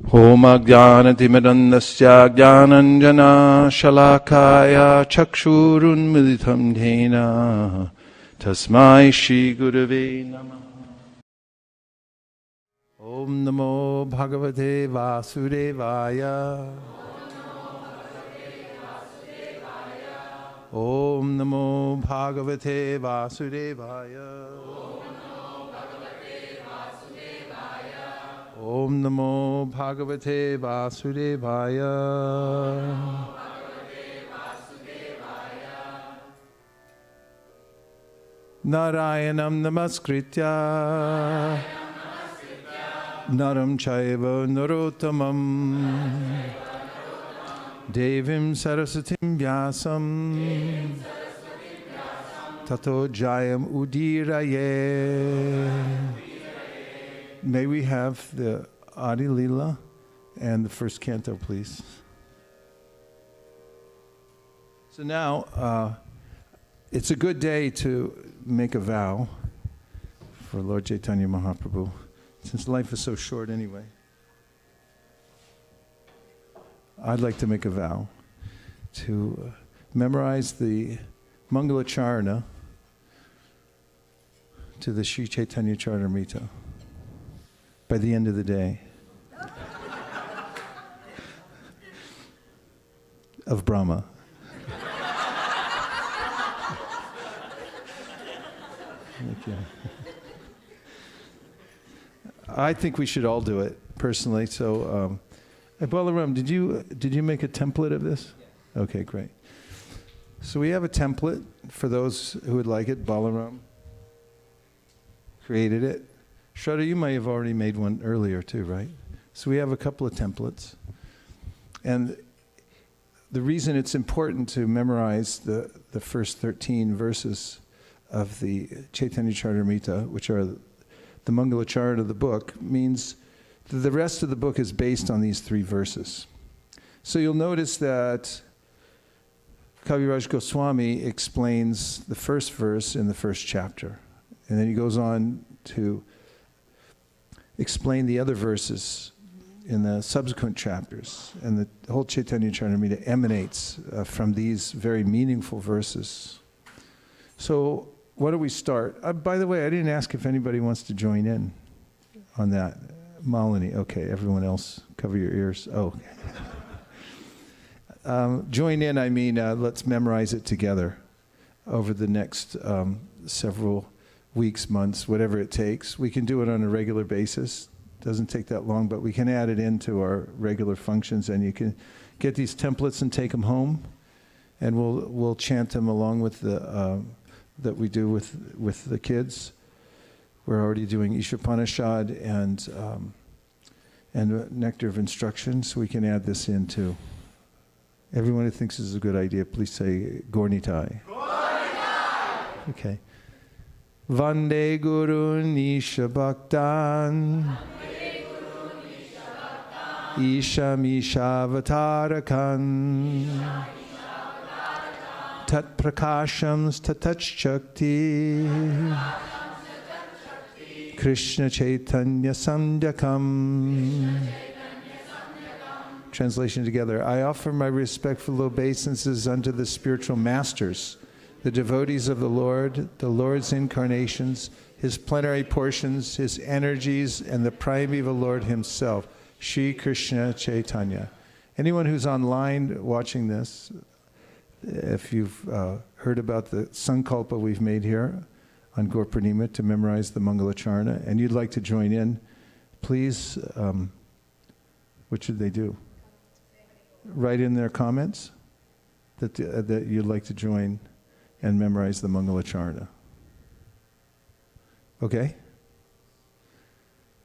Om Ajnanatimirandasya Jnananjana Shalakaya Chakshurunmilitam Dhena Tasmai Shri Gurave Namah. Om Namo Bhagavate Vasudevaya. Om Namo Bhagavate Vasudevaya. Om Namo Bhagavate Vasudevaya. Narayanam Namaskritya Naram Chaiva Narottamam Devim Sarasatim Vyasam Tato Jayam Udiraye. May we have the Adi Lila and the first canto, please. So now, it's a good day to make a vow for Lord Caitanya Mahaprabhu, since life is so short anyway. I'd like to make a vow to memorize the Mangalacharna to the Sri Chaitanya Charitamrita by the end of the day of Brahma. Okay. I think we should all do it personally. So, Balaram, did you make a template of this? Yeah. Okay, great. So we have a template for those who would like it. Balaram created it. Shraddha, you may have already made one earlier too, right? So we have a couple of templates. And the reason it's important to memorize the first 13 verses of the Chaitanya Charitamrita, which are the Mangalacharna of the book, means that the rest of the book is based on these 3 verses. So you'll notice that Kaviraj Goswami explains the first verse in the first chapter. And then he goes on to explain the other verses in the subsequent chapters. And the whole Chaitanya Charitamrita emanates from these very meaningful verses. So why don't we start? By the way, I didn't ask if anybody wants to join in on that. Malini, okay, everyone else, cover your ears. Oh. Join in, I mean, let's memorize it together over the next several weeks, months, whatever it takes. We can do it on a regular basis. Doesn't take that long, but we can add it into our regular functions, and you can get these templates and take them home, and we'll chant them along with the that we do with the kids. We're already doing Ishapanishad and Nectar of Instruction, so we can add this in too. Everyone who thinks this is a good idea, please say Gornitai. Gornitai! Okay. Vande Guru Nisha Bhaktan Isha Misha Vatarakan Tat Prakashams Tatach Shakti Krishna Chaitanya Sandhyakam. Translation together. I offer my respectful obeisances unto the spiritual masters, the devotees of the Lord's incarnations, His plenary portions, His energies, and the primeval Lord Himself, Shri Krishna Chaitanya. Anyone who's online watching this, if you've heard about the Sankalpa we've made here on Gaur Purnima to memorize the Mangalacharna, and you'd like to join in, please, what should they do? Write in their comments that you'd like to join and memorize the Mangalacharna. Okay?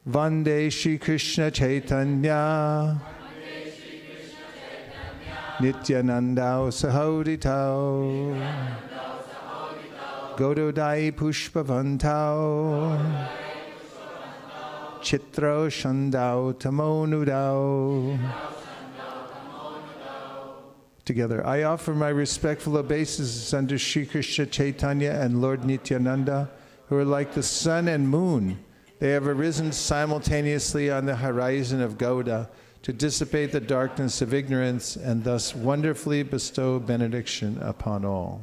Vande Shri Krishna Chaitanya Nityanandao Sahoditao Gododai Pushpavantao Chitro Shandao Tamonudao. Together, I offer my respectful obeisances unto Shri Krishna Chaitanya and Lord Nityananda, who are like the sun and moon, They have arisen simultaneously on the horizon of Gauda to dissipate the darkness of ignorance and thus wonderfully bestow benediction upon all.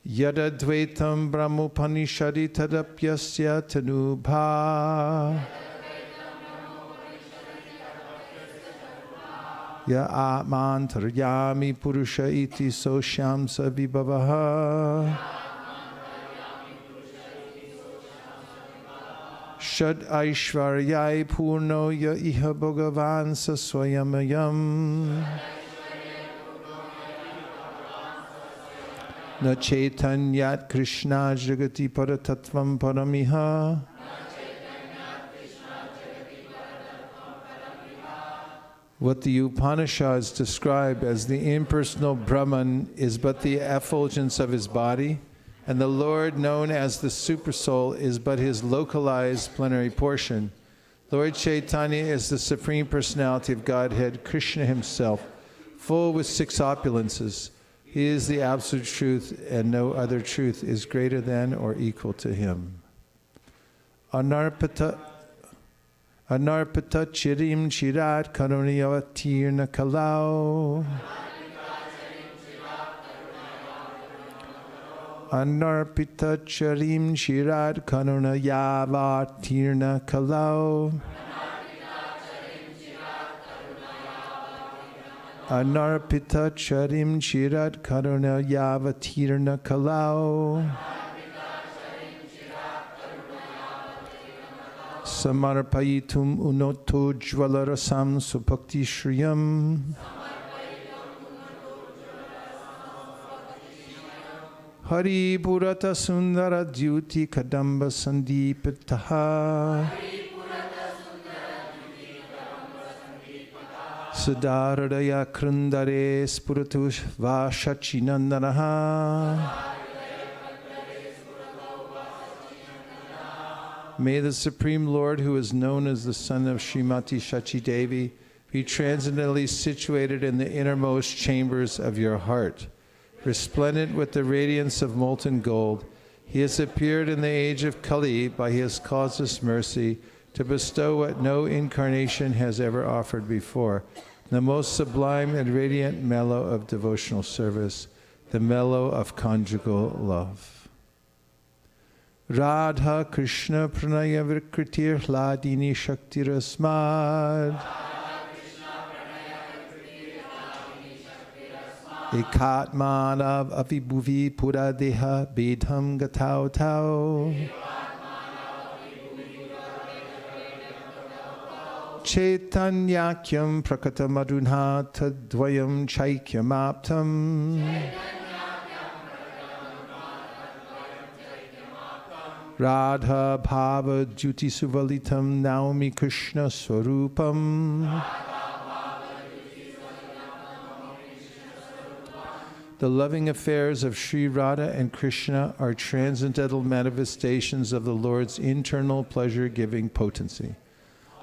Yada dvaitam brahmopanishadi tadapyasya tanubha ya atmantaryami purusha iti sosham savibhavaha Shad Aishvaryai Purno Ya Iha Bhagavan Saswayamayam Na Caitanyat Krishna Jagati Paratatvam Paramiha What the Upanishads describe as the impersonal Brahman is but the effulgence of his body, and the Lord, known as the Supersoul, is but his localized plenary portion. Lord Caitanya is the Supreme Personality of Godhead, Krishna himself, full with 6 opulences. He is the absolute truth, and no other truth is greater than or equal to him. Anarpata chirim chirat karunayavatirna kalau Anarpita charim chirat karunayavatirna kalau Anarpita charim chirat karunayavatirna kalau Samarpayitum unoto jvalarasam supakti shriyam Hari Purata Sundara Dyuti Kadamba Sandipataha Siddharadaya Krindare Spuratu Vashachinandanaha May the Supreme Lord, who is known as the son of Srimati Shachi Devi, be transcendently situated in the innermost chambers of your heart. Resplendent with the radiance of molten gold, he has appeared in the age of Kali by his causeless mercy to bestow what no incarnation has ever offered before, the most sublime and radiant mellow of devotional service, the mellow of conjugal love. Radha Krishna Pranaya Vikritir Hladini Shaktirasmad Ekatmanav Avibhuvi Puradeha Bedham Gatau Tau Chaitanyakyam Prakatamadunha Tadvayam Chaikyamaptam Radha Bhava Jyoti Suvalitam Naumi Krishna Swarupam The loving affairs of Sri Radha and Krishna are transcendental manifestations of the Lord's internal pleasure-giving potency.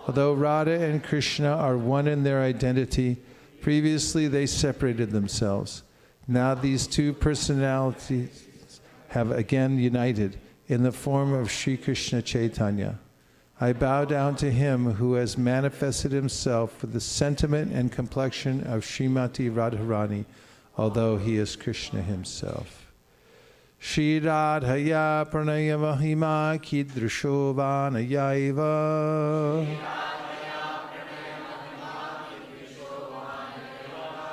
Although Radha and Krishna are one in their identity, previously they separated themselves. Now these 2 personalities have again united in the form of Sri Krishna Caitanya. I bow down to him who has manifested himself with the sentiment and complexion of Srimati Radharani, although he is Krishna himself. Shri Radhaya Pranaya Mahima Kidrisho Vanayaiva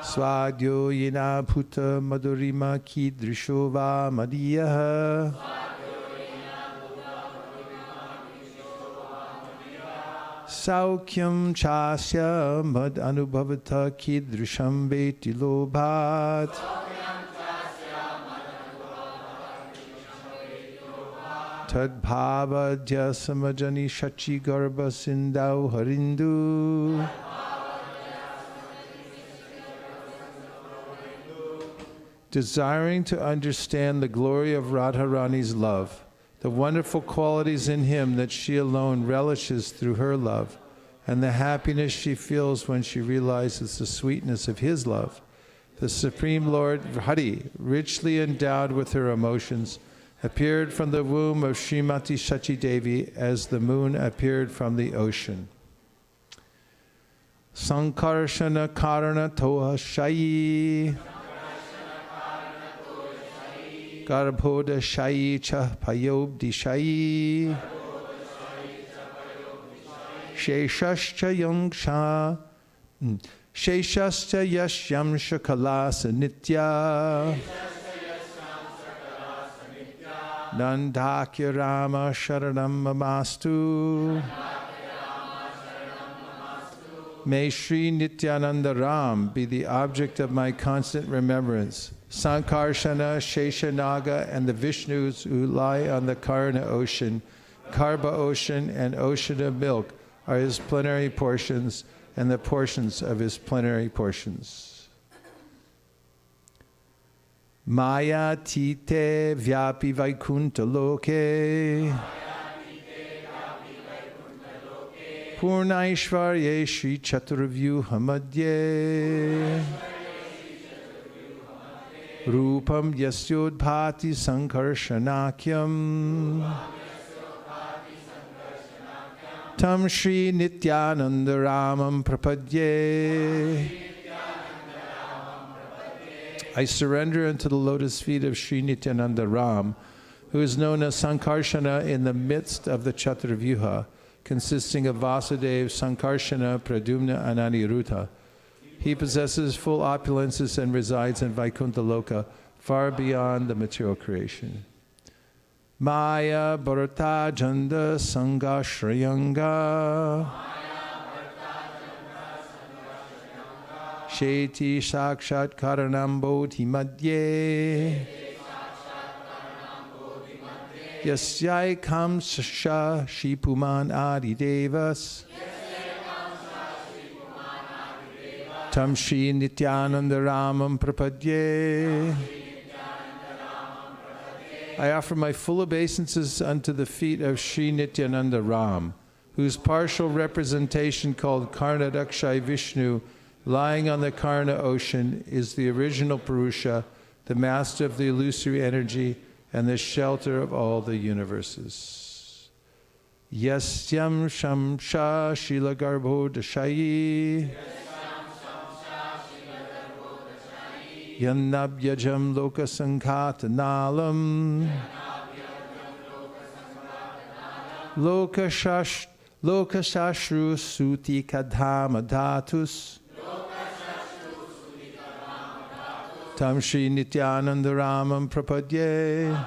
Swadyo Yena Bhuta Madhurima Kidrisho Va Madiyaha Saukyam Chasya Mad Anubhavata Kidrisham Veti Lobhat Tadbhava Jasamajani Shachi Garbha Sindau Harindu Desiring to understand the glory of Radharani's love, the wonderful qualities in him that she alone relishes through her love, and the happiness she feels when she realizes the sweetness of his love, the Supreme Lord Hari, richly endowed with her emotions, appeared from the womb of Srimati Shachi Devi as the moon appeared from the ocean. Sankarshana Karana Toha Shayi Garbhoda Shayi Cha Payobdi Shayi Sheshascha Yangsha Sheshascha Yashyam Shakalasa Nitya Nandakya Rama Sharanam Mamastu. May Sri Nityananda Ram be the object of my constant remembrance. Sankarshana, Sheshanaga, and the Vishnus who lie on the Karna ocean, Karba ocean, and ocean of milk are his plenary portions and the portions of his plenary portions. Maya tite vyapi vaikunta loke Purnaishvarye Shri Chaturvyuha Madhye Rupam Yasyodbhati Sankarshanakyam Tam Shri Nityananda Ramam Prapadye. I surrender unto the lotus feet of Sri Nityananda Ram, who is known as Sankarshana in the midst of the Chaturvyuha, consisting of Vasudeva, Sankarshana, Pradumna, and Aniruddha. He possesses full opulences and resides in Vaikuntha Loka, far beyond the material creation. Maya Bharata Janda Sangha Shriyanga Sheti Sakshat Karanam Bodhi Madhye Yasyai Kamsha Shipuman Adi Devas Tam Shri Nityananda Ramam Prapadye. I offer my full obeisances unto the feet of Sri Nityananda Ram, whose partial representation called Karnadakshay Vishnu, lying on the Karna ocean, is the original Purusha, the master of the illusory energy, and the shelter of all the universes. Yasyam Shamsha Shila Garbho Dashayi Yannabhyajam Loka Sankhata Nalam Loka Shashru Suti Kadhama Dhatus Tam Shri Nityananda Ramam Prapadye.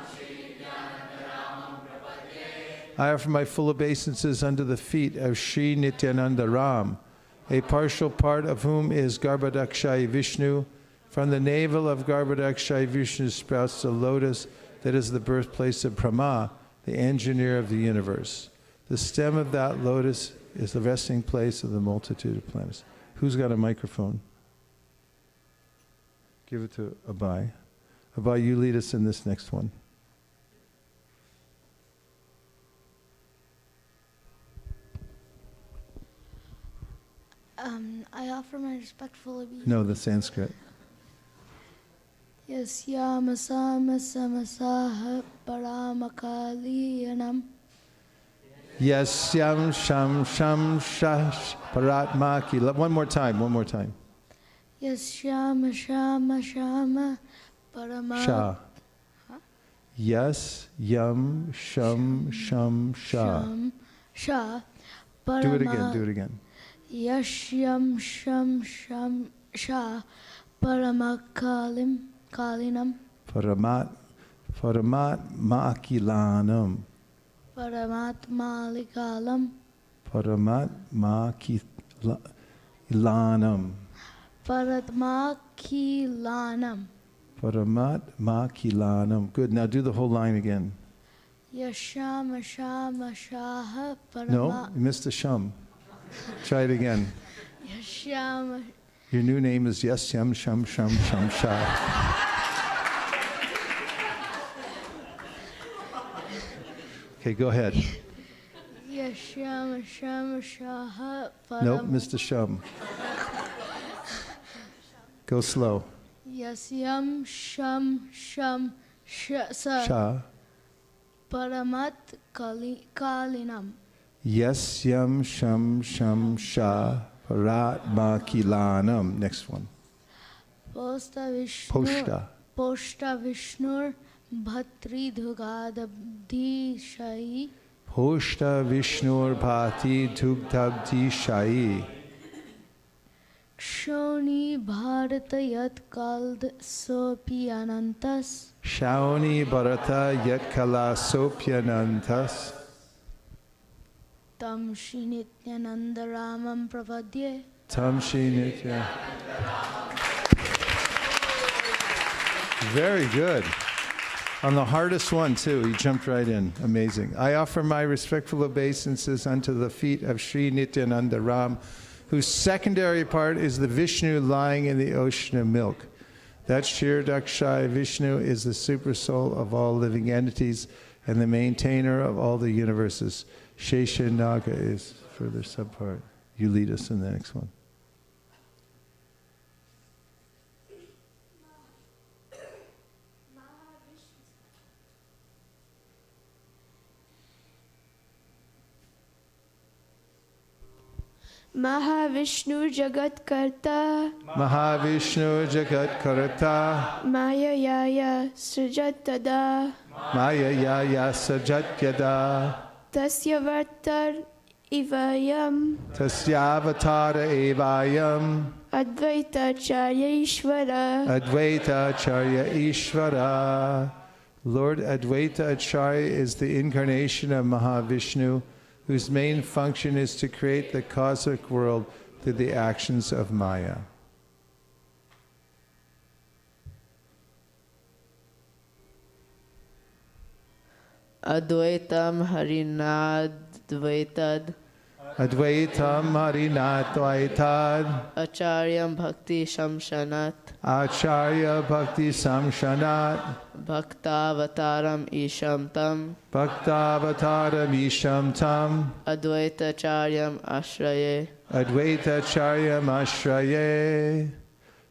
I offer my full obeisances unto the feet of Sri Nityananda Ram, a partial part of whom is Garbhodakshay Vishnu. From the navel of Garbhodakshay Vishnu sprouts the lotus that is the birthplace of Brahma, the engineer of the universe. The stem of that lotus is the resting place of the multitude of planets. Who's got a microphone? Give it to Abhay. Abhay, you lead us in this next one. I offer my respectful obedience. No, the Sanskrit. Yasyama Samasaha Paramakaliyanam Yasyam Sham Sham Shash Paratmaki. One more time. Yasyama Shama Parama Sha. Yes, Yam Sham Sham Sha. Sha Do it again. Yashyam Sham Sha Paramakalim Kalinam Paramat Makilanam. Paramatmalikalam Paramat Makilanam. Good. Now do the whole line again. Yashama Shama Shaha No, you missed the Sham. Try it again. Yashama. Your new name is Yasyam Sham Sham Sham Sha. Okay, go ahead. Yashama Shama Shaha Nope, Mr. Sham. Go slow. Yasyam Sham Sha Sha. Paramat Kalinam. Yasyam Sham Sham Sha Paratma Kilanam. Next one. Posta Vishnu. Poshta. Posta Vishnur Bhatri Dhugadabdi Shai. Poshta Vishnur Bhati Tugtabdi Shai. Kshoni Bharata Yat Kald Sopi Anantas. Shauni Bharata Yatkala Sopyanantas. Tam Shri Nityananda Ramam Pravadye. Tamshi Nitya. Very good. On the hardest one, too, he jumped right in. Amazing. I offer my respectful obeisances unto the feet of Sri Nityananda Ram, whose secondary part is the Vishnu lying in the ocean of milk. That Kshirodakshai Vishnu is the super soul of all living entities and the maintainer of all the universes. Shesha Naga is further subpart. You lead us in the next one. Mahavishnu Jagat Karta Mahavishnu Jagat Karata Maya Yaya Srijat Tada Maya Yaya Sajat Yada Tasya Vartar Ivayam Tasyavatara Evayam Advaita Charya Ishvara Advaita Acharya Ishvara. Lord Advaita Acharya is the incarnation of Mahavishnu, whose main function is to create the cosmic world through the actions of Maya. Advaitam Harinadvaitad Advaitam Harinatvaitad Acharyam Bhakti Shamshanat Acharya Bhakti Samshanat Bhaktavataram Isham Tam Bhaktavataram Isham Tam Advaita Charyam Ashraye. Advaita Charyam Ashraye.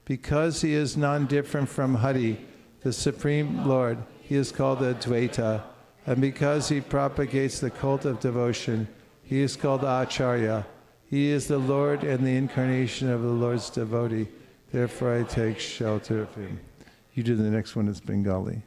Because he is non-different from Hari, the Supreme Lord, he is called Advaita. And because he propagates the cult of devotion, he is called Acharya. He is the Lord and the incarnation of the Lord's devotee. Therefore I take shelter of him. You do the next one, it's Bengali.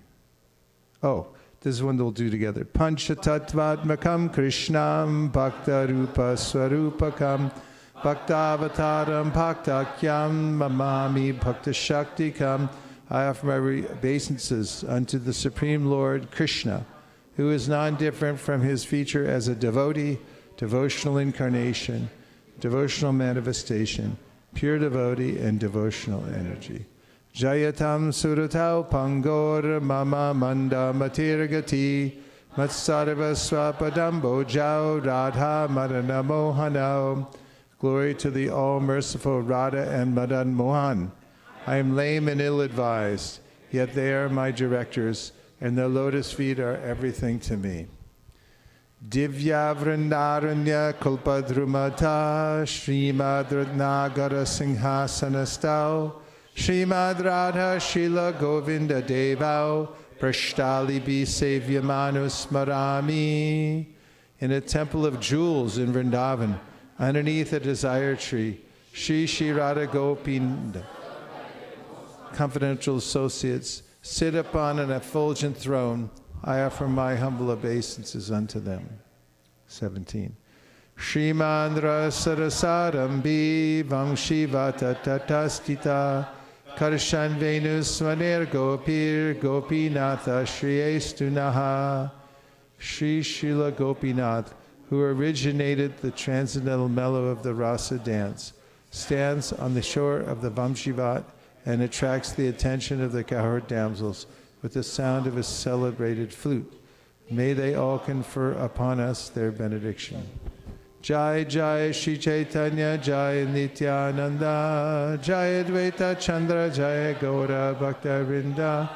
Oh, this is one we'll do together. Panchatattvatmakam Krishnam Bhakta Rupa Swarupakam Bhaktavataram Bhaktakyam Mamami Bhakta Shaktikam. I offer my obeisances unto the Supreme Lord Krishna, who is non-different from his feature as a devotee, devotional incarnation, devotional manifestation, pure devotee, and devotional energy. Jayatam suratau pangor mama manda matirgati matsarva swapadam bojao radha madana mohanao. Glory to the all-merciful Radha and Madan Mohan. I am lame and ill-advised, yet they are my directors, and their lotus feet are everything to me. Divya Vrindaranya Kulpadrumata Srimad Ratnagara Singhasanastau Srimad Radha Shila Govinda Devau Prashtali Bi Sevyamanus Marami. In a temple of jewels in Vrindavan, underneath a desire tree, Shri Radha Gopinda, confidential associates, sit upon an effulgent throne. I offer my humble obeisances unto them. 17. Shrimandra Sarasarambi Vamshivata Tatastita Karshan Venus Swaner Gopir Gopinatha Shriyestunaha. Sri Srila Gopinath, who originated the transcendental mellow of the rasa dance, stands on the shore of the Vamshivat and attracts the attention of the cowherd damsels with the sound of a celebrated flute. May they all confer upon us their benediction. Jai Jai Shri Caitanya Jai Nityananda Jai Advaita Chandra Jai Gaura Bhakta Vrinda.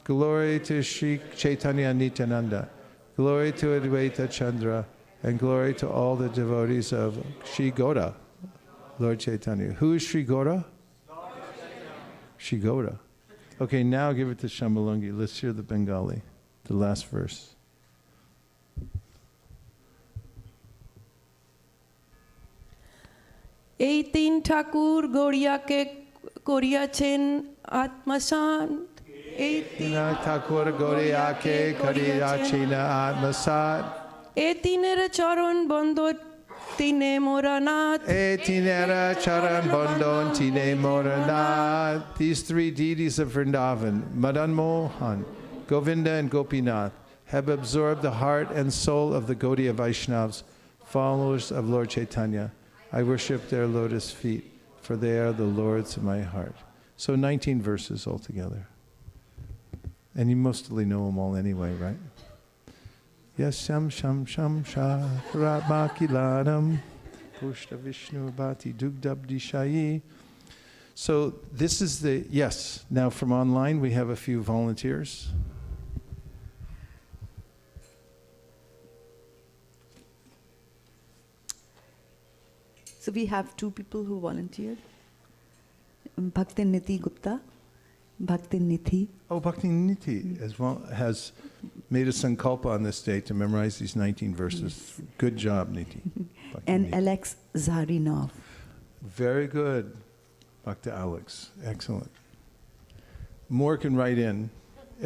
Glory to Shri Caitanya Nityananda. Glory to Advaita Chandra. And glory to all the devotees of Shri Gaura, Lord Chaitanya. Who is Shri Gaura? Shri Gaura. Okay, now give it to Shambhalangi. Let's hear the Bengali, the last verse. ঠাকুর গড়িয়াকে করিয়াছেন আত্মসান এই Tina Thakur Goriyake Kariyachina Atmasat. এ তিনের চরণ বন্ধ তিনে মোরানাথ E Tinera Charan Bondon Tine Moranath. These three deities of Vrindavan, Madan Mohan, Govinda and Gopinath, have absorbed the heart and soul of the Gaudiya Vaishnavas, followers of Lord Caitanya. I worship their lotus feet, for they are the lords of my heart. So 19 verses altogether. And you mostly know them all anyway, right? Yasyam sham sham shahratmakiladam pushta vishnu bhati dugdabdishayi. So this is the, yes, now from online we have a few volunteers. So we have two people who volunteered. Bhaktin Niti Gupta, Bhaktin Nithi. Oh, Bhakti Niti as well has made a sankalpa on this day to memorize these 19 verses. Yes. Good job, Niti. Bhakti And Niti. Alex Zarinov. Very good, Bhakti Alex. Excellent. More can write in.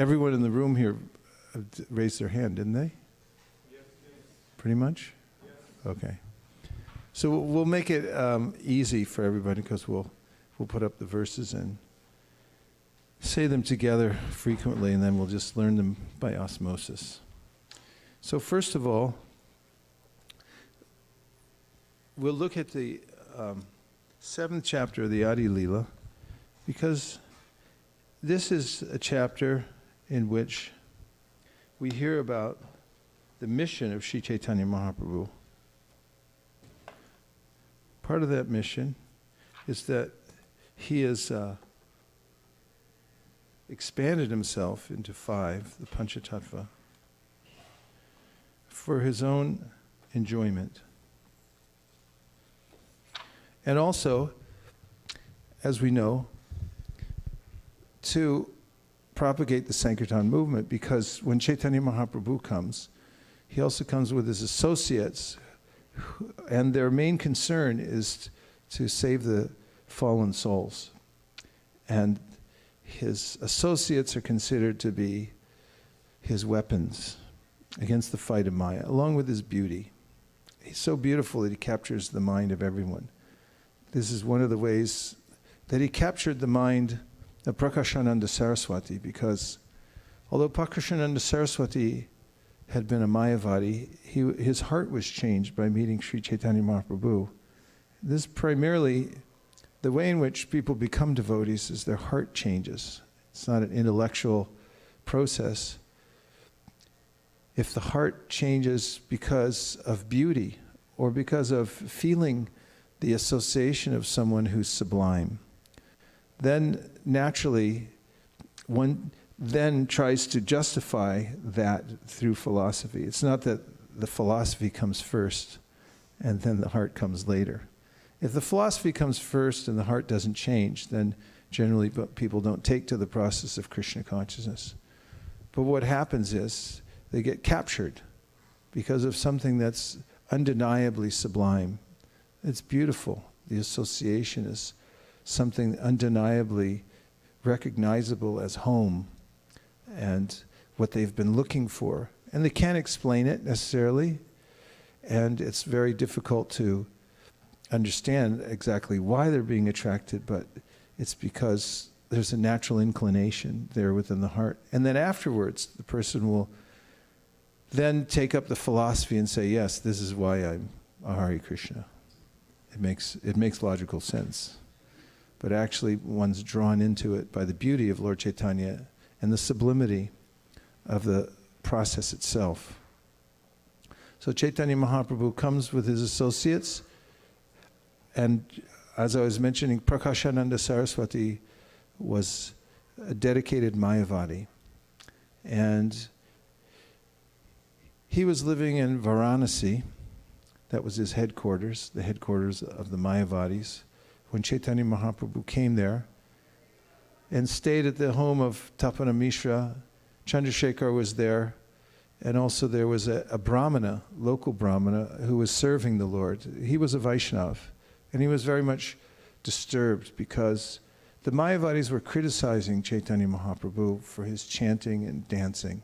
Everyone in the room here raised their hand, didn't they? Yes. Pretty much? Yes. Okay. So we'll make it easy for everybody because we'll put up the verses and say them together frequently, and then we'll just learn them by osmosis. So first of all, we'll look at the 7th chapter of the Adi Leela, because this is a chapter in which we hear about the mission of Sri Caitanya Mahaprabhu. Part of that mission is that he has expanded himself into 5, the Panchatattva, for his own enjoyment. And also, as we know, to propagate the Sankirtan movement, because when Chaitanya Mahaprabhu comes, he also comes with his associates, and their main concern is to save the fallen souls. And his associates are considered to be his weapons against the fight of Maya, along with his beauty. He's so beautiful that he captures the mind of everyone. This is one of the ways that he captured the mind of Prakashananda Saraswati, because although Prakashananda Saraswati had been a Mayavadi, his heart was changed by meeting Sri Chaitanya Mahaprabhu. This primarily, the way in which people become devotees is their heart changes. It's not an intellectual process. If the heart changes because of beauty or because of feeling the association of someone who's sublime, then naturally one then tries to justify that through philosophy. It's not that the philosophy comes first and then the heart comes later. If the philosophy comes first and the heart doesn't change, then generally people don't take to the process of Krishna consciousness. But what happens is they get captured because of something that's undeniably sublime. It's beautiful. The association is something undeniably recognizable as home and what they've been looking for. And they can't explain it necessarily, and it's very difficult to understand exactly why they're being attracted, but it's because there's a natural inclination there within the heart. And then afterwards, the person will then take up the philosophy and say, yes, this is why I'm a Hare Krishna. It makes logical sense. But actually, one's drawn into it by the beauty of Lord Chaitanya and the sublimity of the process itself. So Chaitanya Mahaprabhu comes with his associates, and as I was mentioning, Prakashananda Saraswati was a dedicated Mayavadi. And he was living in Varanasi. That was his headquarters, the headquarters of the Mayavadis, when Chaitanya Mahaprabhu came there and stayed at the home of Tapana Mishra. Chandrasekhar was there, and also there was a Brahmana, local Brahmana, who was serving the Lord. He was a Vaishnav, and he was very much disturbed because the Mayavadis were criticizing Caitanya Mahaprabhu for his chanting and dancing.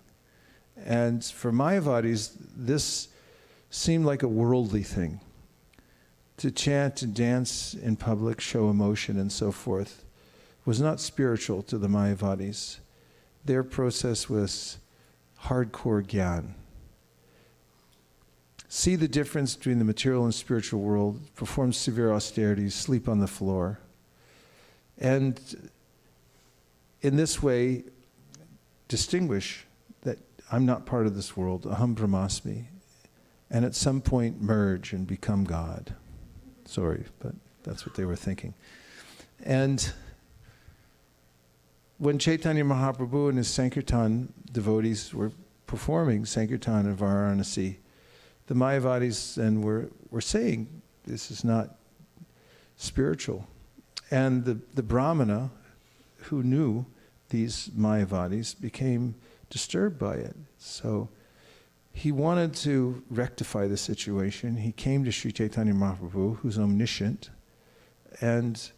And for Mayavadis, this seemed like a worldly thing. To chant and dance in public, show emotion and so forth, was not spiritual to the Mayavadis. Their process was hardcore gyan. See the difference between the material and spiritual world, perform severe austerities, sleep on the floor. And in this way, distinguish that I'm not part of this world, aham brahmasmi, and at some point merge and become God. Sorry, but that's what they were thinking. And when Caitanya Mahaprabhu and his Sankirtan devotees were performing Sankirtan in Varanasi, the Mayavadis then were saying, this is not spiritual. And the Brahmana, who knew these Mayavadis, became disturbed by it. So he wanted to rectify the situation. He came to Sri Caitanya Mahaprabhu, who's omniscient, and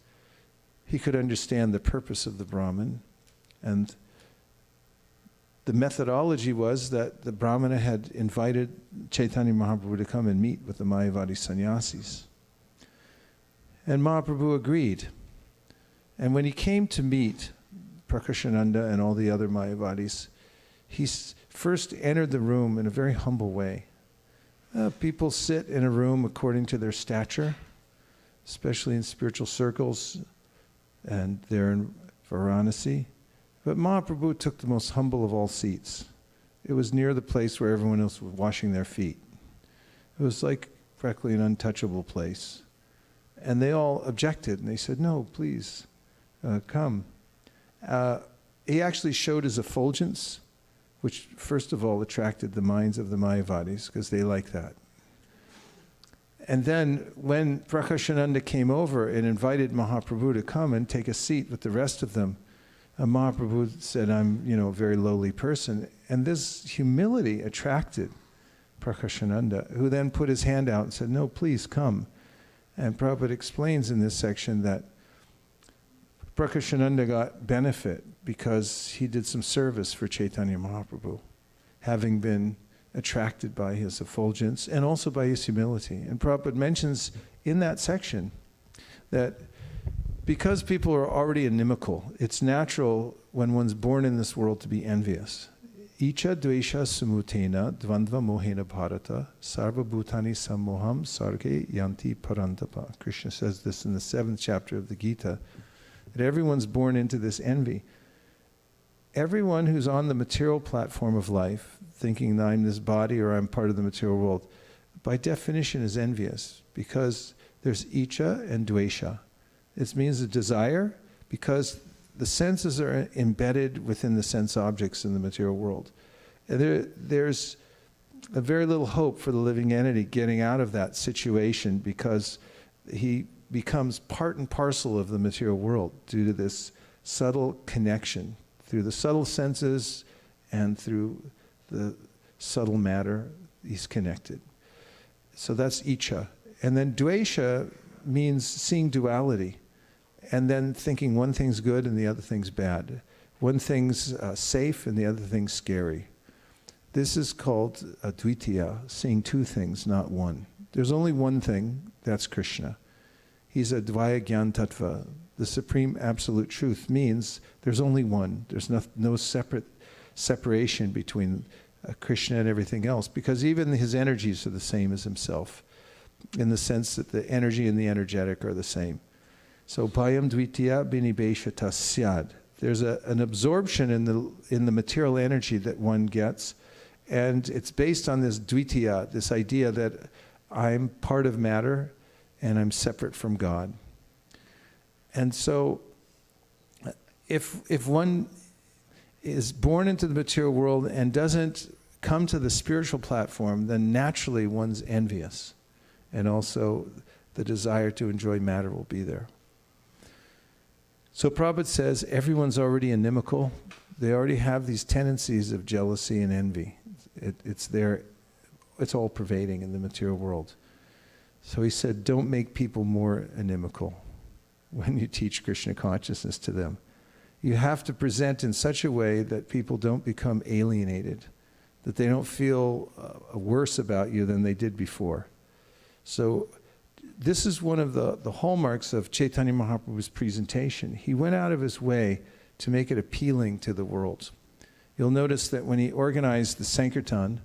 he could understand the purpose of the Brahman. And the methodology was that the Brahmana had invited Caitanya Mahaprabhu to come and meet with the Mayavadi sannyasis. And Mahaprabhu agreed. And when he came to meet Prakashananda and all the other Mayavadis, he first entered the room in a very humble way. People sit in a room according to their stature, especially in spiritual circles, and they're in Varanasi. But Mahaprabhu took the most humble of all seats. It was near the place where everyone else was washing their feet. It was like practically an untouchable place. And they all objected, and they said, no, please, come. He actually showed his effulgence, which first of all attracted the minds of the Mayavadis, because they like that. And then when Prakashananda came over and invited Mahaprabhu to come and take a seat with the rest of them, Mahaprabhu said, I'm a very lowly person. And this humility attracted Prakashananda, who then put his hand out and said, no, please come. And Prabhupada explains in this section that Prakashananda got benefit because he did some service for Caitanya Mahaprabhu, having been attracted by his effulgence and also by his humility. And Prabhupada mentions in that section that because people are already inimical, it's natural when one's born in this world to be envious. Icha dvesha samutena dvandva mohena bharata sarva bhutani sammoham sarge yanti parantapa. Krishna says this in the 7th chapter of the Gita, that everyone's born into this envy. Everyone who's on the material platform of life, thinking that I'm this body or I'm part of the material world, by definition is envious, because there's icha and dvesha. It means a desire, because the senses are embedded within the sense objects in the material world. And there's a very little hope for the living entity getting out of that situation, because he becomes part and parcel of the material world due to this subtle connection. Through the subtle senses and through the subtle matter, he's connected. So that's icha. And then dvesha means seeing duality, and then thinking one thing's good and the other thing's bad. One thing's safe and the other thing's scary. This is called advitiya, seeing two things, not one. There's only one thing, that's Krishna. He's a dvaya gyan tattva. The supreme absolute truth means there's only one. There's no separation between Krishna and everything else, because even his energies are the same as himself, in the sense that the energy and the energetic are the same. So bhayam dvitiya binibeshata syad. There's an absorption in the material energy that one gets, and it's based on this dvitiya, this idea that I'm part of matter and I'm separate from God. And so if one is born into the material world and doesn't come to the spiritual platform, then naturally one's envious, and also the desire to enjoy matter will be there. So Prabhupada says everyone's already inimical. They already have these tendencies of jealousy and envy. It's there, it's all pervading in the material world. So he said, don't make people more inimical. when you teach Krishna consciousness to them. You have to present in such a way that people don't become alienated, that they don't feel worse about you than they did before. So this is one of the hallmarks of Caitanya Mahaprabhu's presentation. He went out of his way to make it appealing to the world. You'll notice that when he organized the Sankirtan,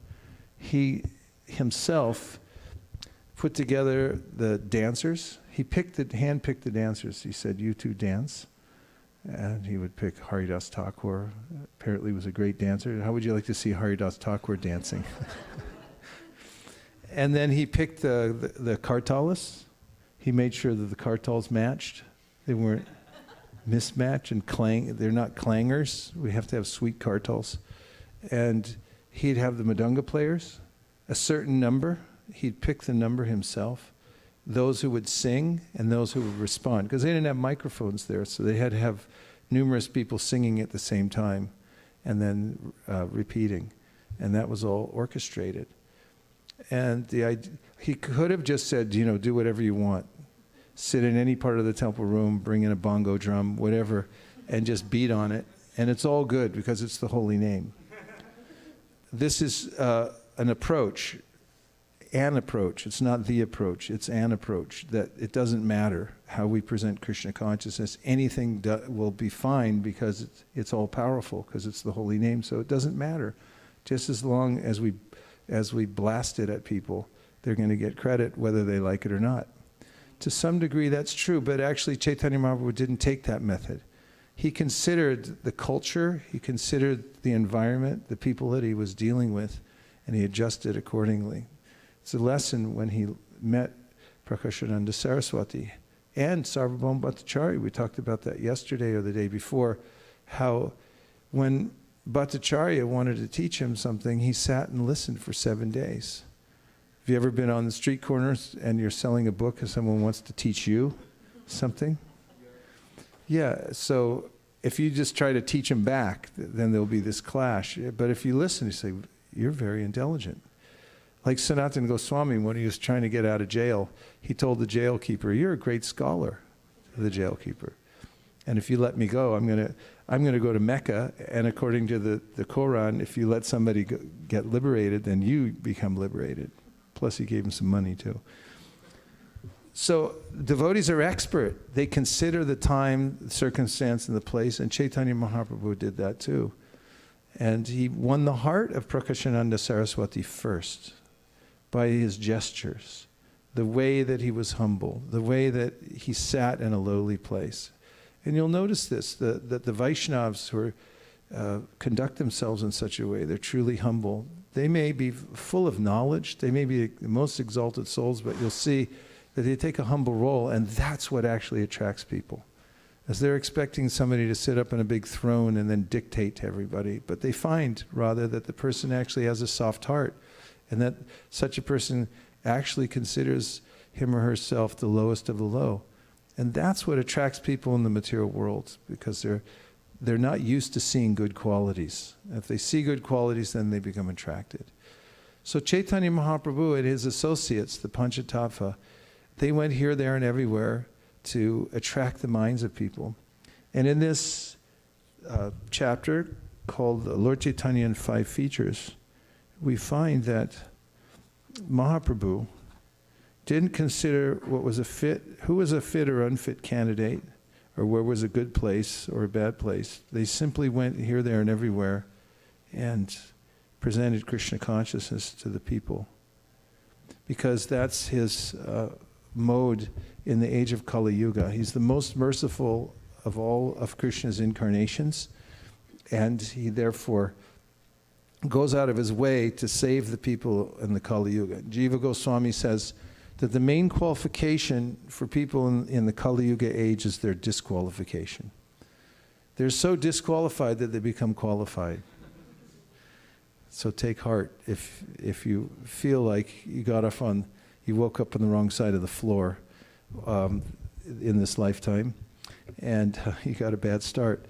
he himself put together the dancers. He handpicked the dancers. He said, "You two dance." And he would pick Haridas Thakur. Apparently was a great dancer. How would you like to see Haridas Thakur dancing? And then he picked the kartals. He made sure that the kartals matched. They weren't mismatched and they're not clangers. We have to have sweet kartals. And he'd have the madanga players, a certain number. He'd pick the number himself. Those who would sing and those who would respond, because they didn't have microphones there, so they had to have numerous people singing at the same time and then repeating, and that was all orchestrated. And he could have just said, do whatever you want, sit in any part of the temple room, bring in a bongo drum, whatever, and just beat on it, and it's all good because it's the holy name. This is an approach. It's not the approach, it's an approach, that it doesn't matter how we present Krishna consciousness. Anything will be fine because it's all powerful, because it's the holy name, so it doesn't matter. Just as long as we blast it at people, they're going to get credit whether they like it or not. To some degree that's true, but actually Caitanya Mahaprabhu didn't take that method. He considered the culture, he considered the environment, the people that he was dealing with, and he adjusted accordingly. It's a lesson when he met Prakashananda Saraswati and Sarvabhauma Bhattacharya. We talked about that yesterday or the day before, how when Bhattacharya wanted to teach him something, he sat and listened for 7 days. Have you ever been on the street corners and you're selling a book and someone wants to teach you something? Yeah, so if you just try to teach them back, then there'll be this clash. But if you listen, you say, "You're very intelligent." Like Sanatana Goswami, when he was trying to get out of jail, he told the jailkeeper, "You're a great scholar," to the jailkeeper. "And if you let me go, I'm gonna go to Mecca, and according to the Quran, if you let somebody get liberated, then you become liberated." Plus he gave him some money too. So devotees are expert. They consider the time, the circumstance, and the place, and Caitanya Mahaprabhu did that too. And he won the heart of Prakashananda Saraswati first, by his gestures, the way that he was humble, the way that he sat in a lowly place. And you'll notice this, that the Vaishnavas who conduct themselves in such a way, they're truly humble. They may be full of knowledge, they may be the most exalted souls, but you'll see that they take a humble role, and that's what actually attracts people. As they're expecting somebody to sit up on a big throne and then dictate to everybody, but they find rather that the person actually has a soft heart, and that such a person actually considers him or herself the lowest of the low. And that's what attracts people in the material world, because they're not used to seeing good qualities. If they see good qualities, then they become attracted. So Caitanya Mahaprabhu and his associates, the Panchatattva, they went here, there, and everywhere to attract the minds of people. And in this chapter called Lord Chaitanya and Five Features, we find that Mahaprabhu didn't consider who was a fit or unfit candidate, or where was a good place or a bad place. They simply went here, there, and everywhere and presented Krishna consciousness to the people, because that's his mode in the age of Kali Yuga. He's the most merciful of all of Krishna's incarnations, and he therefore goes out of his way to save the people in the Kali Yuga. Jiva Goswami says that the main qualification for people in the Kali Yuga age is their disqualification. They're so disqualified that they become qualified. So take heart if you feel like you woke up on the wrong side of the floor in this lifetime, and you got a bad start.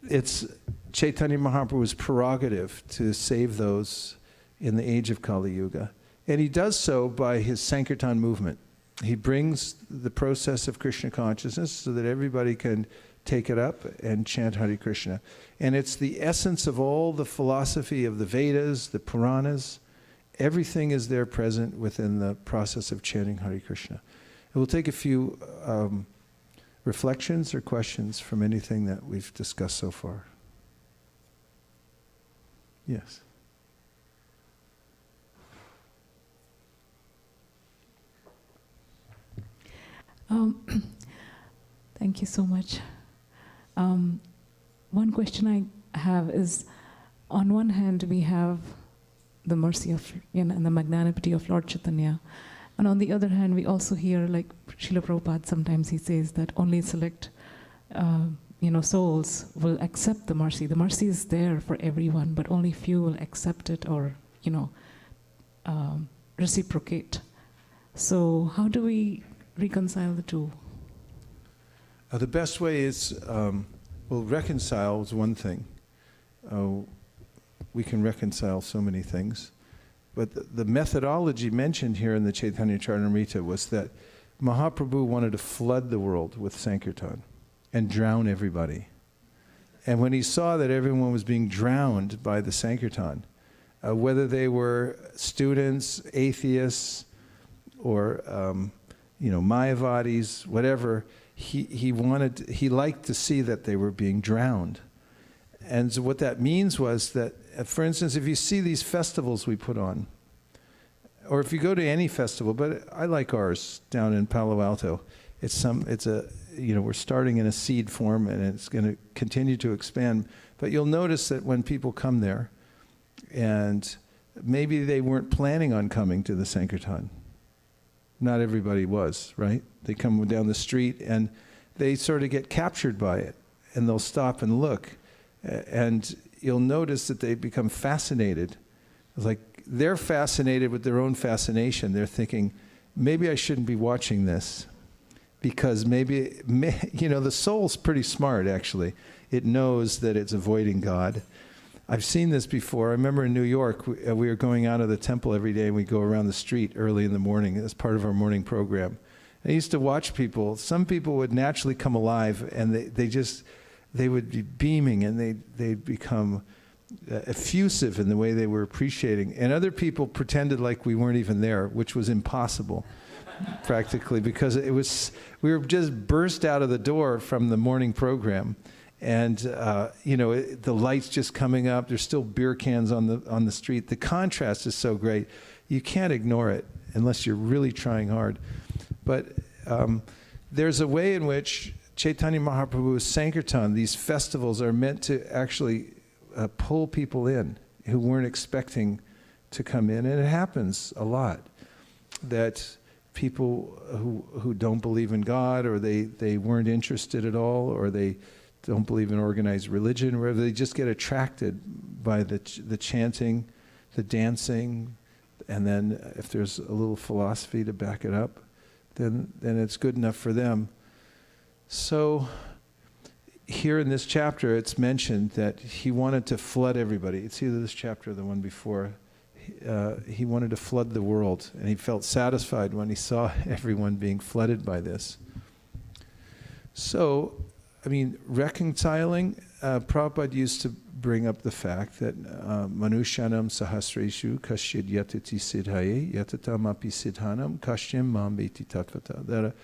It's Caitanya Mahaprabhu's prerogative to save those in the age of Kali Yuga. And he does so by his Sankirtan movement. he brings the process of Krishna consciousness so that everybody can take it up and chant Hare Krishna. And it's the essence of all the philosophy of the Vedas, the Puranas. Everything is there present within the process of chanting Hare Krishna. And we'll take a few reflections or questions from anything that we've discussed so far. Yes. Thank you so much. One question I have is, on one hand, we have the mercy of, and the magnanimity of Lord Chaitanya. And on the other hand, we also hear, like Srila Prabhupada, sometimes he says that only select, souls will accept the mercy. The mercy is there for everyone, but only few will accept it or, reciprocate. So how do we reconcile the two? The best way is, reconcile is one thing. We can reconcile so many things. But the methodology mentioned here in the Caitanya Charitamrita was that Mahaprabhu wanted to flood the world with Sankirtan and drown everybody. And when he saw that everyone was being drowned by the Sankirtan, whether they were students, atheists, or Mayavadis, whatever, he liked to see that they were being drowned. And so what that means was that, for instance, if you see these festivals we put on, or if you go to any festival, but I like ours down in Palo Alto. We're starting in a seed form and it's going to continue to expand. But you'll notice that when people come there, and maybe they weren't planning on coming to the Sankirtan. Not everybody was, right? They come down the street and they sort of get captured by it, and they'll stop and look. And you'll notice that they become fascinated. It's like they're fascinated with their own fascination. They're thinking, maybe I shouldn't be watching this, because the soul's pretty smart, actually. It knows that it's avoiding God. I've seen this before. I remember in New York, we were going out of the temple every day, and we go around the street early in the morning as part of our morning program. And I used to watch people. Some people would naturally come alive, and they would be beaming, and they'd become effusive in the way they were appreciating. And other people pretended like we weren't even there, which was impossible, practically, because we were just burst out of the door from the morning program. And the lights just coming up. There's still beer cans on the street. The contrast is so great. You can't ignore it unless you're really trying hard. But there's a way in which Chaitanya Mahaprabhu's Sankirtan, these festivals, are meant to actually pull people in who weren't expecting to come in. And it happens a lot that people who don't believe in God, or they weren't interested at all, or they don't believe in organized religion, where they just get attracted by the chanting, the dancing, and then if there's a little philosophy to back it up, then it's good enough for them. So here in this chapter, it's mentioned that he wanted to flood everybody. It's either this chapter or the one before. He wanted to flood the world, and he felt satisfied when he saw everyone being flooded by this. So, reconciling, Prabhupada used to bring up the fact that Manushyanam sahasreshu kasyid yatiti siddhaye yatatam api siddhanam kashyam mam beti tatvata. That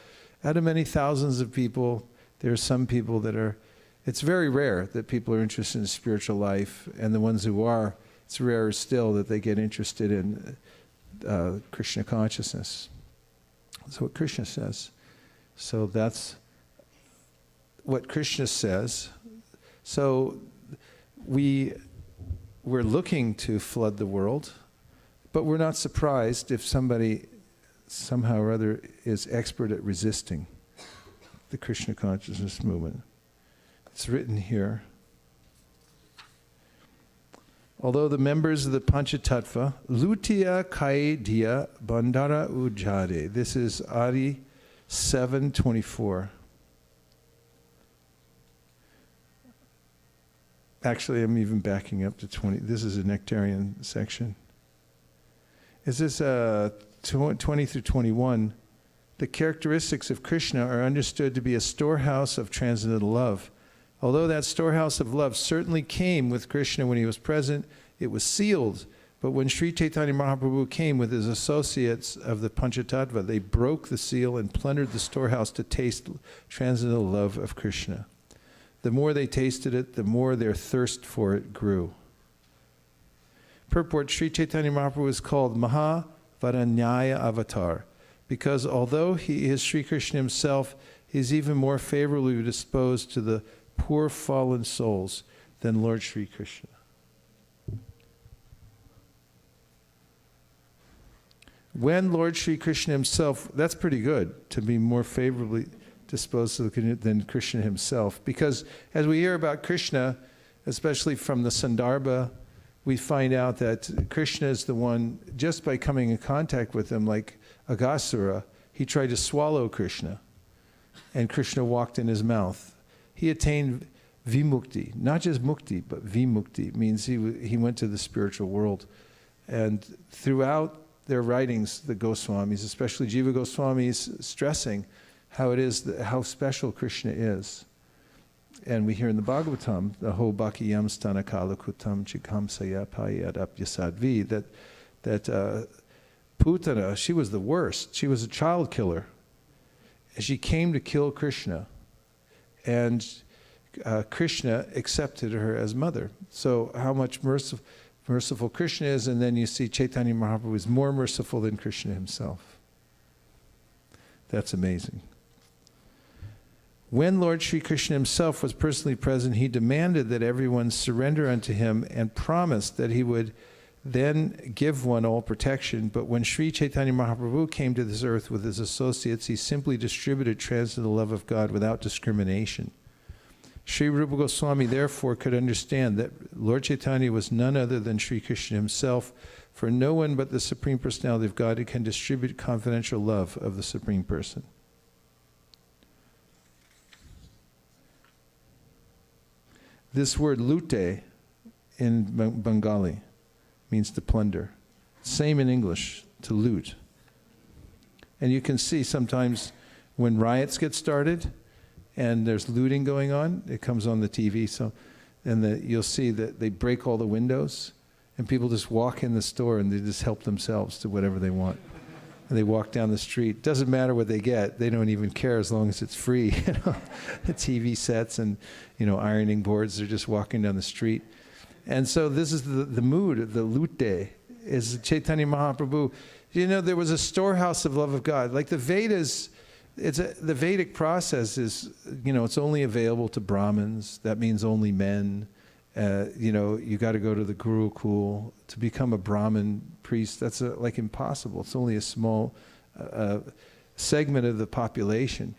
out of many thousands of people, there are some people that it's very rare that people are interested in spiritual life, and the ones who are, it's rarer still that they get interested in Krishna consciousness. That's what Krishna says. So that's what Krishna says. So we're looking to flood the world, but we're not surprised if somebody somehow or other is expert at resisting the Krishna consciousness movement. It's written here. Although the members of the Panchatattva, Lutiya Kai Diya Bandara Ujade. This is Adi 7:24. Actually, I'm even backing up to 20. This is a nectarian section. Is this 20 through 21? The characteristics of Krishna are understood to be a storehouse of transcendental love. Although that storehouse of love certainly came with Krishna when he was present, it was sealed. But when Sri Caitanya Mahaprabhu came with his associates of the Panchatattva, they broke the seal and plundered the storehouse to taste transcendental love of Krishna. The more they tasted it, the more their thirst for it grew. Purport: Sri Caitanya Mahaprabhu is called Mahavaranyaya Avatar, because although he is Sri Krishna himself, he is even more favorably disposed to the poor fallen souls than Lord Sri Krishna. When Lord Sri Krishna himself, that's pretty good, to be more favorably disposed to than Krishna himself, because as we hear about Krishna, especially from the Sandarbha, we find out that Krishna is the one, just by coming in contact with him, like Aghasura, he tried to swallow Krishna, and Krishna walked in his mouth. He attained vimukti, not just mukti, but vimukti, means he went to the spiritual world. And throughout their writings, the Goswamis, especially Jiva Goswami, is stressing how it is, how special Krishna is. And we hear in the Bhagavatam, the ho bhakiyam stana kala kutam chikhamsaya payad apyasadvi, that Putana, she was the worst. She was a child killer. She came to kill Krishna, and Krishna accepted her as mother. So how much merciful Krishna is, and then you see Chaitanya Mahaprabhu is more merciful than Krishna himself. That's amazing. When Lord Sri Krishna himself was personally present, he demanded that everyone surrender unto him and promised that he would then give one all protection. But when Sri Chaitanya Mahaprabhu came to this earth with his associates, he simply distributed transcendental love of God without discrimination. Sri Rupa Goswami therefore could understand that Lord Chaitanya was none other than Sri Krishna himself, for no one but the Supreme Personality of God can distribute confidential love of the Supreme Person. This word lute in Bengali means to plunder. Same in English, to loot. And you can see sometimes when riots get started and there's looting going on, it comes on the TV, and you'll see that they break all the windows and people just walk in the store and they just help themselves to whatever they want. And they walk down the street. Doesn't matter what they get. They don't even care as long as it's free. The TV sets and ironing boards, they're just walking down the street. And so this is the mood, the lute, is Chaitanya Mahaprabhu. There was a storehouse of love of God. Like the Vedas, the Vedic process is, it's only available to Brahmins. That means only men. You got to go to the Gurukul to become a Brahmin priest. That's like impossible. It's only a small segment of the population.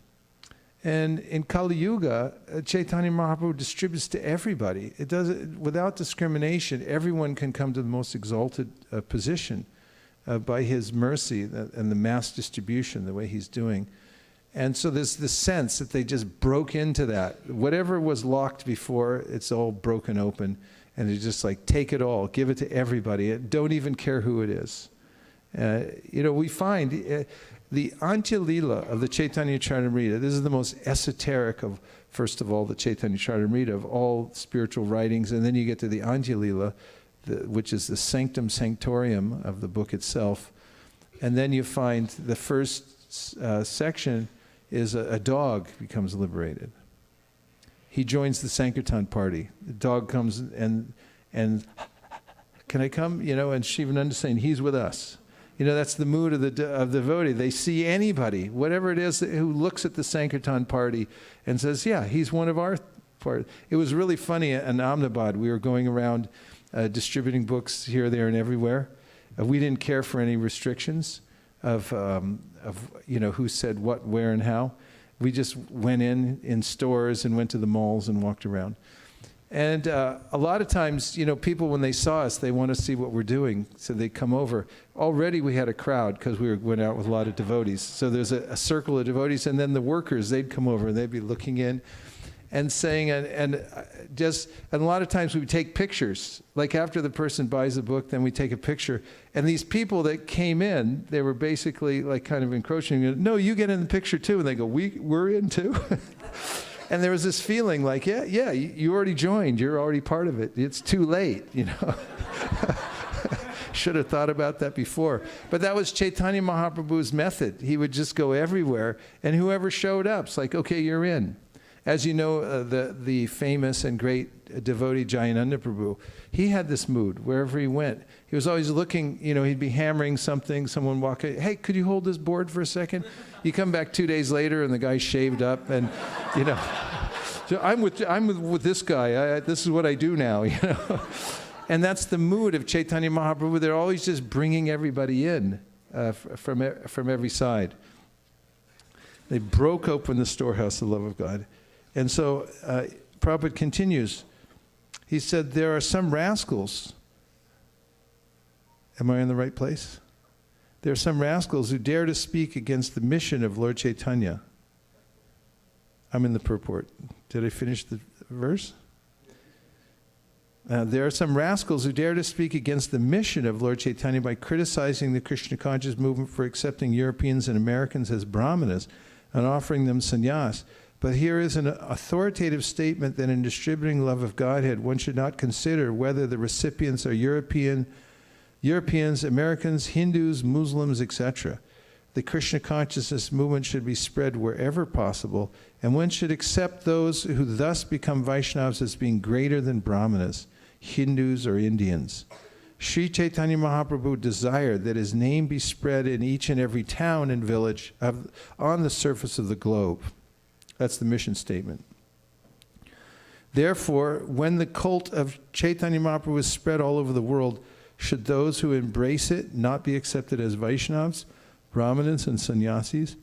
And in Kali Yuga, Chaitanya Mahaprabhu distributes to everybody. It does it without discrimination. Everyone can come to the most exalted position by his mercy and the mass distribution, the way he's doing. And so there's this sense that they just broke into that. Whatever was locked before, it's all broken open. And they just like, take it all, give it to everybody. Don't even care who it is. We find the Antya Lila of the Caitanya Charitamrita. This is the most esoteric of, first of all, the Caitanya Charitamrita of all spiritual writings. And then you get to the Antya Lila, which is the sanctum sanctorium of the book itself. And then you find the first section is a dog becomes liberated. He joins the Sankirtan party. The dog comes and can I come? And Shivananda saying, he's with us. That's the mood of the devotee. They see anybody, whatever it is, who looks at the Sankirtan party and says, yeah, he's one of our part. It was really funny in Ahmedabad. We were going around distributing books here, there, and everywhere. We didn't care for any restrictions of who said what, where, and how. We just went in stores and went to the malls and walked around. And a lot of times, people, when they saw us, they want to see what we're doing, so they come over. Already we had a crowd because we went out with a lot of devotees. So there's a circle of devotees, and then the workers, they'd come over and they'd be looking in. and saying, and a lot of times we would take pictures. Like after the person buys the book, then we take a picture. And these people that came in, they were basically like kind of encroaching. No, you get in the picture too. And they go, we're in too? And there was this feeling like, yeah, you already joined. You're already part of it. It's too late, you know. Should have thought about that before. But that was Caitanya Mahaprabhu's method. He would just go everywhere, and whoever showed up, it's like, okay, you're in. As you know, the famous and great devotee Jayananda Prabhu, he had this mood wherever he went. He was always looking, you know, he'd be hammering something, someone walk in, hey, could you hold this board for a second? You come back 2 days later and the guy's shaved up and, you know, so I'm with this guy, this is what I do now, you know. And that's the mood of Caitanya Mahaprabhu. They're always just bringing everybody in from every side. They broke open the storehouse of the love of God. And so Prabhupada continues. He said, there are some rascals. Am I in the right place? There are some rascals who dare to speak against the mission of Lord Caitanya. I'm in the purport. Did I finish the verse? There are some rascals who dare to speak against the mission of Lord Caitanya by criticizing the Krishna conscious movement for accepting Europeans and Americans as brahmanas and offering them sannyas. But here is an authoritative statement that in distributing love of Godhead, one should not consider whether the recipients are Europeans, Americans, Hindus, Muslims, etc. The Krishna consciousness movement should be spread wherever possible, and one should accept those who thus become Vaishnavas as being greater than brahmanas, Hindus, or Indians. Sri Chaitanya Mahaprabhu desired that his name be spread in each and every town and village on the surface of the globe. That's the mission statement. Therefore, when the cult of Chaitanya Mahaprabhu is spread all over the world, should those who embrace it not be accepted as Vaishnavas, Brahmanas, and Sannyasis?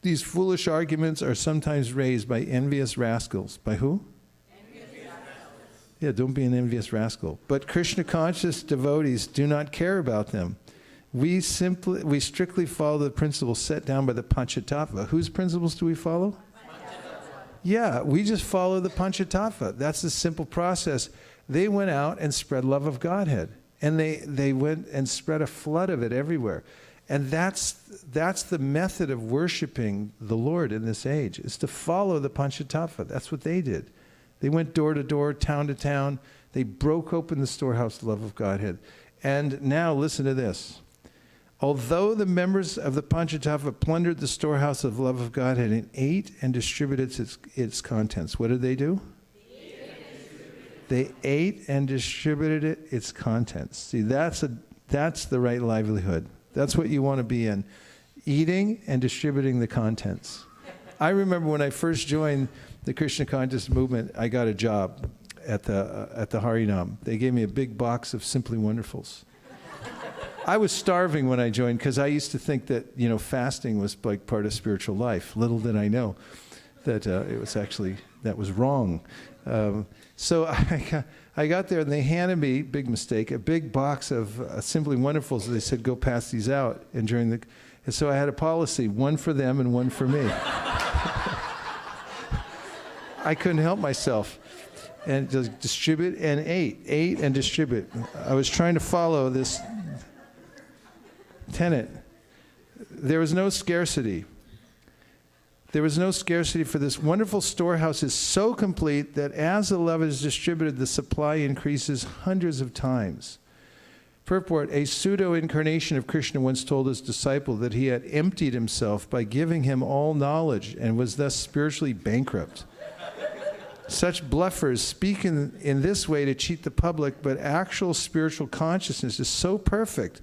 These foolish arguments are sometimes raised by envious rascals. By who? Yeah, don't be an envious rascal. But Krishna conscious devotees do not care about them. We strictly follow the principles set down by the Panchatattva. Whose principles do we follow? Yeah, we just follow the Panchatattva. That's the simple process. They went out and spread love of Godhead. And they went and spread a flood of it everywhere. And that's the method of worshiping the Lord in this age, is to follow the Panchatattva. That's what they did. They went door to door, town to town. They broke open the storehouse of the love of Godhead. And now listen to this. Although the members of the Panchatattva plundered the storehouse of the love of Godhead and ate and distributed its contents, what did they do? They ate and distributed its contents. See, that's the right livelihood. That's what you want to be in. Eating and distributing the contents. I remember when I first joined the Krishna conscious movement, I got a job at the Harinam. They gave me a big box of Simply Wonderfuls. I was starving when I joined because I used to think that, you know, fasting was like part of spiritual life. Little did I know that it was actually, that was wrong. So I got there and they handed me, big mistake, a big box of Simply Wonderfuls. They said, go pass these out. And so I had a policy, one for them and one for me. I couldn't help myself. And just distribute and ate and distribute. I was trying to follow this tenet. There was no scarcity. There was no scarcity, for this wonderful storehouse is so complete that as the love is distributed, the supply increases hundreds of times. Purport, a pseudo-incarnation of Krishna once told his disciple that he had emptied himself by giving him all knowledge and was thus spiritually bankrupt. Such bluffers speak in this way to cheat the public, but actual spiritual consciousness is so perfect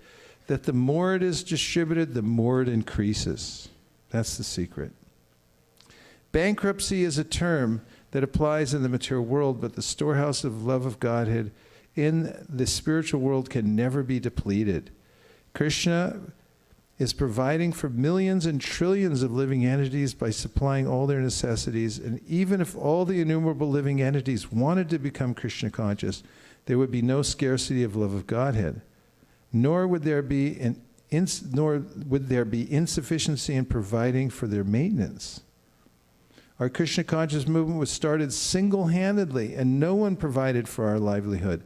that the more it is distributed, the more it increases. That's the secret. Bankruptcy is a term that applies in the material world, but the storehouse of love of Godhead in the spiritual world can never be depleted. Krishna is providing for millions and trillions of living entities by supplying all their necessities, and even if all the innumerable living entities wanted to become Krishna conscious, there would be no scarcity of love of Godhead, nor would there be insufficiency in providing for their maintenance. Our Krishna conscious movement was started single-handedly, and no one provided for our livelihood.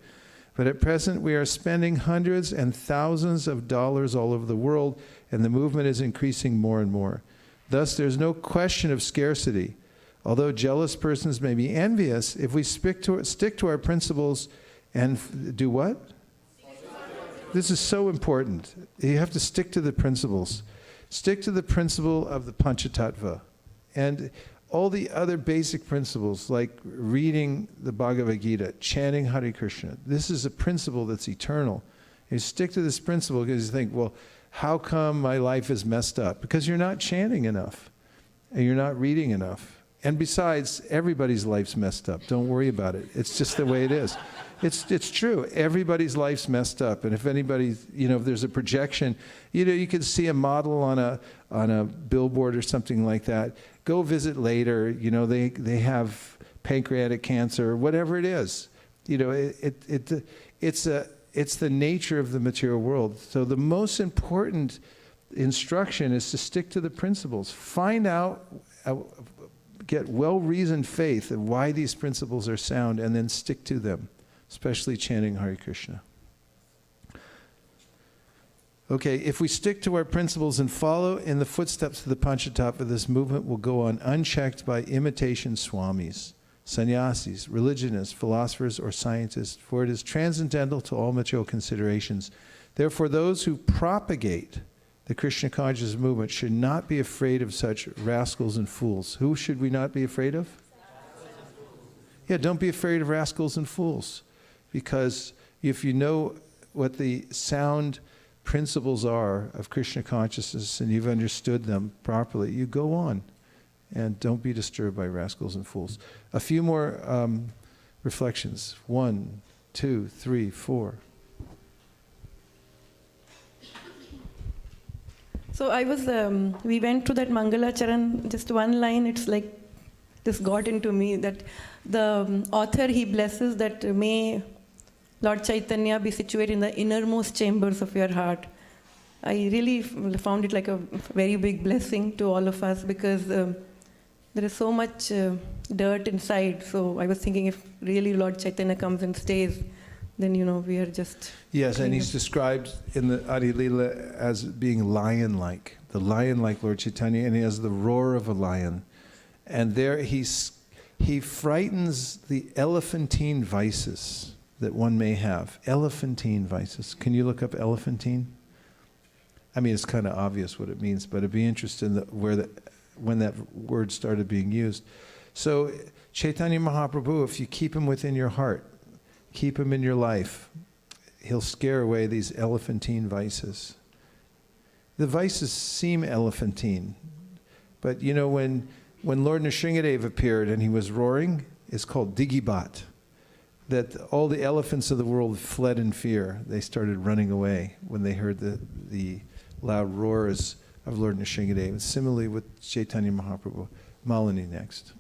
But at present, we are spending hundreds and thousands of dollars all over the world, and the movement is increasing more and more. Thus, there's no question of scarcity. Although jealous persons may be envious, if we stick to our principles and do what? This is so important. You have to stick to the principles. Stick to the principle of the Panchatattva. And all the other basic principles, like reading the Bhagavad Gita, chanting Hare Krishna. This is a principle that's eternal. You stick to this principle because you think, well, how come my life is messed up? Because you're not chanting enough, and you're not reading enough. And besides, everybody's life's messed up. Don't worry about it. It's just the way it is. It's true. Everybody's life's messed up. And if anybody, if there's a projection, you can see a model on a billboard or something like that. Go visit later. They have pancreatic cancer, whatever it is. It's the nature of the material world. So the most important instruction is to stick to the principles. Find out, get well-reasoned faith of why these principles are sound, and then stick to them, especially chanting Hare Krishna. Okay, if we stick to our principles and follow in the footsteps of the Panchatattva, this movement will go on unchecked by imitation swamis, sannyasis, religionists, philosophers, or scientists, for it is transcendental to all material considerations. Therefore, those who propagate the Krishna conscious movement should not be afraid of such rascals and fools. Who should we not be afraid of? Yeah, don't be afraid of rascals and fools. Because if you know what the sound principles are of Krishna consciousness and you've understood them properly, you go on. And don't be disturbed by rascals and fools. A few more reflections. 1, 2, 3, 4. So we went to that Mangalacharan, just one line, it's like this got into me, that the author, he blesses that may Lord Chaitanya be situated in the innermost chambers of your heart. I really found it like a very big blessing to all of us, because there is so much dirt inside. So I was thinking, if really Lord Chaitanya comes and stays, then we are just... Yes, and he's described in the Adi Lila as being lion-like, the lion-like Lord Chaitanya, and he has the roar of a lion. And there he frightens the elephantine vices that one may have. Elephantine vices. Can you look up elephantine? I mean, it's kind of obvious what it means, but it'd be interesting when that word started being used. So Caitanya Mahaprabhu, if you keep him within your heart, keep him in your life, he'll scare away these elephantine vices. The vices seem elephantine, but when Lord Nrsingadev appeared and he was roaring, it's called Digibat. That all the elephants of the world fled in fear. They started running away when they heard the loud roars of Lord Nrsingadev. And similarly with Caitanya Mahaprabhu. Malini next.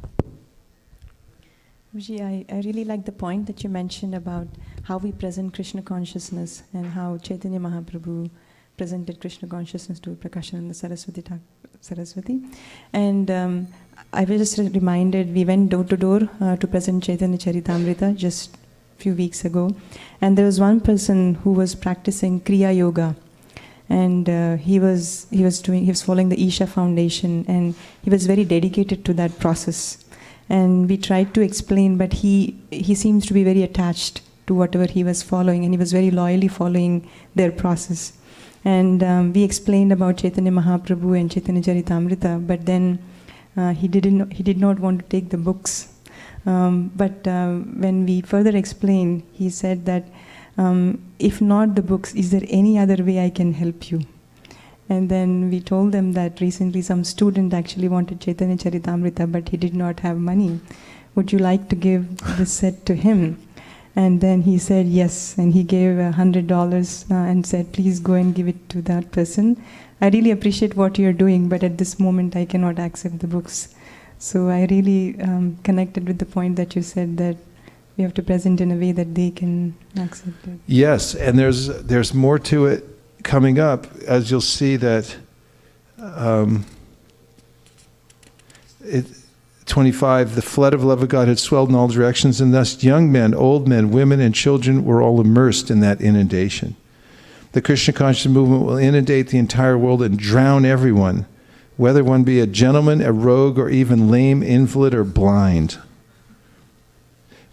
I really like the point that you mentioned about how we present Krishna consciousness and how Chaitanya Mahaprabhu presented Krishna consciousness to Prakashananda Saraswati. And I was just reminded, we went door to door to present Chaitanya Charitamrita just a few weeks ago. And there was one person who was practicing Kriya Yoga. And he was following the Isha Foundation, and he was very dedicated to that process. And we tried to explain, but he seems to be very attached to whatever he was following, and he was very loyally following their process. And we explained about Chaitanya Mahaprabhu and Chaitanya Charitamrita, but then he did not want to take the books. But when we further explained, he said that if not the books, is there any other way I can help you? And then we told them that recently some student actually wanted Chaitanya Charitamrita, but he did not have money. Would you like to give this set to him? And then he said yes, and he gave $100 and said, please go and give it to that person. I really appreciate what you're doing, but at this moment I cannot accept the books. So I really connected with the point that you said, that we have to present in a way that they can accept it. Yes, and there's more to it coming up, as you'll see that 25, the flood of love of God had swelled in all directions, and thus young men, old men, women, and children were all immersed in that inundation. The Krishna consciousness movement will inundate the entire world and drown everyone, whether one be a gentleman, a rogue, or even lame, invalid, or blind.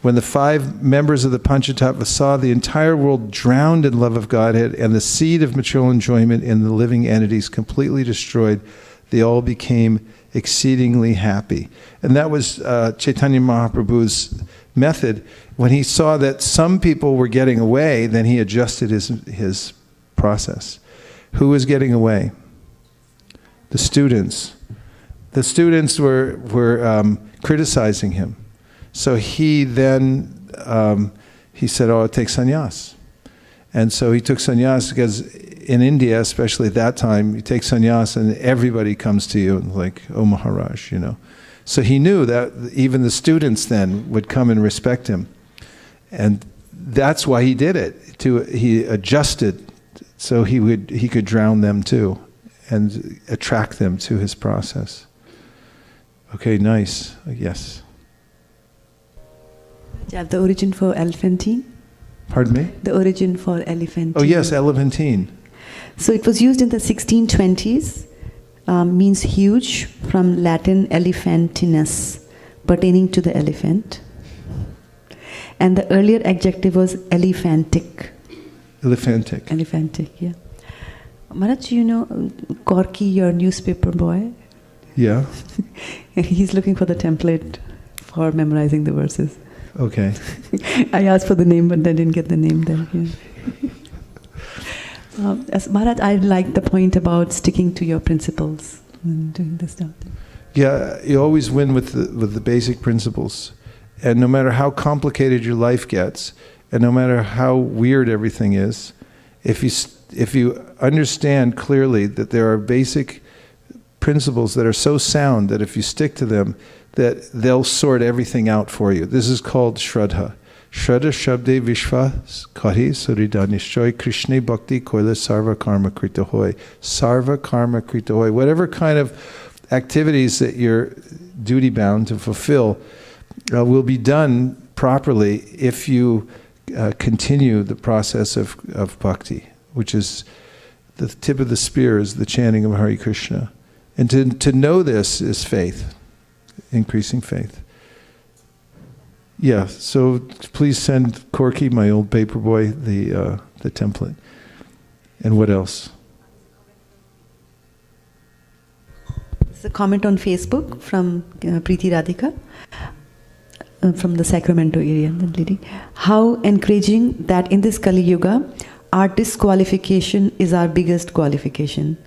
When the 5 members of the Panchatattva saw the entire world drowned in love of Godhead and the seed of material enjoyment in the living entities completely destroyed, they all became exceedingly happy. And that was Caitanya Mahaprabhu's method. When he saw that some people were getting away, then he adjusted his process. Who was getting away? The students. The students were criticizing him. So he then, he said, oh, take sannyas. And so he took sannyas because in India, especially at that time, you take sannyas and everybody comes to you and like, oh Maharaj, you know. So he knew that even the students then would come and respect him. And that's why he did it. He adjusted so he could drown them too and attract them to his process. Okay, nice. Yes. Do you have the origin for elephantine? Pardon me? The origin for elephantine. Oh yes, elephantine. So it was used in the 1620s, means huge, from Latin elephantinus, pertaining to the elephant. And the earlier adjective was elephantic. Elephantic. Elephantic, yeah. Maharaj, you know Corky, your newspaper boy? Yeah. He's looking for the template for memorizing the verses. Okay. I asked for the name, but I didn't get the name there. Yeah. As Maharaj, I like the point about sticking to your principles and doing this stuff. Yeah, you always win with the basic principles. And no matter how complicated your life gets, and no matter how weird everything is, if you understand clearly that there are basic principles that are so sound that if you stick to them, that they'll sort everything out for you. This is called Shraddha. Shraddha Shabde Vishva Kari Suridanishchoy Krishna Bhakti Koila Sarva Karma Krita Hoy. Sarva Karma Krita Hoy. Whatever kind of activities that you're duty bound to fulfill will be done properly if you continue the process of bhakti, which is the tip of the spear is the chanting of Hare Krishna. And to know this is faith. Increasing faith. Yeah, so please send Corky, my old paperboy, the template. And what else? It's a comment on Facebook from Preeti Radhika from the Sacramento area, the lady. How encouraging that in this Kali Yuga, our disqualification is our biggest qualification.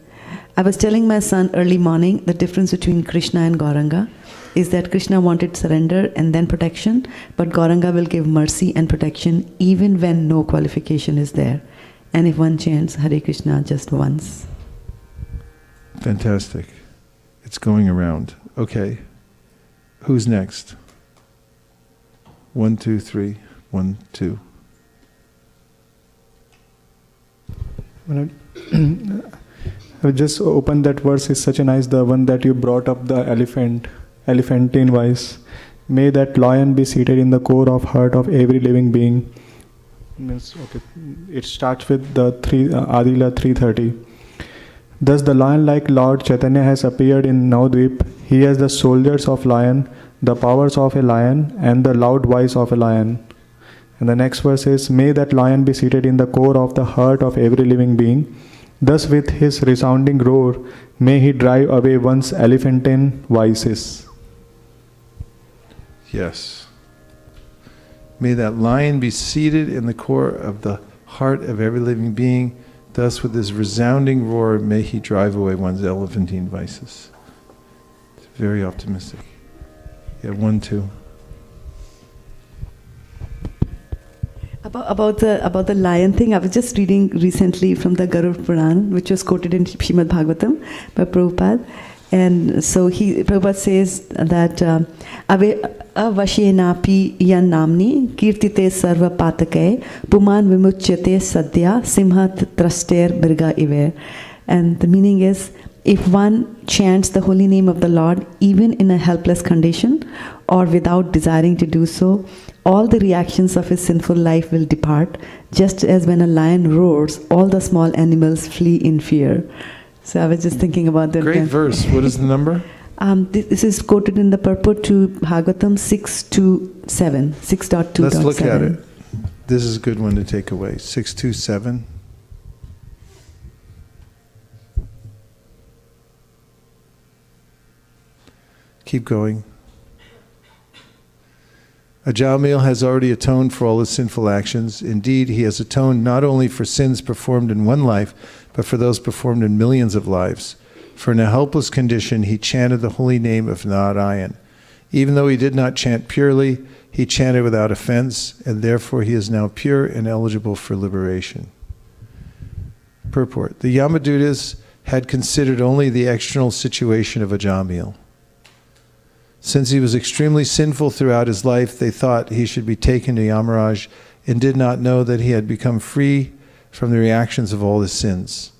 I was telling my son early morning the difference between Krishna and Gauranga is that Krishna wanted surrender and then protection, but Gauranga will give mercy and protection even when no qualification is there. And if one chants Hare Krishna just once. Fantastic. It's going around. Okay. Who's next? 1, 2, 3. 1, 2. I just opened that verse. Is such a nice, the one that you brought up, the elephantine voice. May that lion be seated in the core of heart of every living being. Means, okay, it starts with the Adila 3:30. Thus the lion-like Lord Chaitanya has appeared in Navadvip. He has the soldiers of lion, the powers of a lion, and the loud voice of a lion. And the next verse is, may that lion be seated in the core of the heart of every living being. Thus with his resounding roar, may he drive away one's elephantine vices. Yes. May that lion be seated in the core of the heart of every living being. Thus with his resounding roar, may he drive away one's elephantine vices. It's very optimistic. Yeah, 1, 2. About the lion thing, I was just reading recently from the Garuda Puran, which was quoted in Srimad Bhagavatam by Prabhupada. And so Prabhupada says that Ave avashyenapi yan namni kirtite sarva patake puman vimuchyate sadhya simha traster birga iver. And the meaning is, if one chants the holy name of the Lord, even in a helpless condition or without desiring to do so, all the reactions of his sinful life will depart, just as when a lion roars, all the small animals flee in fear. So I was just thinking about that. Great verse. What is the number? This is quoted in the purport to Bhagavatam 6.2.7, 6.2.7. Let's look at it. This is a good one to take away. 627. Keep going. Ajamil has already atoned for all his sinful actions. Indeed, he has atoned not only for sins performed in one life, but for those performed in millions of lives. For in a helpless condition, he chanted the holy name of Narayan. Even though he did not chant purely, he chanted without offense, and therefore he is now pure and eligible for liberation. Purport. The Yamadutas had considered only the external situation of Ajamil. Since he was extremely sinful throughout his life, they thought he should be taken to Yamaraj and did not know that he had become free from the reactions of all his sins.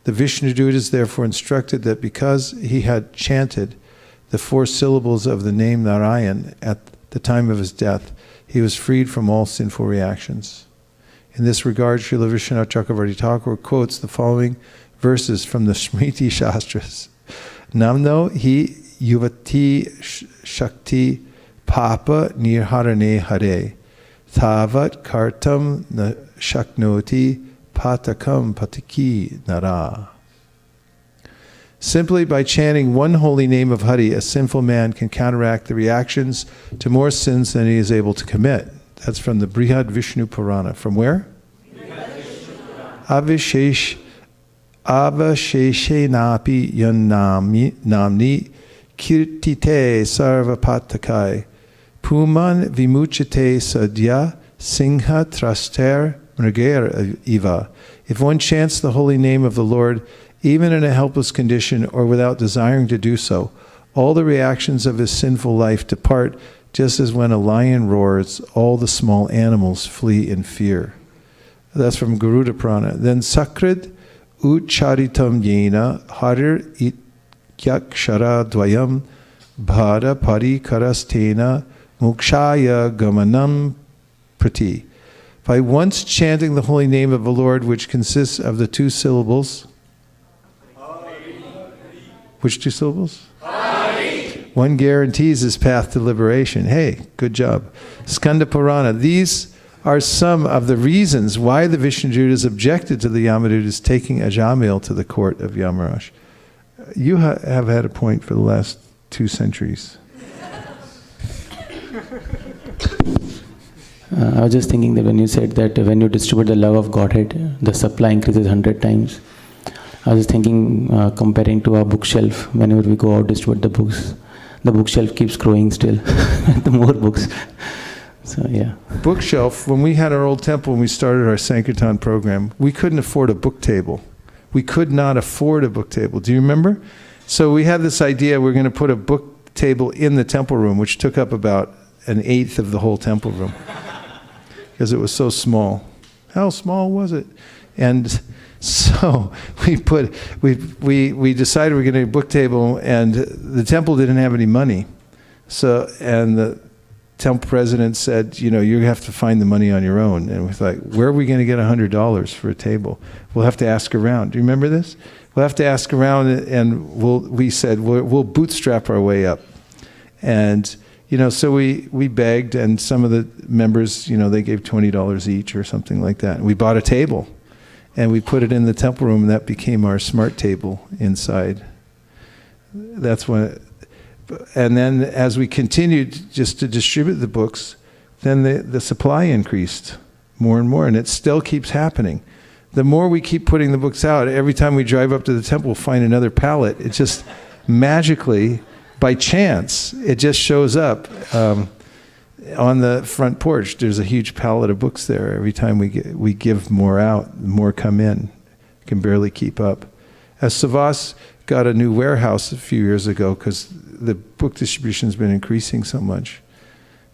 The Vishnudutas therefore instructed that because he had chanted the 4 syllables of the name Narayan at the time of his death, he was freed from all sinful reactions. In this regard, Srila Vishwanath Chakravarti Thakur quotes the following verses from the Smriti Shastras. Namno hi yuvati shakti papa nirharane hare thavat kartam na shaknoti patakam patiki nara. Simply by chanting one holy name of Hari, a sinful man can counteract the reactions to more sins than he is able to commit. That's from the Brihad Vishnu Purana. From where? Avasheshenapi namni kirtite sarvapatakai puman vimuchite sadya singha traster mriger iva. If one chants the holy name of the Lord, even in a helpless condition or without desiring to do so, all the reactions of his sinful life depart, just as when a lion roars, all the small animals flee in fear. That's from Garuda Purana. Then Sakrid Ucharitam Yena Harir Ityakshara Dvayam Bhara Pari Karastena Mukshaya Gamanam Prati. By once chanting the holy name of the Lord, which consists of the 2 syllables. Which 2 syllables? Hari. One guarantees his path to liberation. Hey, good job. Skanda Purana. These are some of the reasons why the Vishnudutas objected to the Yamadutas taking Ajamil to the court of Yamaraj. You have had a point for the last 2 centuries. I was just thinking that when you said that when you distribute the love of Godhead, the supply increases 100 times. I was thinking, comparing to our bookshelf, whenever we go out distribute the books, the bookshelf keeps growing still, the more books. So yeah. Bookshelf, when we had our old temple, when we started our Sankirtan program, we couldn't afford a book table. We could not afford a book table. Do you remember? So we had this idea, we're going to put a book table in the temple room, which took up about 1/8 of the whole temple room, because it was so small. How small was it? And so we decided we're going to do a book table, and the temple didn't have any money. So, and the temple president said, you know, you have to find the money on your own. And we thought, where are we going to get $100 for a table? We'll have to ask around. Do you remember this? We'll have to ask around, and we said, we'll bootstrap our way up. And, you know, so we begged, and some of the members, you know, they gave $20 each or something like that. And we bought a table. And we put it in the temple room, and that became our smart table inside. That's when, and then as we continued just to distribute the books, then the supply increased more and more, and it still keeps happening. The more we keep putting the books out, every time we drive up to the temple, we'll find another pallet. It just magically, by chance, it just shows up. On the front porch, there's a huge pallet of books there. Every time we give more out, more come in. Can barely keep up. As Savas got a new warehouse a few years ago because the book distribution's been increasing so much.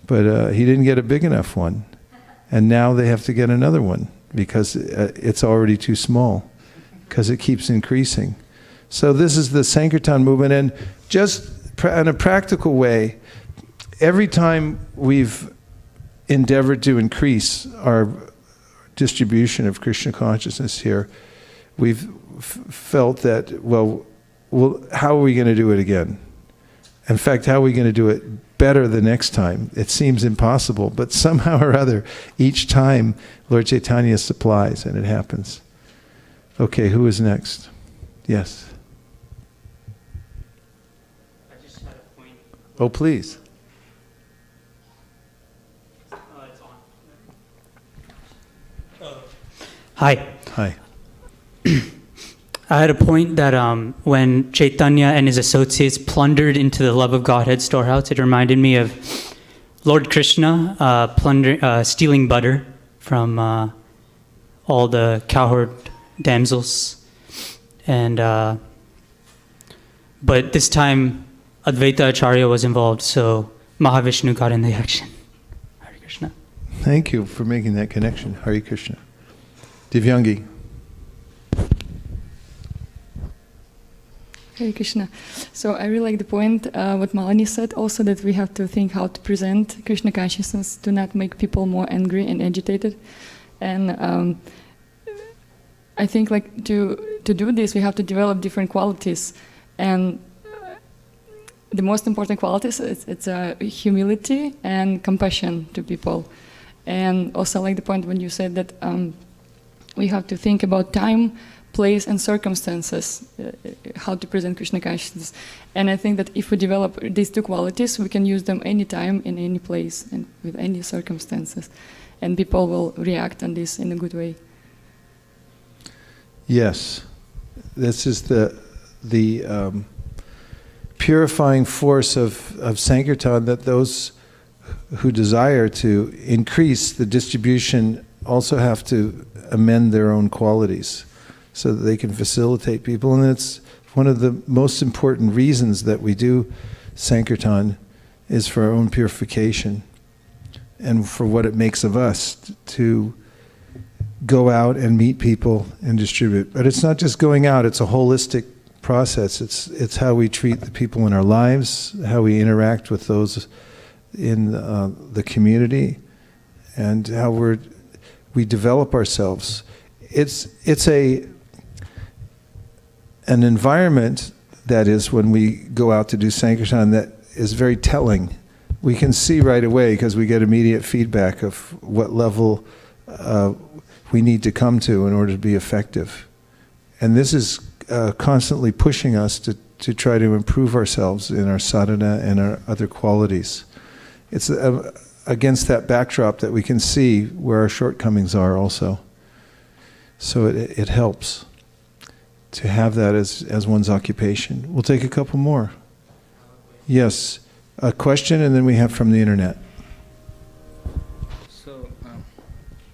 But he didn't get a big enough one. And now they have to get another one because it's already too small because it keeps increasing. So this is the Sankirtan movement, and just in a practical way, every time we've endeavored to increase our distribution of Krishna consciousness here, we've felt that, well, how are we going to do it again? In fact, how are we going to do it better the next time? It seems impossible, but somehow or other, each time Lord Caitanya supplies, and it happens. Okay, who is next? Yes. I just had a point. Oh, please. It's on. Hi. Hi. I had a point that when Caitanya and his associates plundered into the love of Godhead storehouse, it reminded me of Lord Krishna stealing butter from all the cowherd damsels. And but this time Advaita Acharya was involved, so Mahavishnu got in the action. Hare Krishna. Thank you for making that connection. Hare Krishna. Divyangi. Hare Krishna. So I really like the point what Malani said also, that we have to think how to present Krishna consciousness to not make people more angry and agitated. And I think like to do this we have to develop different qualities, and the most important qualities it's humility and compassion to people. And also like the point when you said that we have to think about time, place and circumstances, how to present Krishna consciousness. And I think that if we develop these two qualities, we can use them anytime, in any place, and with any circumstances. And people will react on this in a good way. Yes. This is the purifying force of Sankirtan, that those who desire to increase the distribution also have to amend their own qualities, so that they can facilitate people. And it's one of the most important reasons that we do Sankirtan, is for our own purification and for what it makes of us to go out and meet people and distribute. But it's not just going out, it's a holistic process. It's how we treat the people in our lives, how we interact with those in the community, and how we develop ourselves. It's an environment, that is, when we go out to do Sankirtan, that is very telling. We can see right away, because we get immediate feedback of what level we need to come to in order to be effective. And this is constantly pushing us to try to improve ourselves in our sadhana and our other qualities. It's against that backdrop that we can see where our shortcomings are also. So it helps to have that as one's occupation. We'll take a couple more. Yes, a question, and then we have from the internet. So,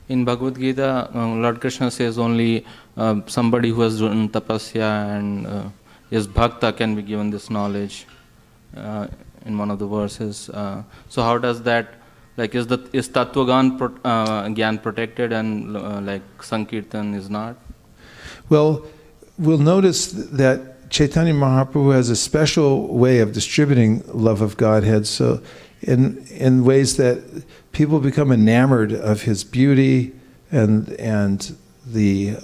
in Bhagavad Gita, Lord Krishna says only somebody who has done tapasya and is bhakta can be given this knowledge in one of the verses. So how does that, like, is Tattva Gyan protected and like Sankirtan is not? Well, we'll notice that Chaitanya Mahaprabhu has a special way of distributing love of Godhead, so in ways that people become enamored of his beauty and the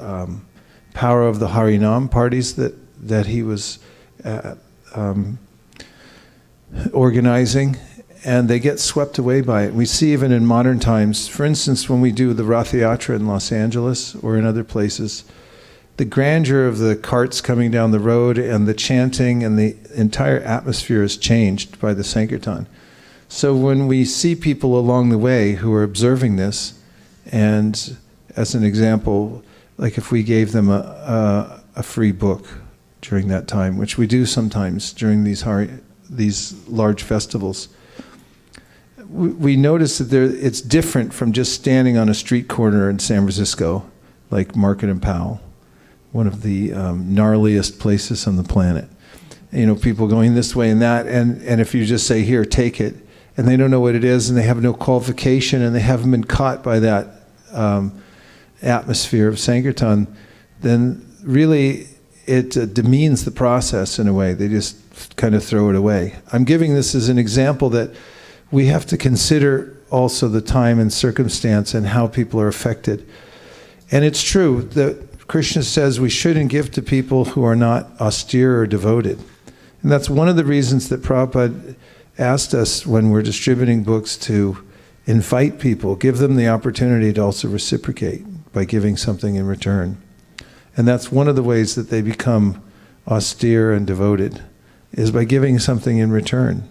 power of the Harinam parties that he was organizing, and they get swept away by it. We see even in modern times, for instance, when we do the Rath Yatra in Los Angeles or in other places, the grandeur of the carts coming down the road and the chanting and the entire atmosphere is changed by the Sankirtan. So when we see people along the way who are observing this, and as an example, like if we gave them a free book during that time, which we do sometimes during these large festivals, we notice that it's different from just standing on a street corner in San Francisco, like Market and Powell, one of the gnarliest places on the planet. You know, people going this way and that, and if you just say, here, take it, and they don't know what it is, and they have no qualification, and they haven't been caught by that atmosphere of Sankirtan, then really it demeans the process in a way. They just kind of throw it away. I'm giving this as an example that we have to consider also the time and circumstance and how people are affected. And it's true that Krishna says we shouldn't give to people who are not austere or devoted. And that's one of the reasons that Prabhupada asked us when we're distributing books to invite people, give them the opportunity to also reciprocate by giving something in return. And that's one of the ways that they become austere and devoted, is by giving something in return.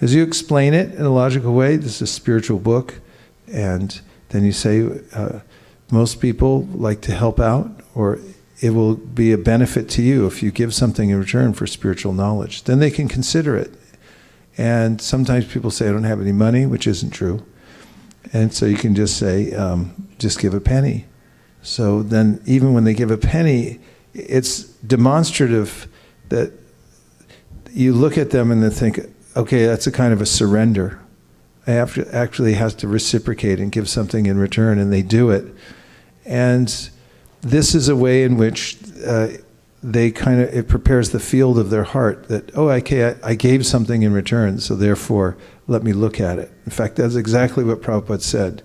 As you explain it in a logical way, this is a spiritual book, and then you say, most people like to help out, or it will be a benefit to you if you give something in return for spiritual knowledge. Then they can consider it. And sometimes people say, I don't have any money, which isn't true. And so you can just say, just give a penny. So then even when they give a penny, it's demonstrative that you look at them and then think, okay, that's a kind of a surrender. I actually have to reciprocate and give something in return, and they do it. And this is a way in which it prepares the field of their heart that, oh, okay, I gave something in return, so therefore let me look at it. In fact, that's exactly what Prabhupada said.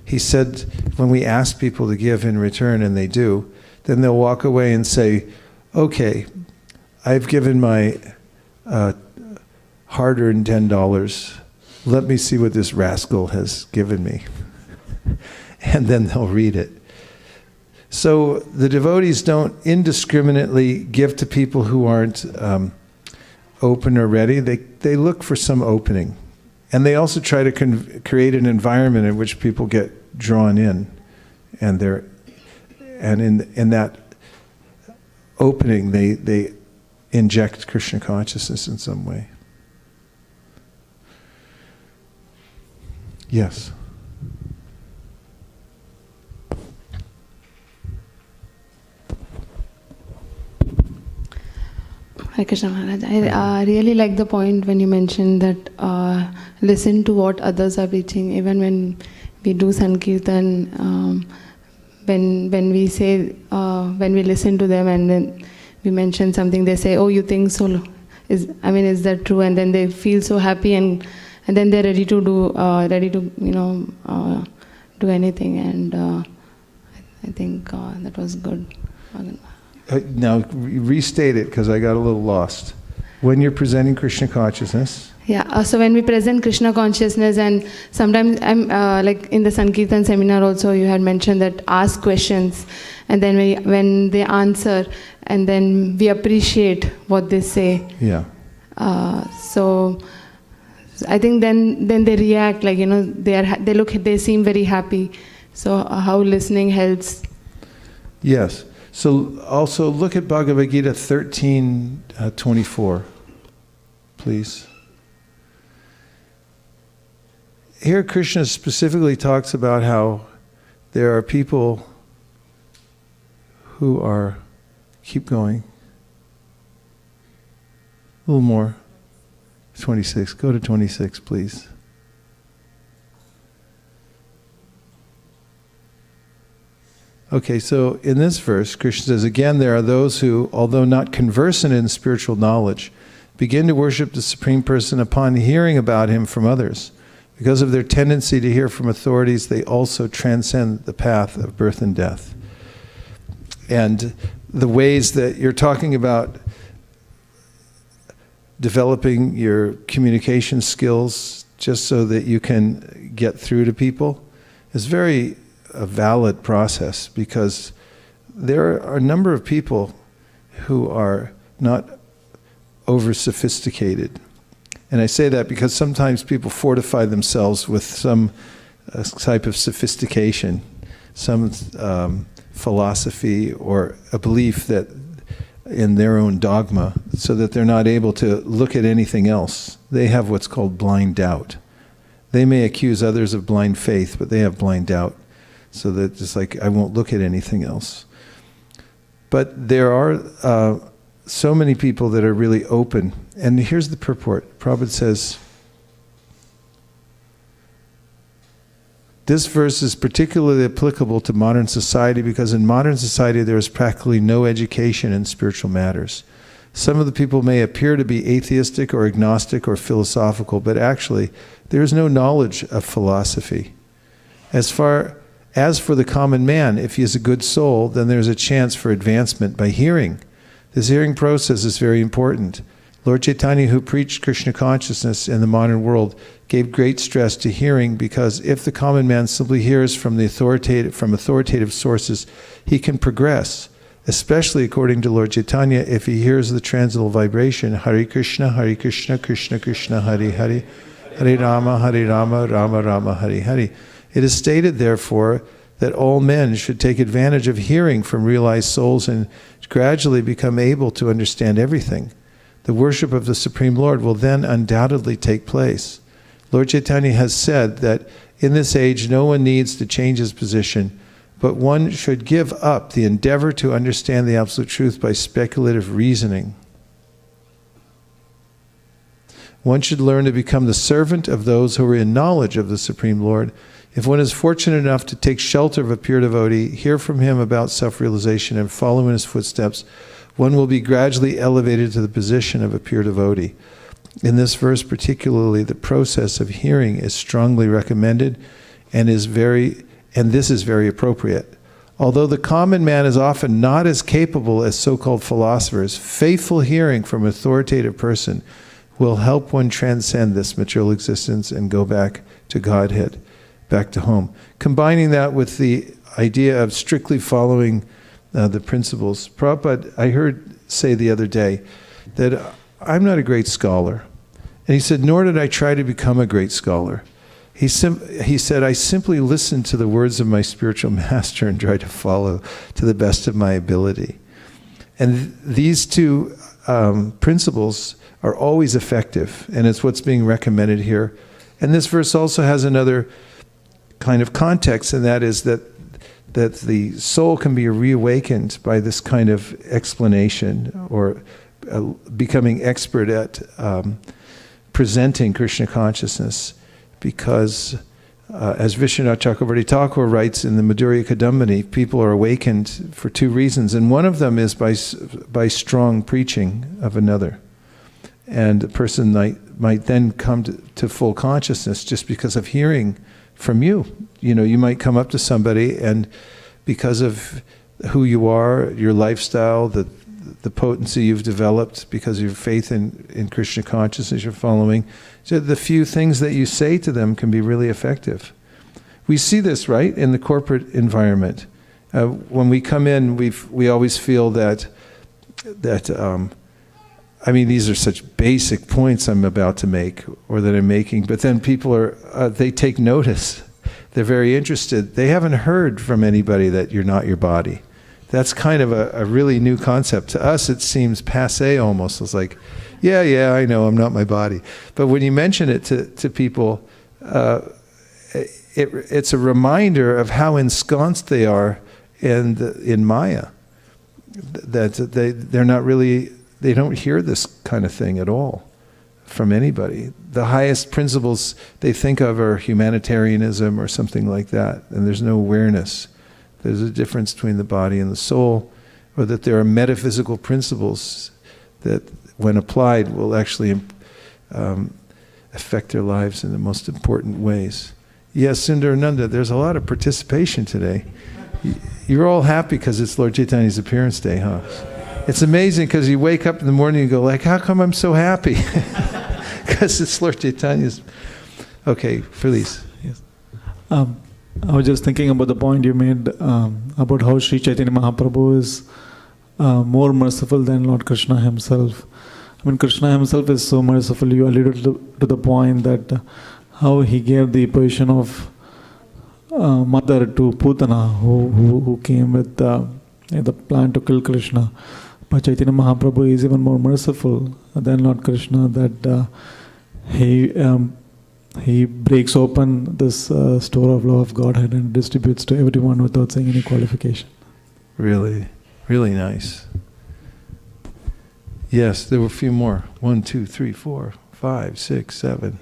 He said when we ask people to give in return, and they do, then they'll walk away and say, okay, I've given my hard-earned $10. Let me see what this rascal has given me. And then they'll read it. So the devotees don't indiscriminately give to people who aren't open or ready. They look for some opening. And they also try to create an environment in which people get drawn in. And in that opening, they inject Krishna consciousness in some way. Yes. Hare Krishna Maharaj. I really like the point when you mentioned that listen to what others are preaching. Even when we do Sankirtan, when we say, when we listen to them and then we mention something, they say, oh, you think so? Is that true? And then they feel so happy, and then they're ready to do anything. And I think that was good. Now, restate it, because I got a little lost. When you're presenting Krishna consciousness... Yeah, so when we present Krishna consciousness, and sometimes I'm like in the Sankirtan seminar also, you had mentioned that ask questions, and then when they answer, and then we appreciate what they say. Yeah. So I think then they react, like, they seem very happy. So how listening helps. Yes. So also look at Bhagavad Gita 13:24, please. Here Krishna specifically talks about how there are people who are, keep going, a little more, 26, go to 26, please. Okay, so in this verse, Krishna says, again, there are those who, although not conversant in spiritual knowledge, begin to worship the Supreme Person upon hearing about him from others. Because of their tendency to hear from authorities, they also transcend the path of birth and death. And the ways that you're talking about developing your communication skills just so that you can get through to people is very a valid process, because there are a number of people who are not over-sophisticated. And I say that because sometimes people fortify themselves with some type of sophistication, some philosophy or a belief that in their own dogma, so that they're not able to look at anything else. They have what's called blind doubt. They may accuse others of blind faith, but they have blind doubt. So that it's like, I won't look at anything else. But there are so many people that are really open. And here's the purport. Prabhupada says, This verse is particularly applicable to modern society because in modern society there is practically no education in spiritual matters. Some of the people may appear to be atheistic or agnostic or philosophical, but actually there is no knowledge of philosophy. As for the common man, if he is a good soul, then there is a chance for advancement by hearing. This hearing process is very important. Lord Caitanya, who preached Krishna consciousness in the modern world, gave great stress to hearing because if the common man simply hears from authoritative sources, he can progress, especially according to Lord Caitanya, if he hears the transcendental vibration, Hare Krishna, Krishna Krishna, Hare Hare, Hare Rama, Rama Rama, Hare Hare. It is stated, therefore, that all men should take advantage of hearing from realized souls and gradually become able to understand everything. The worship of the Supreme Lord will then undoubtedly take place. Lord Caitanya has said that in this age no one needs to change his position, but one should give up the endeavor to understand the absolute truth by speculative reasoning. One should learn to become the servant of those who are in knowledge of the Supreme Lord. If one is fortunate enough to take shelter of a pure devotee, hear from him about self-realization, and follow in his footsteps, one will be gradually elevated to the position of a pure devotee. In this verse particularly, the process of hearing is strongly recommended and this is very appropriate. Although the common man is often not as capable as so-called philosophers, faithful hearing from an authoritative person will help one transcend this material existence and go back to Godhead, back to home. Combining that with the idea of strictly following the principles. Prabhupada, I heard say the other day that I'm not a great scholar. And he said, nor did I try to become a great scholar. He said, I simply listened to the words of my spiritual master and tried to follow to the best of my ability. And these two principles are always effective, and it's what's being recommended here. And this verse also has another kind of context, and that is that the soul can be reawakened by this kind of explanation or becoming expert at presenting Krishna consciousness, because as Vishwanath Chakravarti Thakur writes in the Madhurya Kadambini, people are awakened for two reasons, and one of them is by strong preaching of another. And a person might then come to full consciousness just because of hearing from you. You know, you might come up to somebody and because of who you are, your lifestyle, the potency you've developed because of your faith in Krishna consciousness you're following, so the few things that you say to them can be really effective. We see this, right, in the corporate environment. When we come in, we always feel that I mean, these are such basic points I'm about to make or that I'm making, but then people they take notice. They're very interested. They haven't heard from anybody that you're not your body. That's kind of a really new concept. To us, it seems passé almost. It's like, yeah, I know I'm not my body. But when you mention it to people, it's a reminder of how ensconced they are in Maya. That they're not really, they don't hear this kind of thing at all from anybody. The highest principles they think of are humanitarianism or something like that, and there's no awareness. There's a difference between the body and the soul, or that there are metaphysical principles that, when applied, will actually affect their lives in the most important ways. Yes, Sundarananda, there's a lot of participation today. You're all happy because it's Lord Chaitanya's appearance day, huh? It's amazing because you wake up in the morning and go like, how come I'm so happy? Because it's Lord Chaitanya's. Okay, please. Yes. I was just thinking about the point you made about how Sri Chaitanya Mahaprabhu is more merciful than Lord Krishna himself. I mean, Krishna himself is so merciful. You alluded to the point that how he gave the position of mother to Putana, who came with the plan to kill Krishna. But Chaitanya Mahaprabhu is even more merciful than Lord Krishna, that he breaks open this store of love of Godhead and distributes to everyone without saying any qualification. Really, really nice. Yes, there were a few more. 1, 2, 3, 4, 5, 6, 7.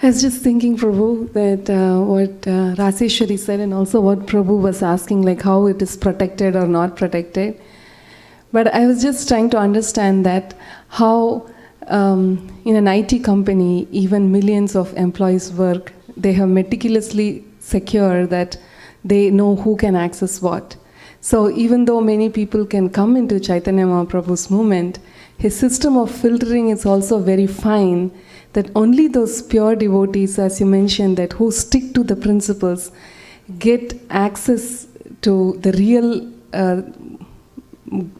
I was just thinking, Prabhu, that what Raseshwari said, and also what Prabhu was asking, like how it is protected or not protected. But I was just trying to understand that how in an IT company, even millions of employees work, they have meticulously secured that they know who can access what. So even though many people can come into Chaitanya Mahaprabhu's movement, his system of filtering is also very fine, that only those pure devotees, as you mentioned, that who stick to the principles, get access to the real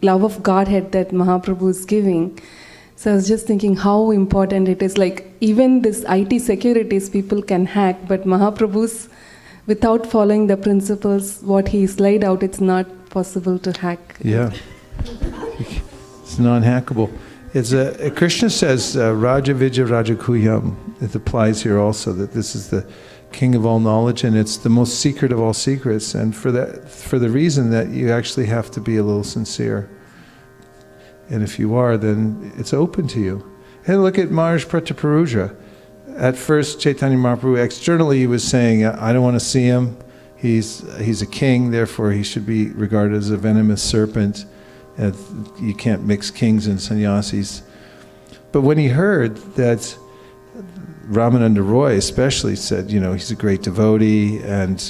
love of Godhead that Mahaprabhu is giving. So I was just thinking how important it is. Like even this IT securities people can hack, but Mahaprabhu's, without following the principles, what he's laid out, it's not possible to hack. Yeah. It's non-hackable. It's Krishna says, Raja Vijay Rajakuyam. It applies here also, that this is the king of all knowledge, and it's the most secret of all secrets. And for the reason that you actually have to be a little sincere. And if you are, then it's open to you. And look at Maharaj Prataparuja. At first, Chaitanya Mahaprabhu, externally he was saying, I don't want to see him. He's a king, therefore he should be regarded as a venomous serpent. You can't mix kings and sannyasis. But when he heard that Ramananda Roy especially said, he's a great devotee and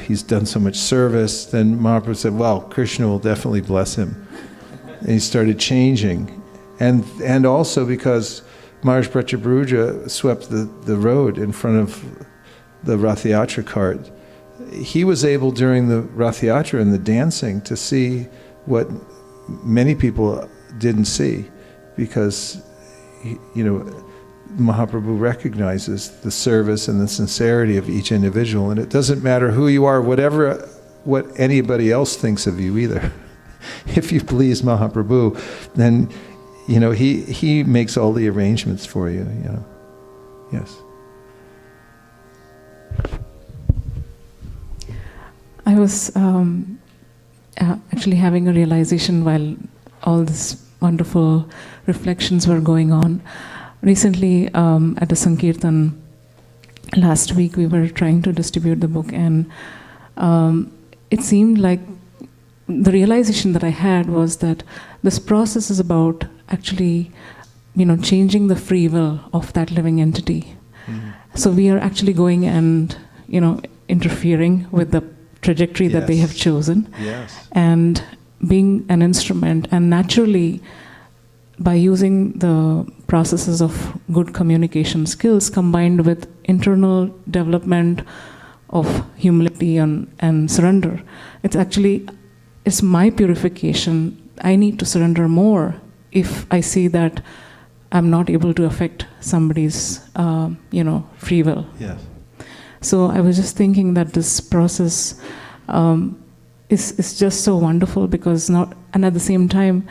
he's done so much service, then Mahaprabhu said, well, Krishna will definitely bless him. And he started changing. And also because Maharaj Prataparuja swept the road in front of the Rath Yatra cart, he was able during the Rath Yatra and the dancing to see what many people didn't see, because Mahaprabhu recognizes the service and the sincerity of each individual, and it doesn't matter who you are, what anybody else thinks of you either. If you please Mahaprabhu, then he makes all the arrangements for you. Yes. I was actually having a realization while all these wonderful reflections were going on. Recently, at the Sankirtan, last week we were trying to distribute the book, and it seemed like the realization that I had was that this process is about actually, changing the free will of that living entity. Mm-hmm. So we are actually going and, interfering with the trajectory that they have chosen, and being an instrument. And naturally, by using the processes of good communication skills combined with internal development of humility and surrender, it's my purification. I need to surrender more if I see that I'm not able to affect somebody's, free will. Yes. So I was just thinking that this process is just so wonderful, and at the same time,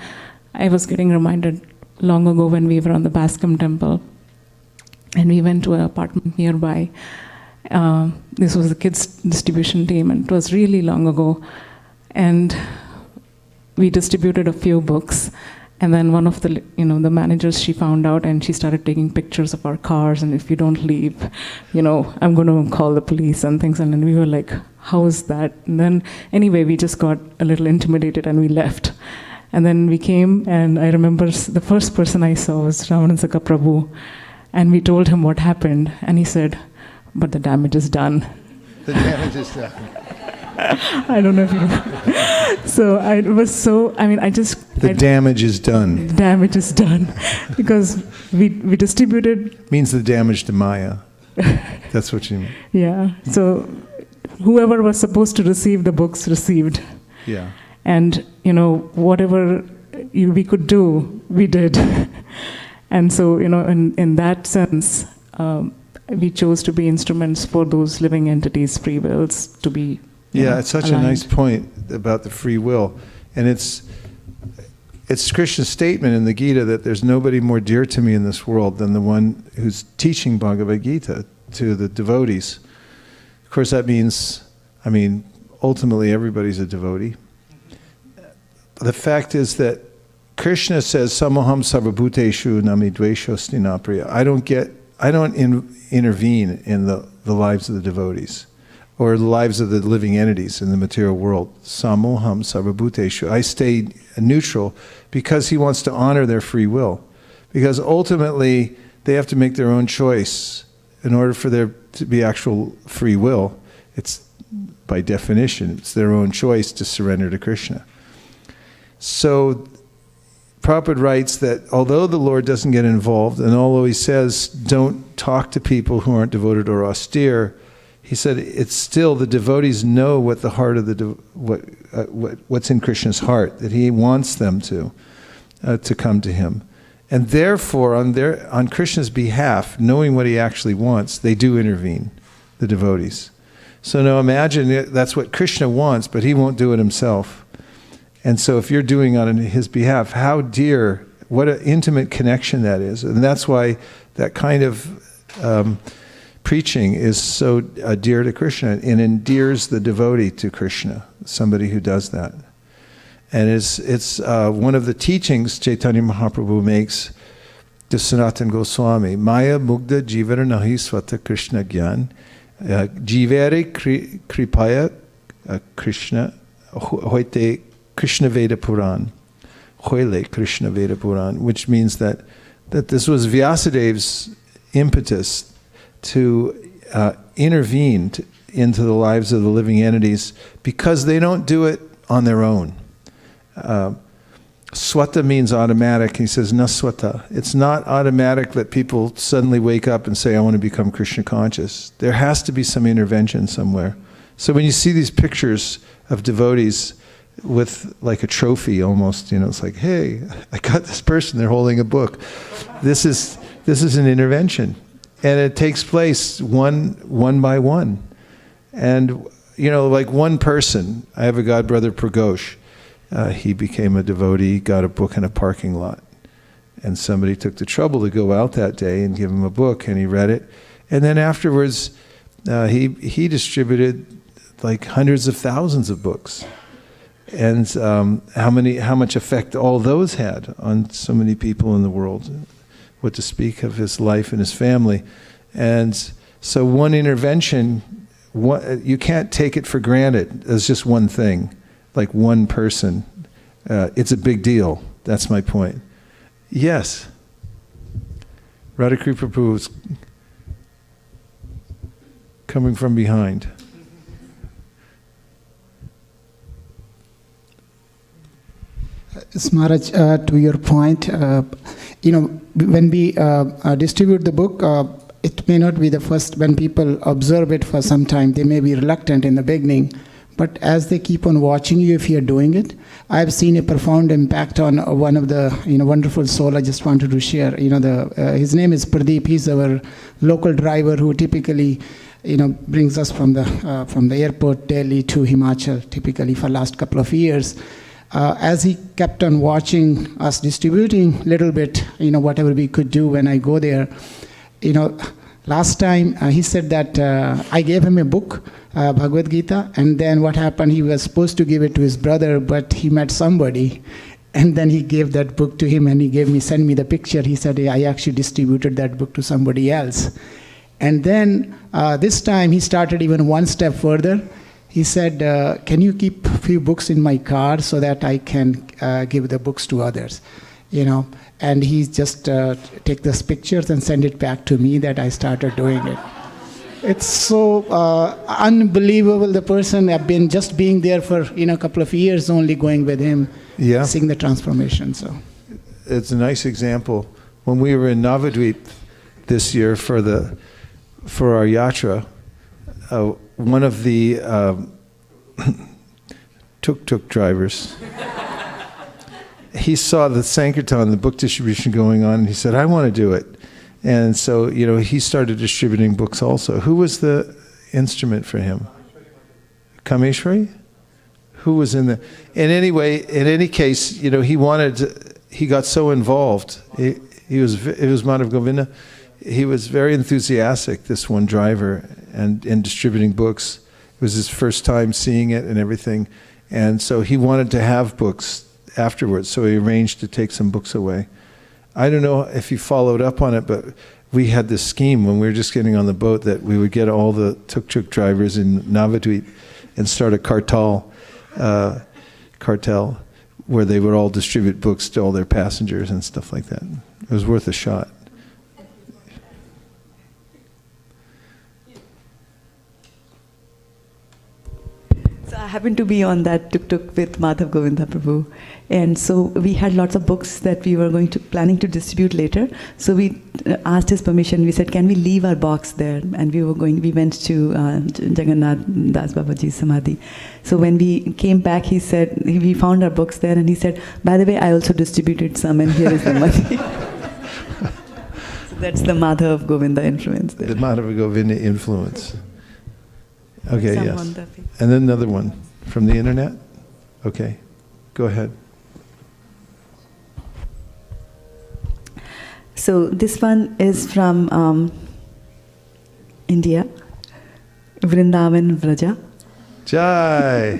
I was getting reminded long ago when we were on the Bascom temple, and we went to an apartment nearby. This was the kids' distribution team, and it was really long ago. And we distributed a few books, and then one of the managers, she found out, and she started taking pictures of our cars, and if you don't leave, I'm going to call the police and things. And then we were like, how is that? And then anyway, we just got a little intimidated and we left. And then we came, and I remember the first person I saw was Vaisesika Prabhu, and we told him what happened, and he said, but the damage is done. The damage is done. I don't know if you know. So I was so, The damage is done. Damage is done. Because we distributed. Means the damage to Maya. That's what you mean. Yeah. So whoever was supposed to receive the books received. Yeah. And, whatever we could do, we did. And so, in that sense, we chose to be instruments for those living entities' free wills to be. It's such aligned. a nice point about the free will. And it's Krishna's statement in the Gita that there's nobody more dear to me in this world than the one who's teaching Bhagavad Gita to the devotees. Of course, that means, ultimately everybody's a devotee. The fact is that Krishna says, Samoham sarvabhuteshu nami dvesho stinapriya. I don't get intervene in the lives of the devotees or the lives of the living entities in the material world. Samoham sarvabhuteshu. I stay neutral because he wants to honor their free will. Because ultimately, they have to make their own choice in order for there to be actual free will. It's, by definition, it's their own choice to surrender to Krishna. So, Prabhupada writes that although the Lord doesn't get involved, and although he says don't talk to people who aren't devoted or austere, he said it's still the devotees know what the heart of what's in Krishna's heart, that he wants them to come to him. And therefore, on Krishna's behalf, knowing what he actually wants, they do intervene, the devotees. So now imagine that's what Krishna wants, but he won't do it himself. And so if you're doing it on his behalf, how dear, what an intimate connection that is. And that's why that kind of preaching is so dear to Krishna and endears the devotee to Krishna, somebody who does that. And it's one of the teachings Chaitanya Mahaprabhu makes to Sanatana Goswami. Maya mugda jivara nahi svata Krishna gyan. Jivere kripaya Krishna hoite Krishna Veda Puran. Hoile Krishna Veda Puran. Which means that this was Vyasadev's impetus to intervene into the lives of the living entities because they don't do it on their own. Swata means automatic. He says, na swata. It's not automatic that people suddenly wake up and say, I want to become Krishna conscious. There has to be some intervention somewhere. So when you see these pictures of devotees with like a trophy almost, it's like, hey, I got this person, they're holding a book. This is an intervention. And it takes place one by one. And, like one person, I have a godbrother, Pragosh. He became a devotee, got a book in a parking lot. And somebody took the trouble to go out that day and give him a book, and he read it. And then afterwards, he distributed like hundreds of thousands of books. And how much effect all those had on so many people in the world. What to speak of his life and his family. And so one intervention, you can't take it for granted as just one thing. Like one person. It's a big deal. That's my point. Yes. Radhakri Prabhu is coming from behind. Smaraj, to your point, when we distribute the book, it may not be the first. When people observe it for some time, they may be reluctant in the beginning. But as they keep on watching you, if you're doing it, I've seen a profound impact on one of the wonderful soul I just wanted to share. His name is Pradeep. He's our local driver who typically brings us from the airport Delhi to Himachal, typically for last couple of years. As he kept on watching us distributing little bit, whatever we could do when I go there, last time he said that I gave him a book, Bhagavad Gita, and then what happened, he was supposed to give it to his brother, but he met somebody, and then he gave that book to him, and he sent me the picture. He said, I actually distributed that book to somebody else. And then this time he started even one step further. He said, can you keep a few books in my car so that I can give the books to others? And he just take those pictures and send it back to me that I started doing it. It's so unbelievable. The person, I've been just being there for a couple of years only, going with him, seeing the transformation. So it's a nice example. When we were in Navadvip this year for our yatra, one of the tuk-tuk drivers, he saw the Sankirtan, the book distribution going on, and he said, I want to do it. And so, he started distributing books also. Who was the instrument for him? Kameshwari? Who was in the... In any case, he got so involved. It was Madhav Govinda. He was very enthusiastic, this one driver, and in distributing books. It was his first time seeing it and everything. And so he wanted to have books afterwards, so he arranged to take some books away. I don't know if he followed up on it, but we had this scheme when we were just getting on the boat that we would get all the tuk-tuk drivers in Navadvip and start a cartel where they would all distribute books to all their passengers and stuff like that. It was worth a shot. So I happened to be on that tuk-tuk with Madhav Govinda Prabhu. And so we had lots of books that we were planning to distribute later. So we asked his permission. We said, can we leave our box there? And we went to Jagannath Das Babaji's Samadhi. So when we came back, he said, we found our books there, and he said, by the way, I also distributed some, and here is the money. So that's the Madhav Govinda influence there. The Madhav Govinda influence. Okay, Some yes. on the page. And then another one from the internet? Okay, go ahead. So this one is from India, Vrindavan Vraja. Jai!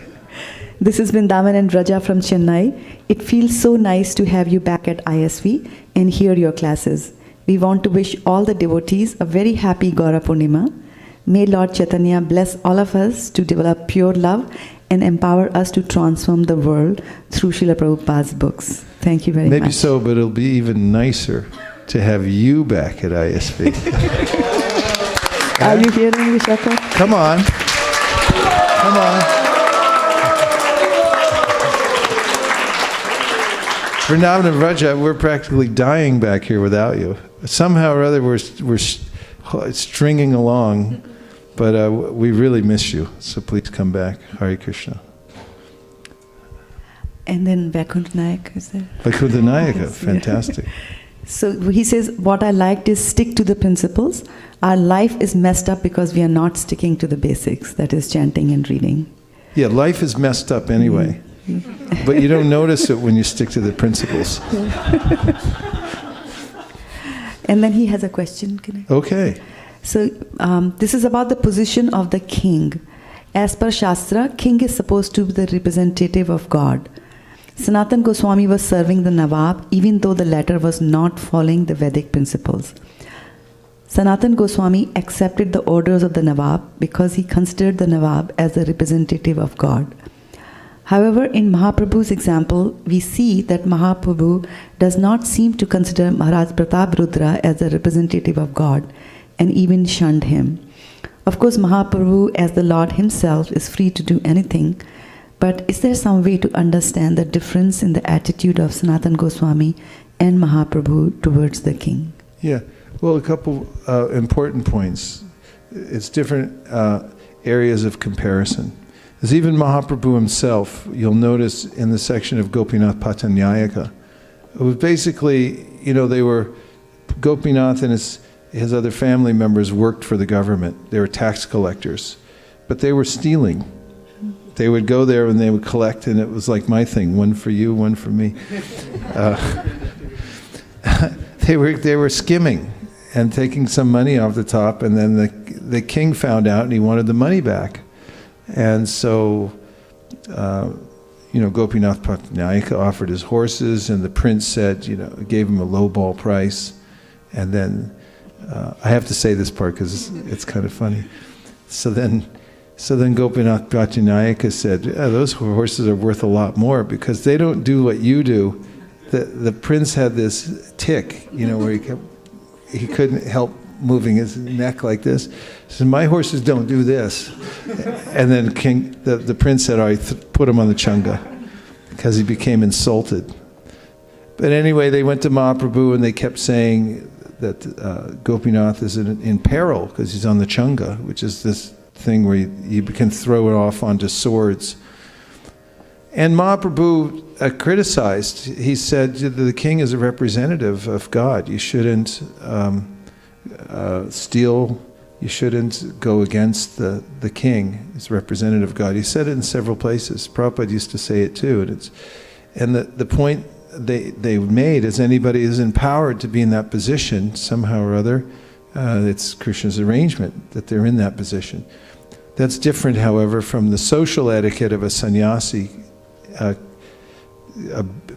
This is Vrindavan and Vraja from Chennai. It feels so nice to have you back at ISV and hear your classes. We want to wish all the devotees a very happy Gaura Purnima. May Lord Caitanya bless all of us to develop pure love and empower us to transform the world through Srila Prabhupada's books. Thank you very much. Maybe so, but it'll be even nicer to have you back at ISV. Are you hearing, Vishaka? Come on. Come on. Vrindavan and Vraja, we're practically dying back here without you. Somehow or other, we're stringing along, but we really miss you. So please come back. Hare Krishna. And then Vaikuntha Nayak is there. Vaikuntha Nayaka, fantastic. So he says, what I liked is stick to the principles. Our life is messed up because we are not sticking to the basics, that is chanting and reading. Yeah, life is messed up anyway. But you don't notice it when you stick to the principles. And then he has a question. Can I? Okay. So this is about the position of the king. As per Shastra, king is supposed to be the representative of God. Sanatan Goswami was serving the Nawab even though the latter was not following the Vedic principles. Sanatan Goswami accepted the orders of the Nawab because he considered the Nawab as the representative of God. However, in Mahaprabhu's example, we see that Mahaprabhu does not seem to consider Maharaj Pratap Rudra as the representative of God and even shunned him. Of course, Mahaprabhu as the Lord himself is free to do anything, but is there some way to understand the difference in the attitude of Sanatan Goswami and Mahaprabhu towards the king? Yeah, well, a couple important points. It's different areas of comparison. As even Mahaprabhu himself, you'll notice in the section of Gopinath Patanyayaka, it was basically, they were, Gopinath and his other family members worked for the government. They were tax collectors, but they were stealing. They would go there and they would collect, and it was like my thing, one for you, one for me. They were skimming and taking some money off the top, and then the king found out and he wanted the money back. And so, Gopinath Patnayaka offered his horses, and the prince said, gave him a lowball price. And then, I have to say this part because it's kind of funny. So then Gopinath Patnayaka said, those horses are worth a lot more because they don't do what you do. The prince had this tick, where he couldn't help moving his neck like this. He said, my horses don't do this. And then the prince said, all right, put him on the chunga, because he became insulted. But anyway, they went to Mahaprabhu and they kept saying that Gopinath is in peril because he's on the chunga, which is this thing where you can throw it off onto swords. And Mahaprabhu criticized. He said the king is a representative of God. You shouldn't steal. You shouldn't go against the king. He's a representative of God. He said it in several places. Prabhupada used to say it too. And the point they made is anybody is empowered to be in that position somehow or other. It's Krishna's arrangement that they're in that position. That's different, however, from the social etiquette of a sannyasi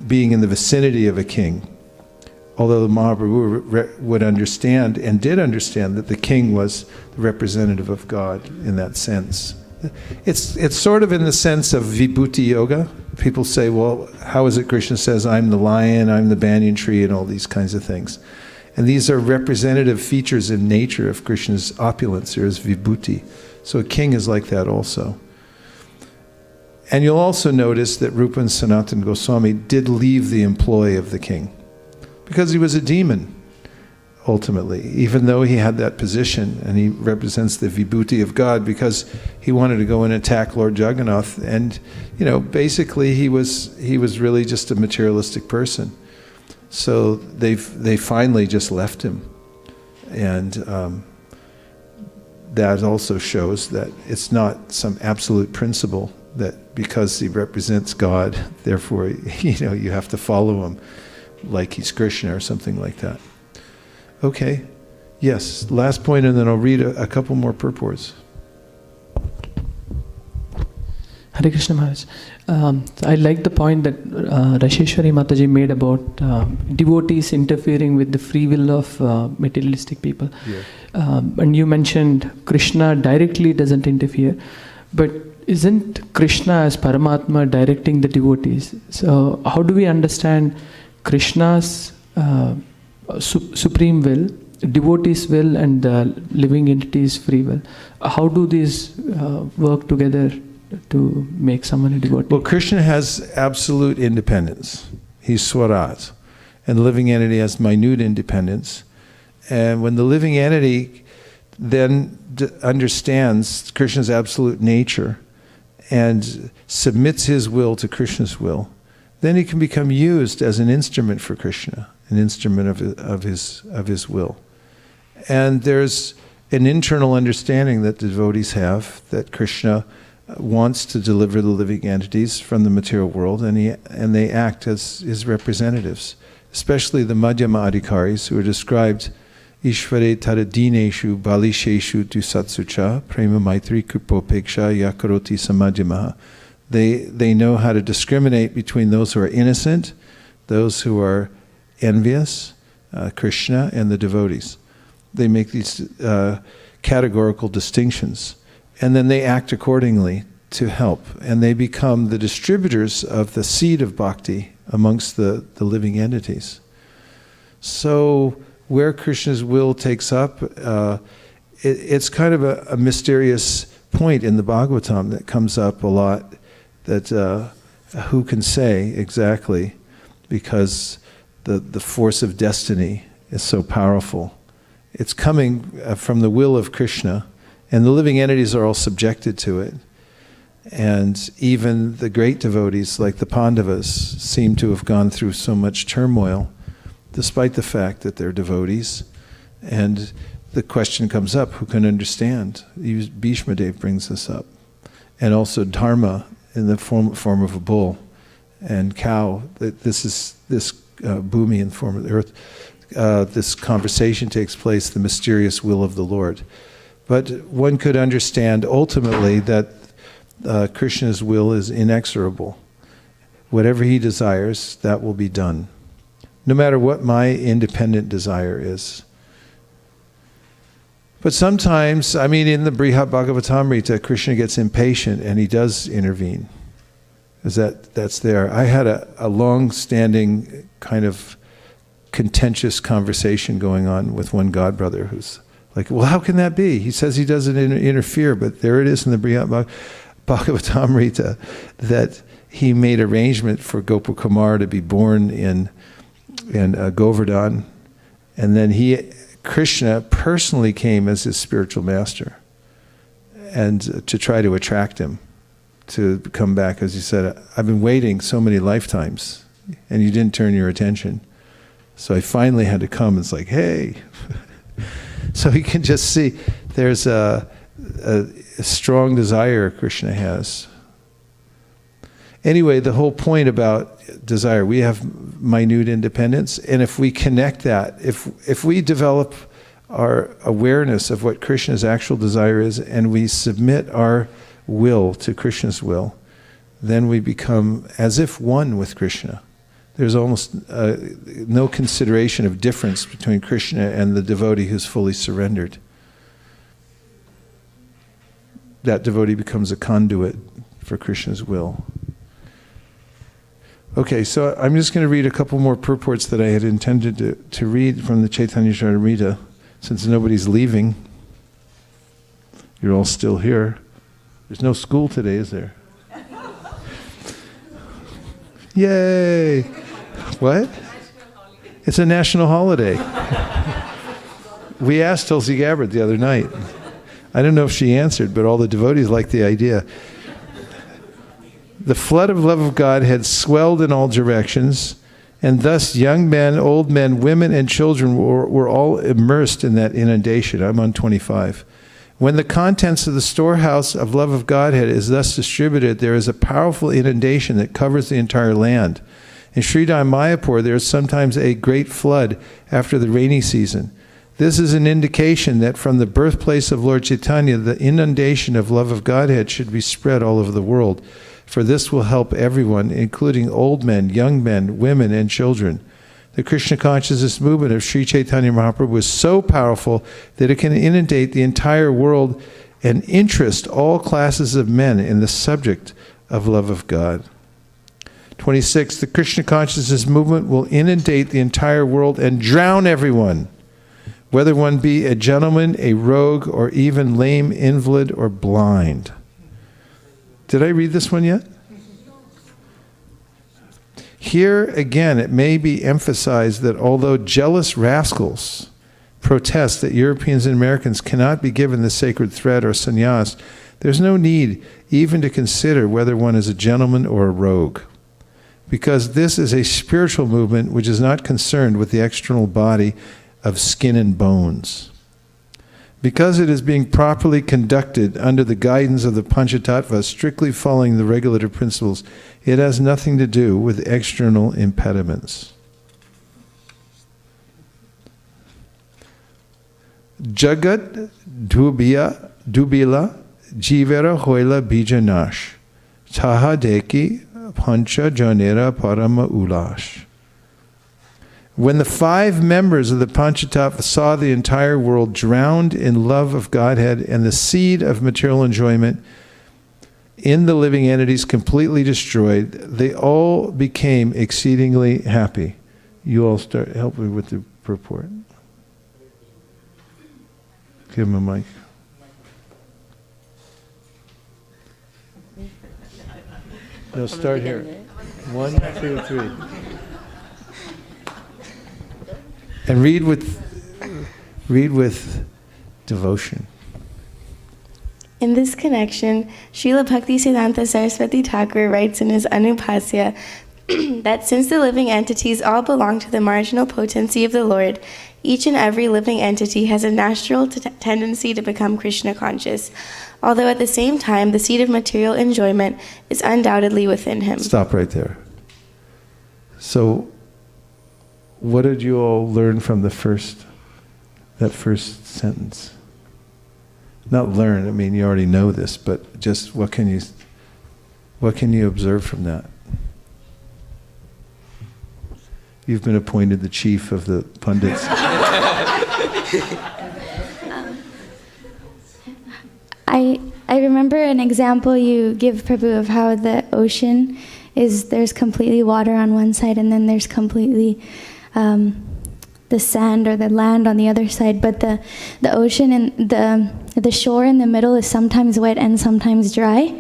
being in the vicinity of a king, although the Mahaprabhu would understand and did understand that the king was the representative of God in that sense. It's sort of in the sense of Vibhuti Yoga. People say, well, how is it Krishna says, I'm the lion, I'm the banyan tree, and all these kinds of things. And these are representative features in nature of Krishna's opulence. There is Vibhuti. So a king is like that also. And you'll also notice that Rupa and Sanatana Goswami did leave the employ of the king because he was a demon, ultimately, even though he had that position and he represents the Vibhuti of God, because he wanted to go and attack Lord Jagannath. And, basically he was really just a materialistic person. So they finally just left him. And that also shows that it's not some absolute principle that because he represents God, therefore, you have to follow him like he's Krishna or something like that. Okay. Yes, last point, and then I'll read a couple more purports. Hare Krishna Maharaj. I like the point that Rasheshwari Mataji made about devotees interfering with the free will of materialistic people. Yeah. And you mentioned Krishna directly doesn't interfere, but isn't Krishna as Paramatma directing the devotees? So how do we understand Krishna's supreme will, devotees' will, and the living entity's free will? How do these work together to make someone a devotee? Well, Krishna has absolute independence. He's Swarat. And the living entity has minute independence. And when the living entity then understands Krishna's absolute nature and submits his will to Krishna's will, then he can become used as an instrument for Krishna, an instrument of his will. And there's an internal understanding that the devotees have that Krishna wants to deliver the living entities from the material world, and they act as his representatives, especially the Madhyama Adhikaris, who are described Ishvare Taradineshu Balisheshu Tu Satsucha Prema Maitri Kripopeksha Yakaroti Samadhyamaha. They know how to discriminate between those who are innocent, those who are envious, Krishna, and the devotees. They make these categorical distinctions. And then they act accordingly to help. And they become the distributors of the seed of bhakti amongst the living entities. So where Krishna's will takes up, it's kind of a mysterious point in the Bhagavatam that comes up a lot, that who can say exactly, because the force of destiny is so powerful. It's coming from the will of Krishna, and the living entities are all subjected to it. And even the great devotees, like the Pandavas, seem to have gone through so much turmoil, despite the fact that they're devotees. And the question comes up, who can understand? Bhishma Dev brings this up. And also dharma in the form of a bull and cow. This bhumi in the form of the earth. This conversation takes place, the mysterious will of the Lord. But one could understand ultimately that Krishna's will is inexorable. Whatever he desires, that will be done, no matter what my independent desire is. But sometimes, in the Brihat Bhagavatamrita, Krishna gets impatient and he does intervene. That's there. I had a long-standing kind of contentious conversation going on with one godbrother who's like, well, how can that be? He says he doesn't interfere, but there it is in the Brihat Bhagavatamrita that he made arrangement for Gopakumar to be born in Govardhan, and then Krishna personally came as his spiritual master, and to try to attract him to come back, as he said, I've been waiting so many lifetimes, and you didn't turn your attention. So I finally had to come. It's like, hey. So you can just see there's a strong desire Krishna has. Anyway, the whole point about desire, we have minute independence, and if we connect that, if we develop our awareness of what Krishna's actual desire is, and we submit our will to Krishna's will, then we become as if one with Krishna. there's almost no consideration of difference between Krishna and the devotee who's fully surrendered. That devotee becomes a conduit for Krishna's will. Okay, so I'm just going to read a couple more purports that I had intended to read from the Caitanya Charitamrita, since nobody's leaving. You're all still here. There's no school today, is there? Yay! What? It's a national holiday. We asked Tulsi Gabbard the other night. I don't know if she answered, but all the devotees liked the idea. The flood of love of God had swelled in all directions, and thus young men, old men, women, and children were all immersed in that inundation. I'm on 25. When the contents of the storehouse of love of Godhead is thus distributed, there is a powerful inundation that covers the entire land. In Sridham Mayapur, there is sometimes a great flood after the rainy season. This is an indication that from the birthplace of Lord Chaitanya, the inundation of love of Godhead should be spread all over the world, for this will help everyone, including old men, young men, women, and children. The Krishna consciousness movement of Sri Chaitanya Mahaprabhu is so powerful that it can inundate the entire world and interest all classes of men in the subject of love of God. 26. The Krishna consciousness movement will inundate the entire world and drown everyone, whether one be a gentleman, a rogue, or even lame, invalid, or blind. Did I read this one yet? Here again, it may be emphasized that although jealous rascals protest that Europeans and Americans cannot be given the sacred thread or sannyas, there's no need even to consider whether one is a gentleman or a rogue, because this is a spiritual movement which is not concerned with the external body of skin and bones. Because it is being properly conducted under the guidance of the Panchatattva, strictly following the regulative principles, it has nothing to do with external impediments. Jagat dubila jivera hoila bijanash taha deki pancha janera parama ulash. When the 5 members of the Panchatattva saw the entire world drowned in love of Godhead and the seed of material enjoyment in the living entities completely destroyed, they all became exceedingly happy. You all help me with the purport. Give him a mic. No, start here. 1, 2, 3. And read with devotion. In this connection, Srila Bhaktisiddhanta Saraswati Thakur writes in his Anupasya that since the living entities all belong to the marginal potency of the Lord, each and every living entity has a natural tendency to become Krishna conscious, although at the same time the seed of material enjoyment is undoubtedly within him. Stop right there. So, what did you all learn from that first sentence? Not learn, I mean you already know this, but just what can you observe from that? You've been appointed the chief of the pundits. I remember an example you give, Prabhu, of how the ocean there's completely water on one side and then there's completely the sand or the land on the other side, but the ocean and the shore in the middle is sometimes wet and sometimes dry,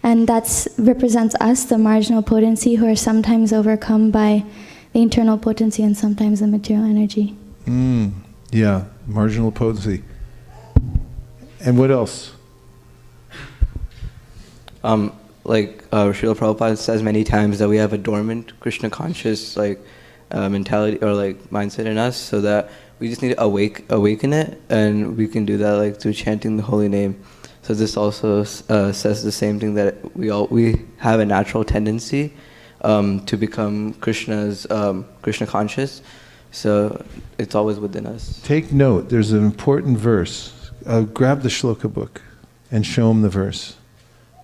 and that represents us, the marginal potency, who are sometimes overcome by the internal potency and sometimes the material energy. Yeah, marginal potency. And what else? Like Srila Prabhupada says many times that we have a dormant Krishna conscious mentality or mindset in us, so that we just need to awaken it, and we can do that through chanting the holy name. So this also says the same thing, that we have a natural tendency to become Krishna conscious, so it's always within us. Take note, there's an important verse. Grab the shloka book and show him the verse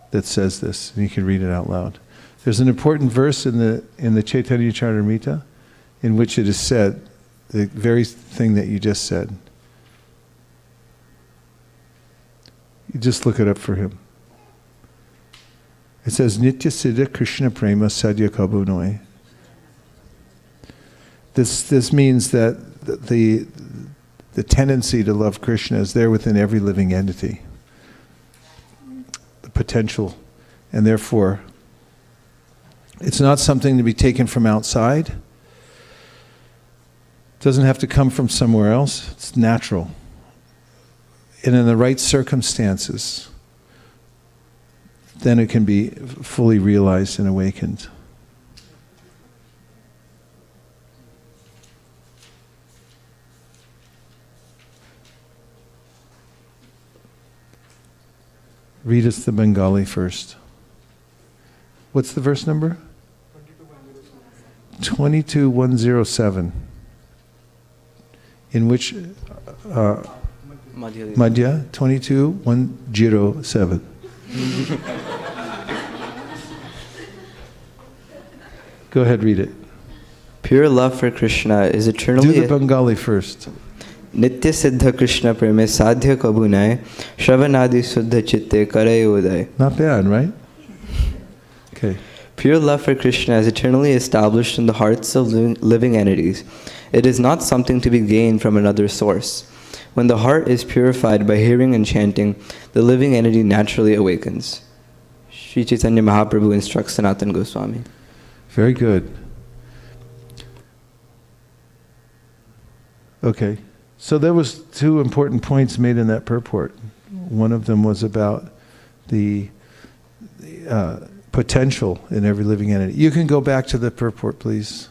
that says this, and you can read it out loud. There's an important verse in the Caitanya Charitamrita in which it is said, the very thing that you just said. You just look it up for him. It says, Nitya Siddha Krishna Prema Sadhya Kabunoi. This means that the tendency to love Krishna is there within every living entity. The potential. And therefore, it's not something to be taken from outside. It doesn't have to come from somewhere else. It's natural. And in the right circumstances, then it can be fully realized and awakened. Read us the Bengali first. What's the verse number? 22107. In which Madhya 22107. Go ahead, read it. Pure love for Krishna is eternally... Do the Bengali first. Nitya Siddha Krishna Preme Sadhya Kabunai Shravanadi Suddha Chitte Kare Uday. Not bad, right? Okay. Pure love for Krishna is eternally established in the hearts of living entities. It is not something to be gained from another source. When the heart is purified by hearing and chanting, the living entity naturally awakens. Sri Caitanya Mahaprabhu instructs Sanatana Goswami. Very good. Okay. So there was two important points made in that purport. One of them was about the potential in every living entity. You can go back to the purport, please.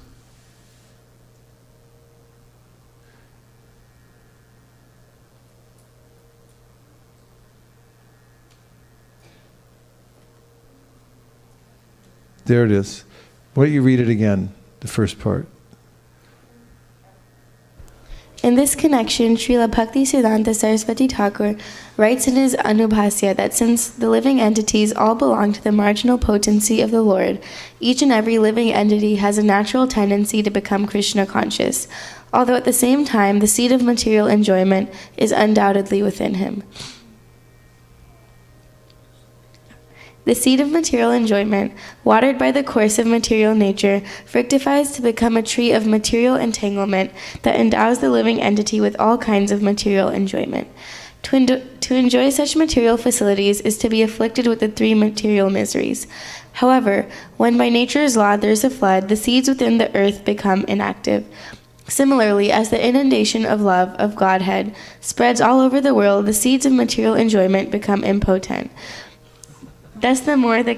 There it is. Why don't you read it again, the first part? In this connection, Srila Bhaktisiddhanta Saraswati Thakur writes in his Anubhasya that since the living entities all belong to the marginal potency of the Lord, each and every living entity has a natural tendency to become Krishna conscious, although at the same time the seed of material enjoyment is undoubtedly within him. The seed of material enjoyment, watered by the course of material nature, fructifies to become a tree of material entanglement that endows the living entity with all kinds of material enjoyment. To enjoy such material facilities is to be afflicted with the three material miseries. However, when by nature's law there's a flood, the seeds within the earth become inactive. Similarly, as the inundation of love of Godhead spreads all over the world, the seeds of material enjoyment become impotent. Thus, the more the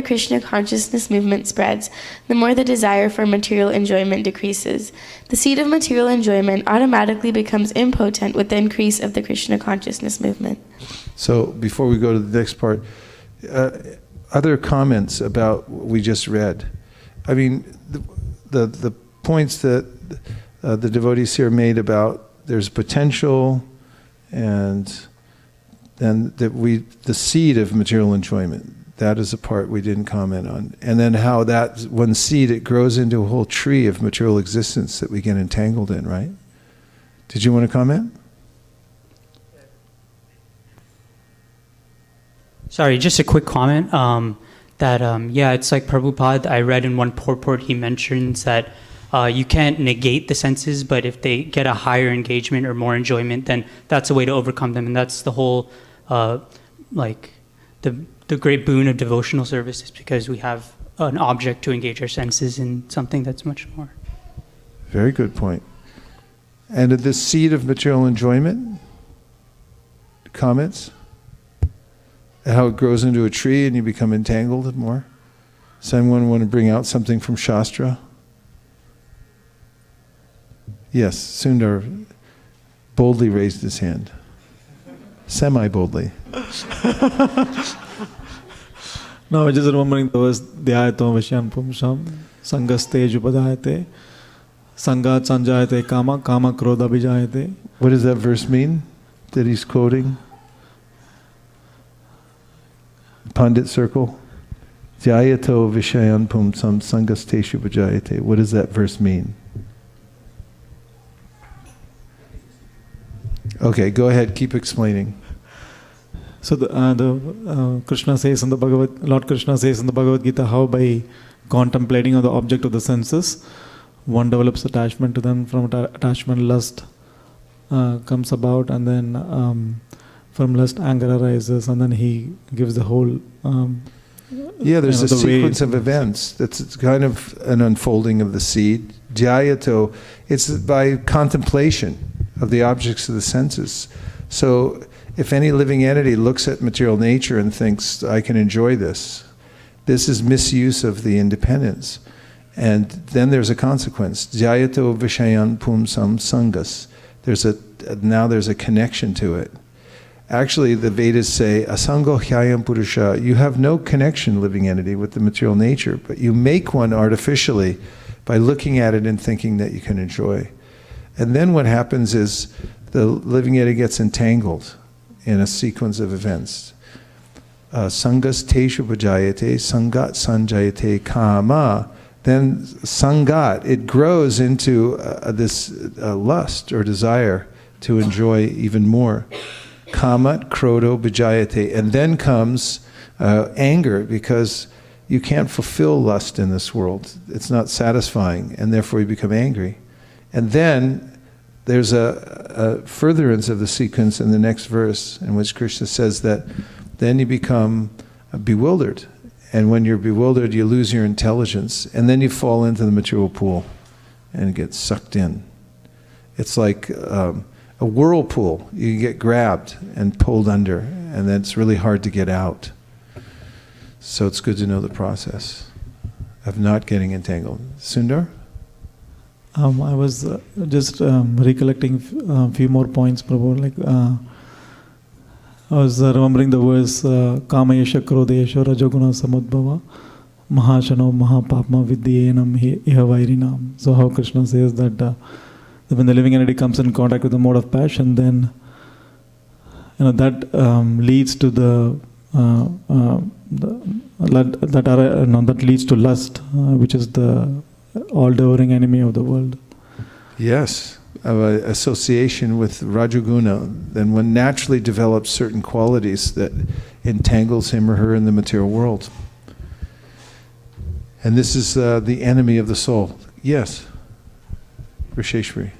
Krishna consciousness movement spreads, the more the desire for material enjoyment decreases. The seed of material enjoyment automatically becomes impotent with the increase of the Krishna consciousness movement. So, before we go to the next part, other comments about what we just read. I mean, the points that the devotees here made about there's potential and that the seed of material enjoyment, that is a part we didn't comment on. And then how that one seed, it grows into a whole tree of material existence that we get entangled in, right? Did you want to comment? Sorry, just a quick comment. It's like Prabhupada, I read in one purport, he mentions that you can't negate the senses, but if they get a higher engagement or more enjoyment, then that's a way to overcome them. And that's the whole, the great boon of devotional service, is because we have an object to engage our senses in something that's much more. Very good point. And the seed of material enjoyment, comments? How it grows into a tree and you become entangled more? Does anyone want to bring out something from Shastra? Yes, Sundar boldly raised his hand. Semi-boldly. No, I just remembering the verse, Dhyayato Vishyan Pumsam, Sangaste Jupadayate, Sangat Sanjayate Kama, Kama Krodha Bijayate. What does that verse mean that he's quoting? Pundit circle? Jayato Vishayan Pumsam Sangasteshu Vajayate. What does that verse mean? Okay, go ahead, keep explaining. So Krishna says in the Lord Krishna says in the Bhagavad Gita how by contemplating on the object of the senses, one develops attachment to them. From attachment, lust comes about, and then from lust, anger arises, and then he gives the whole. There's a sequence of events. That's kind of an unfolding of the seed. Jyato, it's by contemplation of the objects of the senses. So if any living entity looks at material nature and thinks, I can enjoy this, this is misuse of the independence. And then there's a consequence. Jyato Vishayan Pumsam Sangas. Now there's a connection to it. Actually, the Vedas say, Asango Hyayam Purusha, you have no connection, living entity, with the material nature, but you make one artificially by looking at it and thinking that you can enjoy. And then what happens is the living entity gets entangled in a sequence of events. Sangas teshu bhajayate, sangat sanjayate kama. Then sangat, it grows into this lust or desire to enjoy even more. Kamat krodo bhajayate. And then comes anger, because you can't fulfill lust in this world. It's not satisfying, and therefore you become angry. And then there's a furtherance of the sequence in the next verse, in which Krishna says that then you become bewildered. And when you're bewildered, you lose your intelligence, and then you fall into the material pool and get sucked in. It's like a whirlpool. You get grabbed and pulled under, and then it's really hard to get out. So it's good to know the process of not getting entangled. Sundar? I was just recollecting a few more points, Prabhu. I was remembering the verse Kama Yesha Krodesha Rajoguna Samudbhava Mahashano Mahapapma Vidyenam Ihavairinam. So how Krishna says that when the living entity comes in contact with the mode of passion, then that leads to that leads to lust, which is the all-devouring enemy of the world. Yes, association with Rajaguna, then one naturally develops certain qualities that entangles him or her in the material world. And this is the enemy of the soul. Yes, Risheshwari.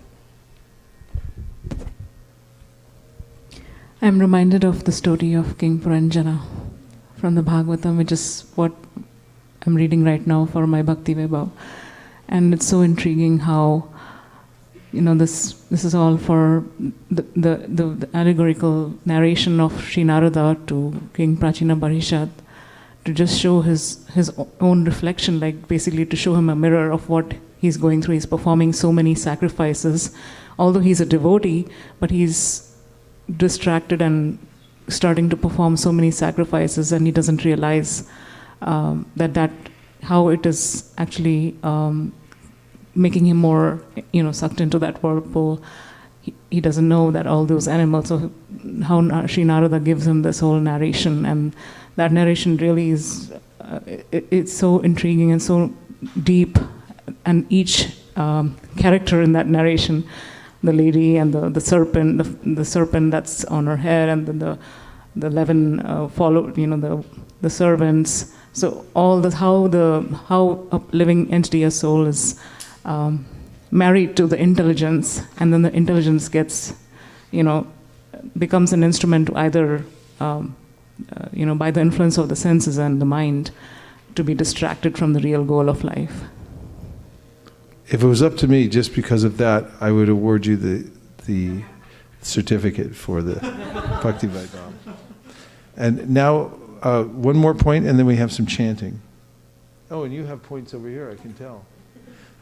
I'm reminded of the story of King Puranjana from the Bhagavatam, which is what I'm reading right now for my Bhakti Vaibhav. And it's so intriguing how, this is all for the allegorical narration of Sri Narada to King Prachina Parishad, to just show his own reflection, like basically to show him a mirror of what he's going through. He's performing so many sacrifices, although he's a devotee, but he's distracted and starting to perform so many sacrifices, and he doesn't realize that how it is actually making him more, sucked into that whirlpool. He doesn't know that all those animals. So how Sri Narada gives him this whole narration, and that narration really is it's so intriguing and so deep, and each character in that narration, the lady and the serpent, the serpent that's on her head, and then the 11 follow, the servants. So all the how a living entity, a soul, is married to the intelligence, and then the intelligence gets, becomes an instrument to either, by the influence of the senses and the mind, to be distracted from the real goal of life. If it was up to me, just because of that, I would award you the certificate for the Bhakti Vaibhav. And now, one more point, and then we have some chanting. Oh, and you have points over here, I can tell.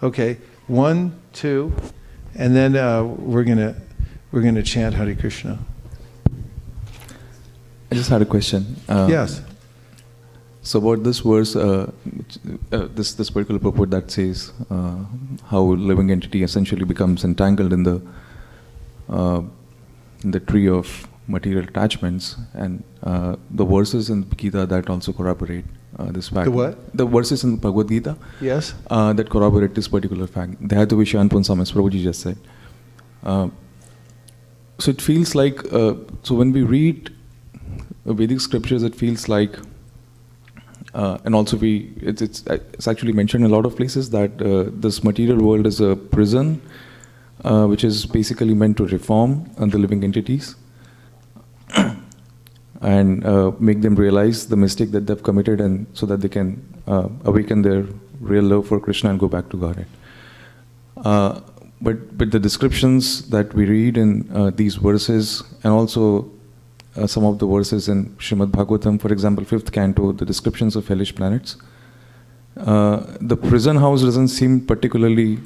Okay, 1, 2, and then we're gonna chant Hare Krishna. I just had a question. Yes. So about this verse, this particular purport that says how living entity essentially becomes entangled in the tree of material attachments, and the verses in Gita that also corroborate this fact. The what? The verses in Bhagavad Gita. Yes. That corroborate this particular fact. Dhayatu Vishyan Punsam, as Prabhuji just said. So it feels like, so when we read Vedic scriptures, it feels like, and also it's actually mentioned in a lot of places that this material world is a prison, which is basically meant to reform the living entities and make them realize the mistake that they've committed, and so that they can awaken their real love for Krishna and go back to Godhead. But the descriptions that we read in these verses, and also some of the verses in Srimad Bhagavatam, for example, 5th canto, the descriptions of hellish planets, the prison house doesn't seem particularly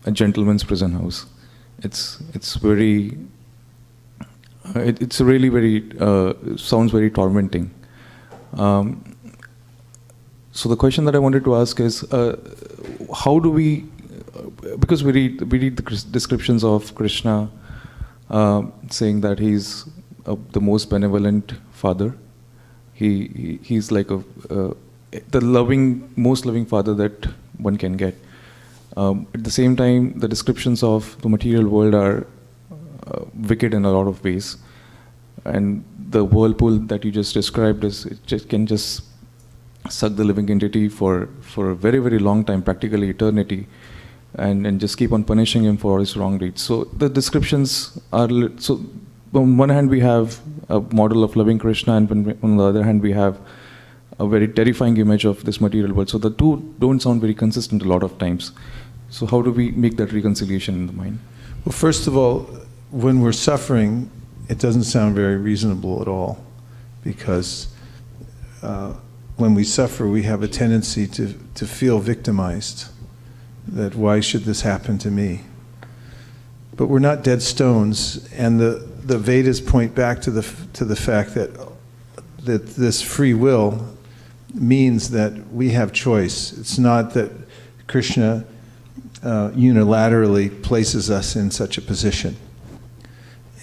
a gentleman's prison house. It's very, it's really very, sounds very tormenting. So the question that I wanted to ask is, how do we, because we read the descriptions of Krishna saying that he's the most benevolent father. He's like the most loving father that one can get. At the same time, the descriptions of the material world are wicked in a lot of ways, and the whirlpool that you just described can just suck the living entity for a very, very long time, practically eternity, and just keep on punishing him for all his wrong deeds. So the descriptions are so. On one hand, we have a model of loving Krishna, and on the other hand, we have a very terrifying image of this material world. So the two don't sound very consistent a lot of times. So how do we make that reconciliation in the mind? Well, first of all, when we're suffering, it doesn't sound very reasonable at all, because when we suffer, we have a tendency to feel victimized, that why should this happen to me? But we're not dead stones, and the Vedas point back to the fact that this free will means that we have choice. It's not that Krishna unilaterally places us in such a position.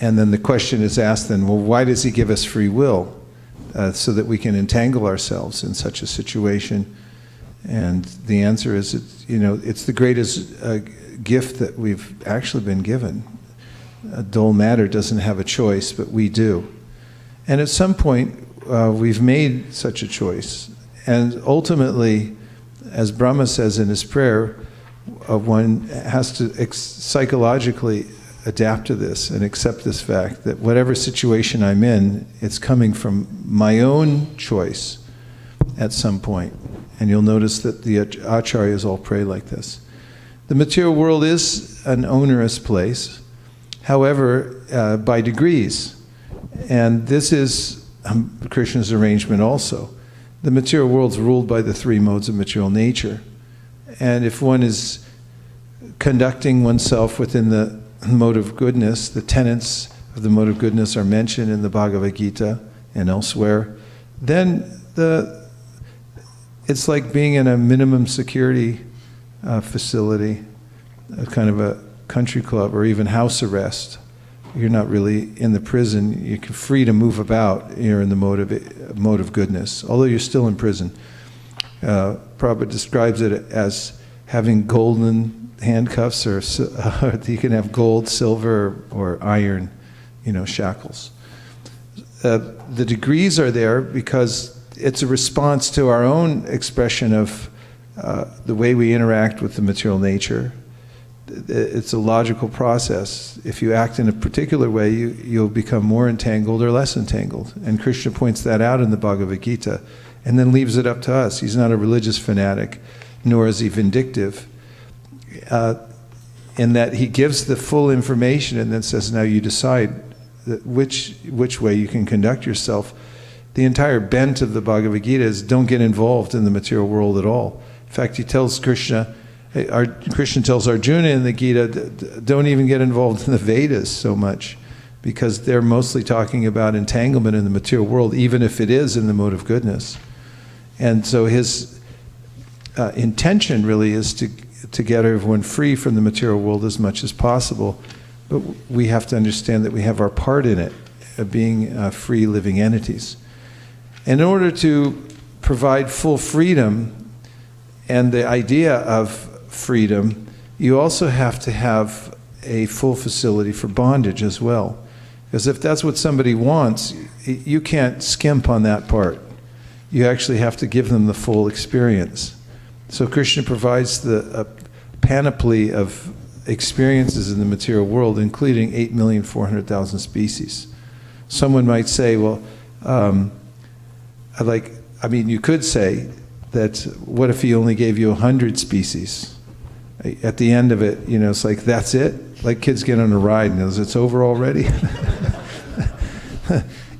And then the question is asked then, well, why does he give us free will? So that we can entangle ourselves in such a situation. And the answer is, it's the greatest gift that we've actually been given. Dull matter doesn't have a choice, but we do. And at some point, we've made such a choice. And ultimately, as Brahma says in his prayer, one has to psychologically adapt to this and accept this fact that whatever situation I'm in, it's coming from my own choice at some point. And you'll notice that the acharyas all pray like this. The material world is an onerous place, however, by degrees. And this is Krishna's arrangement also. The material world is ruled by the three modes of material nature. And if one is conducting oneself within the mode of goodness, the tenets of the mode of goodness are mentioned in the Bhagavad Gita and elsewhere, then it's like being in a minimum security facility, a kind of a country club or even house arrest. You're not really in the prison. You're free to move about. You're in the mode of goodness, although you're still in prison. Prabhupada describes it as having golden handcuffs, or you can have gold, silver, or iron, shackles. The degrees are there because it's a response to our own expression of the way we interact with the material nature. It's a logical process. If you act in a particular way, you'll become more entangled or less entangled. And Krishna points that out in the Bhagavad Gita and then leaves it up to us. He's not a religious fanatic, nor is he vindictive, in that he gives the full information and then says, now you decide which way you can conduct yourself. The entire bent of the Bhagavad Gita is don't get involved in the material world at all. In fact, he tells Krishna tells Arjuna in the Gita, don't even get involved in the Vedas so much, because they're mostly talking about entanglement in the material world, even if it is in the mode of goodness. And so his intention really is to get everyone free from the material world as much as possible. But we have to understand that we have our part in it, being free living entities. In order to provide full freedom and the idea of freedom, you also have to have a full facility for bondage as well. Because if that's what somebody wants, you can't skimp on that part. You actually have to give them the full experience. So Krishna provides a panoply of experiences in the material world, including 8,400,000 species. Someone might say, well, you could say that what if he only gave you 100 species? At the end of it, it's like, that's it? Like kids get on a ride and it's over already?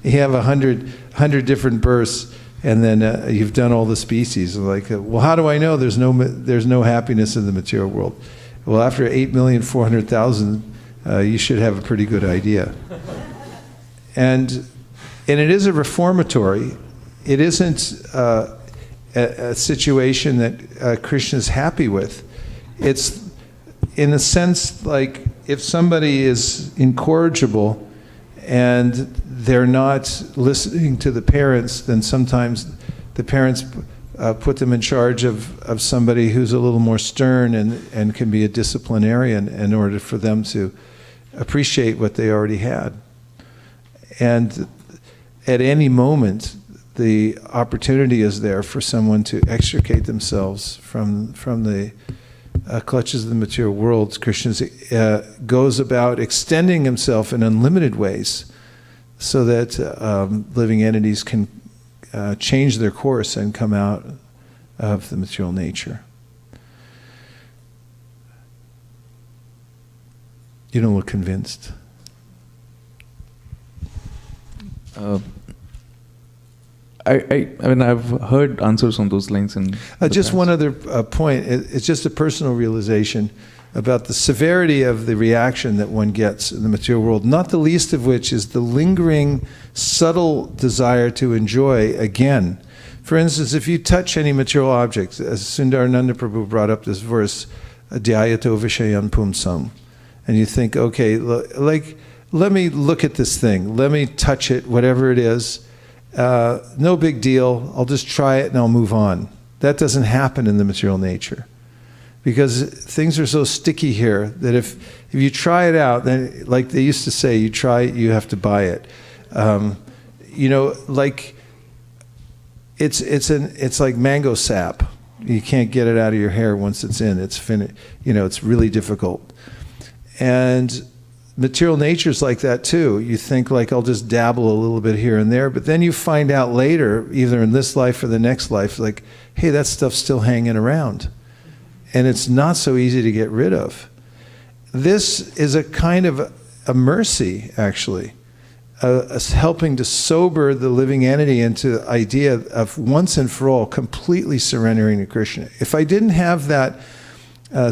You have 100 different births, and then you've done all the species. Like, well, how do I know there's no happiness in the material world? Well, after 8,400,000, you should have a pretty good idea. And it is a reformatory. It isn't a situation that Krishna is happy with. It's, in a sense, like if somebody is incorrigible and they're not listening to the parents, then sometimes the parents put them in charge of somebody who's a little more stern and can be a disciplinarian in order for them to appreciate what they already had. And at any moment, the opportunity is there for someone to extricate themselves from the clutches of the material world. Krishna goes about extending himself in unlimited ways so that living entities can change their course and come out of the material nature. You don't look convinced. I mean, I've heard answers on those lines. Just one other point. It's just a personal realization about the severity of the reaction that one gets in the material world, not the least of which is the lingering, subtle desire to enjoy again. For instance, if you touch any material object, as Sundarananda Prabhu brought up this verse, Dhyayato Vishayan Pumsam, and you think, okay, like, let me look at this thing, let me touch it, whatever it is, no big deal, I'll just try it and I'll move on. That doesn't happen in the material nature. Because things are so sticky here that if you try it out, then like they used to say, you try it, you have to buy it. Like it's like mango sap. You can't get it out of your hair once it's in. It's it's really difficult. And material nature's like that too. You think like, I'll just dabble a little bit here and there, but then you find out later, either in this life or the next life, like, hey, that stuff's still hanging around. And it's not so easy to get rid of. This is a kind of a mercy, actually, helping to sober the living entity into the idea of once and for all completely surrendering to Krishna. If I didn't have that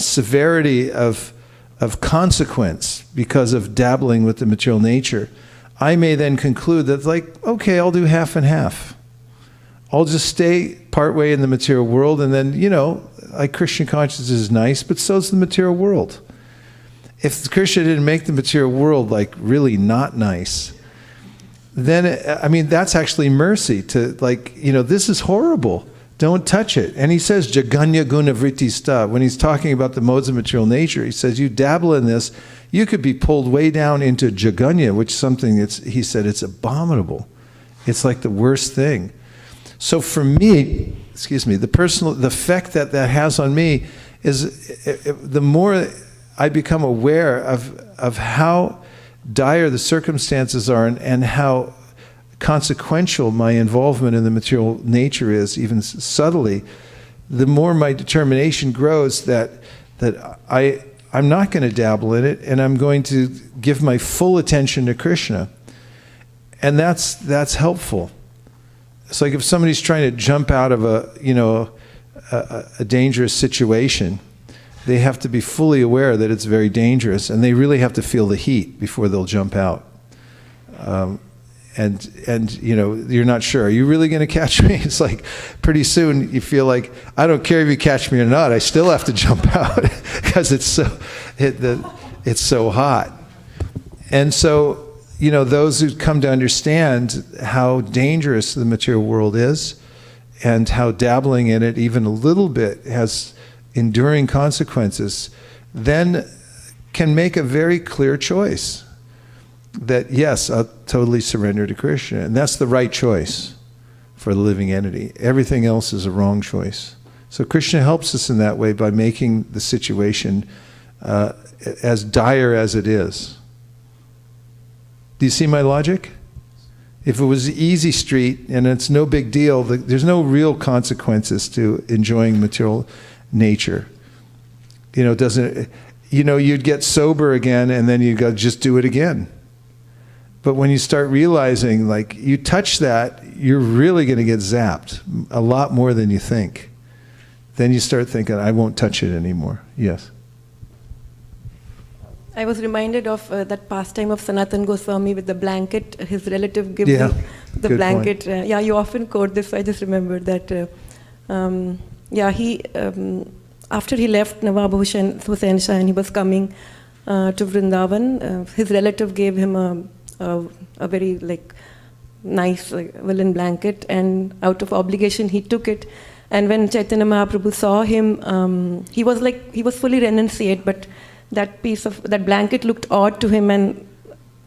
severity of consequence because of dabbling with the material nature, I may then conclude that, like, okay, I'll do half and half. I'll just stay partway in the material world, and then, like Krishna consciousness is nice, but so's the material world. If Krishna didn't make the material world like really not nice, then, that's actually mercy to, like, this is horrible. Don't touch it. And he says, Jaganya guna vritti sta. When he's talking about the modes of material nature, he says, you dabble in this, you could be pulled way down into Jaganya, which is something he said, it's abominable. It's like the worst thing. So for me, the effect that has on me is the more I become aware of how dire the circumstances are and how consequential my involvement in the material nature is, even subtly, the more my determination grows that I'm not going to dabble in it, and I'm going to give my full attention to Krishna. And that's helpful. It's like if somebody's trying to jump out of a dangerous situation, they have to be fully aware that it's very dangerous, and they really have to feel the heat before they'll jump out. And you're not sure, are you really going to catch me? It's like pretty soon you feel like, I don't care if you catch me or not, I still have to jump out because it's so hot. And so, those who come to understand how dangerous the material world is and how dabbling in it even a little bit has enduring consequences, then can make a very clear choice that, yes, I'll totally surrender to Krishna. And that's the right choice for the living entity. Everything else is a wrong choice. So Krishna helps us in that way by making the situation as dire as it is. Do you see my logic? If it was easy street and it's no big deal, there's no real consequences to enjoying material nature. It doesn't, you'd get sober again and then you'd go just do it again. But when you start realizing, like, you touch that, you're really going to get zapped a lot more than you think. Then you start thinking, I won't touch it anymore. Yes. I was reminded of that pastime of Sanatan Goswami with the blanket. His relative gives Yeah, him the good blanket. point. You often quote this, so I just remembered that. He after he left Nawab Hussain Shah and he was coming to Vrindavan, his relative gave him a very nice woolen blanket, and out of obligation he took it. And when Chaitanya Mahaprabhu saw him, he was fully renunciate, but that blanket looked odd to him, and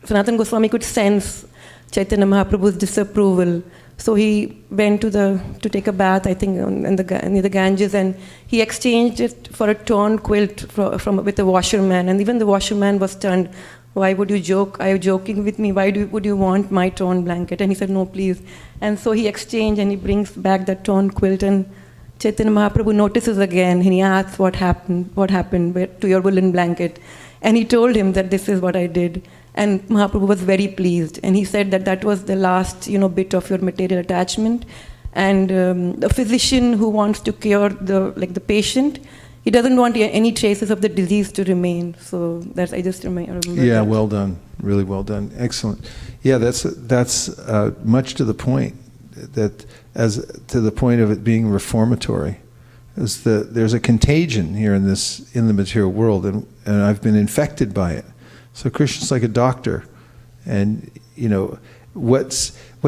Sanatan Goswami could sense Chaitanya Mahaprabhu's disapproval. So he went to take a bath, I think, near the Ganges, and he exchanged it for a torn quilt with a washerman, and even the washerman was stunned. Why would you joke? Are you joking with me? Why would you want my torn blanket? And he said, no, please. And so he exchanged, and he brings back that torn quilt, and Chaitanya Mahaprabhu notices again, and he asks what happened to your woolen blanket. And he told him that this is what I did. And Mahaprabhu was very pleased. And he said that was the last, bit of your material attachment. And the physician who wants to cure the patient, he doesn't want any traces of the disease to remain. So I just remember. Yeah, that. well done. Really well done. Excellent. Yeah, that's much to the point. That as to the point of it being reformatory, there's a contagion here in the material world, and I've been infected by it. So Krishna's like a doctor, and what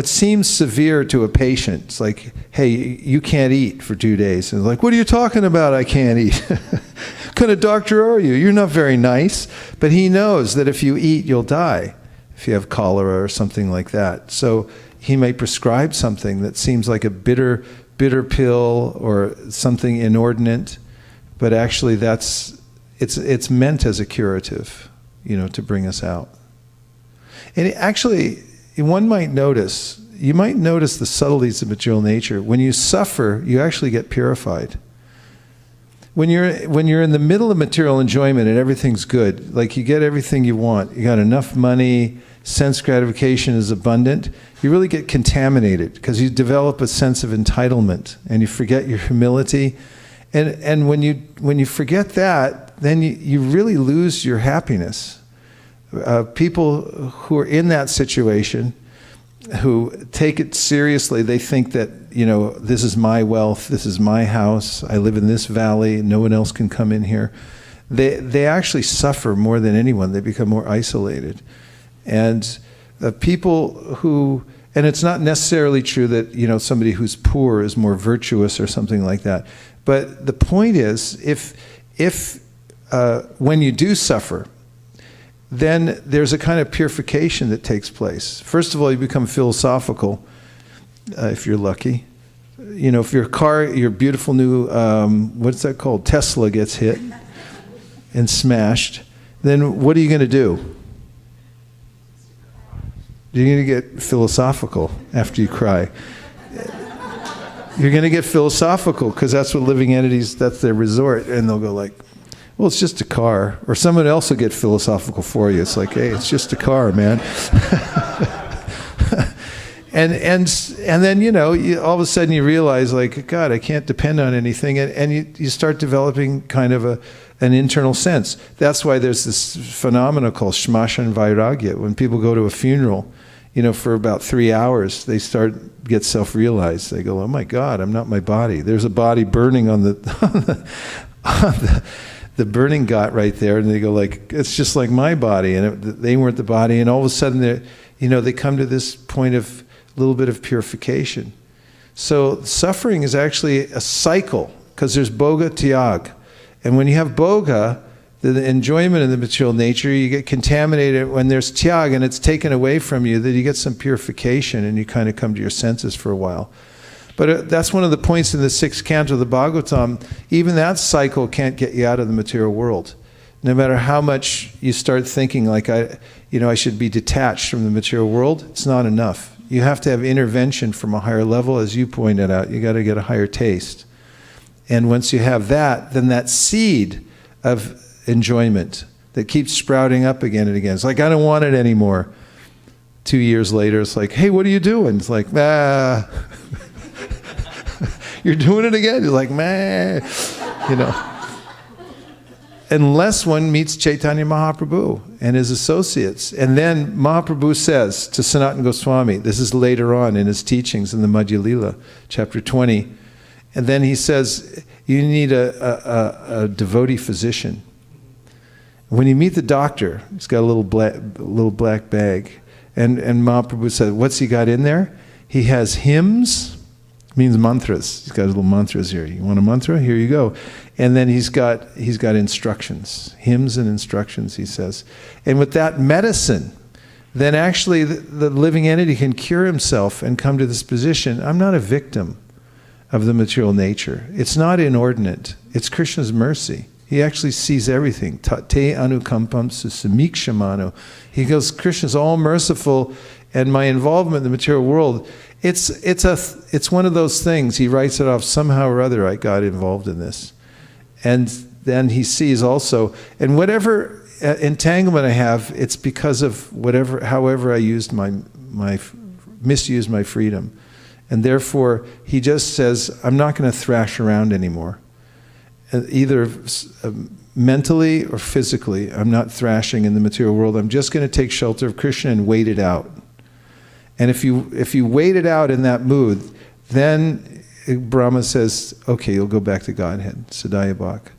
seems severe to a patient, it's like, hey, you can't eat for 2 days, and like, what are you talking about? I can't eat. What kind of doctor are you? You're not very nice. But he knows that if you eat, you'll die, if you have cholera or something like that. So he may prescribe something that seems like a bitter pill or something inordinate, but actually it's meant as a curative, to bring us out. And actually, you might notice the subtleties of material nature. When you suffer, you actually get purified. When you're in the middle of material enjoyment and everything's good, like you get everything you want, you got enough money, sense gratification is abundant, you really get contaminated because you develop a sense of entitlement and you forget your humility. And when you forget that, then you really lose your happiness. People who are in that situation, who take it seriously, they think that, this is my wealth, this is my house, I live in this valley, no one else can come in here. They actually suffer more than anyone. They become more isolated. And people who, and it's not necessarily true that, somebody who's poor is more virtuous or something like that. But the point is, if when you do suffer, then there's a kind of purification that takes place. First of all, you become philosophical, if you're lucky. If your beautiful new, what's that called, Tesla gets hit and smashed, then what are you going to do? You're going to get philosophical after you cry. You're going to get philosophical because that's what living entities, that's their resort. And they'll go like, well, it's just a car. Or someone else will get philosophical for you. It's like, hey, it's just a car, man. and then, all of a sudden you realize, like, God, I can't depend on anything. And you start developing kind of an internal sense. That's why there's this phenomena called Shmashan Vairagya. When people go to a funeral, for about 3 hours, they get self-realized. They go, oh my God, I'm not my body. There's a body burning on the burning got right there, and they go like, it's just like my body, and they weren't the body. And all of a sudden, they come to this point of a little bit of purification. So suffering is actually a cycle, because there's boga, tyag. And when you have boga, the enjoyment of the material nature, you get contaminated. When there's tyag and it's taken away from you, that you get some purification and you kind of come to your senses for a while. But that's one of the points in the 6th canto of the Bhagavatam. Even that cycle can't get you out of the material world. No matter how much you start thinking like I should be detached from the material world, it's not enough. You have to have intervention from a higher level, as you pointed out. You got to get a higher taste. And once you have that, then that seed of enjoyment that keeps sprouting up again and again. It's like, I don't want it anymore. 2 years later, it's like, hey, what are you doing? It's like, you're doing it again? You're like, Unless one meets Caitanya Mahaprabhu and his associates. And then Mahaprabhu says to Sanatana Goswami, this is later on in his teachings in the Madhya Lila, chapter 20, and then he says, you need a devotee physician. When you meet the doctor, he's got a little black bag, and Mahaprabhu said, what's he got in there? He has hymns, means mantras. He's got little mantras here. You want a mantra? Here you go. And then he's got instructions, hymns and instructions, he says. And with that medicine, then actually the living entity can cure himself and come to this position. I'm not a victim of the material nature. It's not inordinate. It's Krishna's mercy. He actually sees everything. Te anukampam susamikshamano. He goes, Krishna's all merciful, and my involvement in the material world, it's one of those things. He writes it off, somehow or other I got involved in this. And then he sees also, and whatever entanglement I have, it's because of however I used misused my freedom. And therefore, he just says, I'm not going to thrash around anymore. Either mentally or physically, I'm not thrashing in the material world. I'm just going to take shelter of Krishna and wait it out. And if you wait it out in that mood, then Brahma says, okay, you'll go back to Godhead, Sadaya Bhak.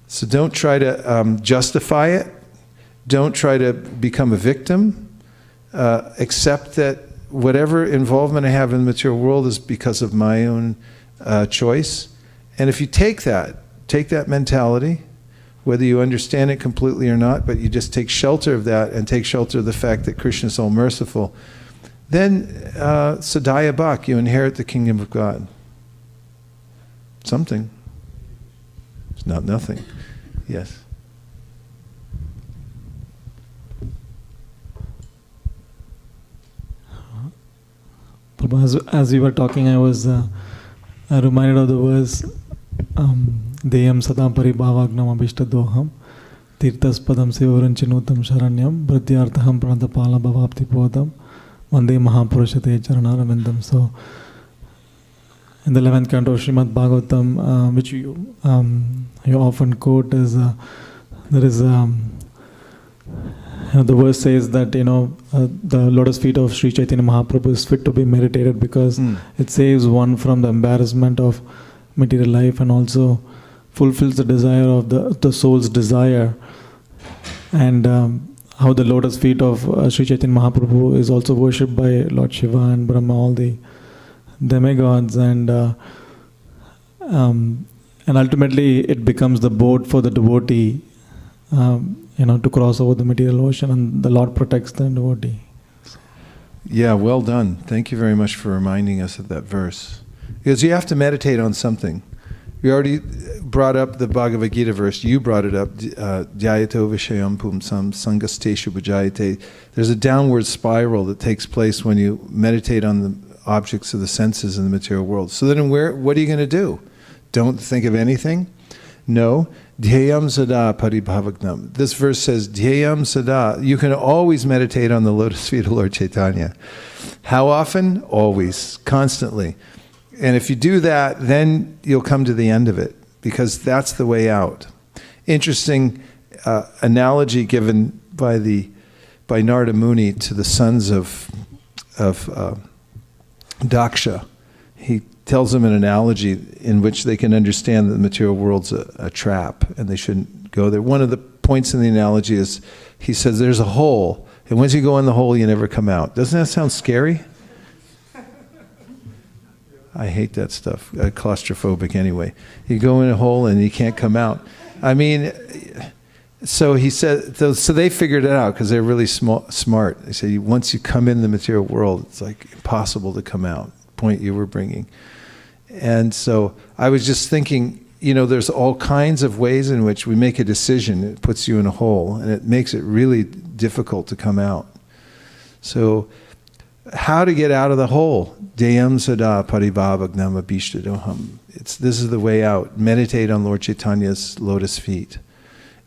So don't try to justify it. Don't try to become a victim. Accept that whatever involvement I have in the material world is because of my own choice. And if you take that mentality, whether you understand it completely or not, but you just take shelter of that and take shelter of the fact that Krishna is all merciful, then Sadaya Bhak, you inherit the kingdom of God. Something. It's not nothing. Yes. Prabhu, as we were talking, I was reminded of the verse, Deyam Sadam Paribhavagnam Abhishtadoham Tirtaspadam Sivaranchinutam Sharanyam Pratyarthaham Pranatapala Bhavapti Podam Vande Mahapurushate Charanaravindam. So, in the 11th canto of Srimad Bhagavatam, which you often quote, is there is the verse says that the lotus feet of Sri Chaitanya Mahaprabhu is fit to be meditated because it saves one from the embarrassment of material life and also fulfills the desire of the soul's desire. And how the lotus feet of Sri Chaitanya Mahaprabhu is also worshipped by Lord Shiva and Brahma, all the demigods, and ultimately it becomes the boat for the devotee, to cross over the material ocean, and the Lord protects the devotee. Yeah, well done. Thank you very much for reminding us of that verse. Because you have to meditate on something. We already brought up the Bhagavad Gita verse. You brought it up. Dhyayato vishayam pumsam sangasteshu bhajayate. There's a downward spiral that takes place when you meditate on the objects of the senses in the material world. So then what are you going to do? Don't think of anything? No. Dhyayam sada paribhavagnam. This verse says, Dhyayam sada. You can always meditate on the lotus feet of Lord Caitanya. How often? Always. Constantly. And if you do that, then you'll come to the end of it, because that's the way out. Interesting analogy given by Narada Muni to the sons of Daksha. He tells them an analogy in which they can understand that the material world's a trap and they shouldn't go there. One of the points in the analogy is, he says, there's a hole, and once you go in the hole, you never come out. Doesn't that sound scary? I hate that stuff. Claustrophobic anyway. You go in a hole and you can't come out. I mean, so he said, so they figured it out because they're really smart. They said, once you come in the material world, it's like impossible to come out. Point you were bringing. And so I was just thinking, there's all kinds of ways in which we make a decision. It puts you in a hole, and it makes it really difficult to come out. So how to get out of the hole? Deyam sada paribhavagnam abhishtadoham. This is the way out. Meditate on Lord Chaitanya's lotus feet,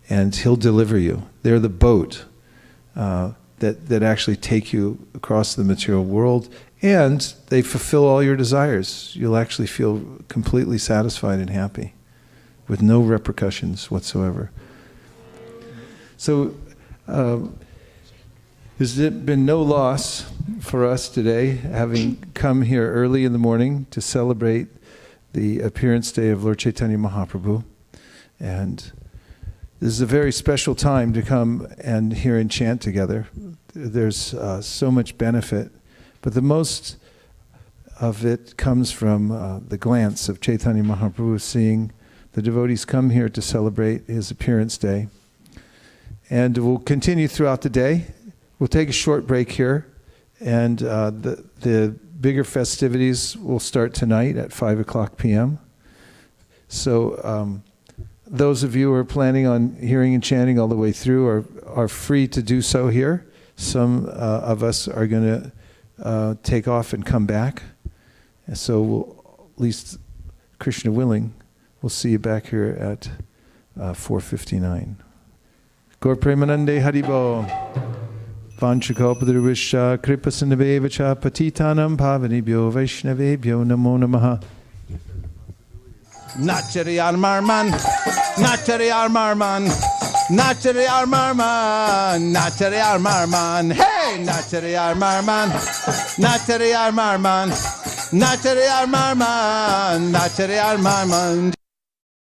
and he'll deliver you. They're the boat that actually take you across the material world, and they fulfill all your desires. You'll actually feel completely satisfied and happy with no repercussions whatsoever. So there's been no loss for us today, having come here early in the morning to celebrate the appearance day of Lord Chaitanya Mahaprabhu. And this is a very special time to come and hear and chant together. There's so much benefit, but the most of it comes from the glance of Chaitanya Mahaprabhu, seeing the devotees come here to celebrate his appearance day. And we'll continue throughout the day. We'll take a short break here, and the bigger festivities will start tonight at 5:00 p.m. So those of you who are planning on hearing and chanting all the way through are free to do so here. Some of us are going to take off and come back. And so we'll, at least Krishna willing, we'll see you back here at 4:59. Gaur Premanande Haribo. Vanchakalpadurvisha kripasindavevacha patitanam pavanibhyo vaishnavebhyo namo namaha. Nachariyar marman, nachariyar marman, nachariyar marman, nachariyar marman. Hey, nachariyar marman, nachariyar marman, nachariyar marman, nachariyar marman.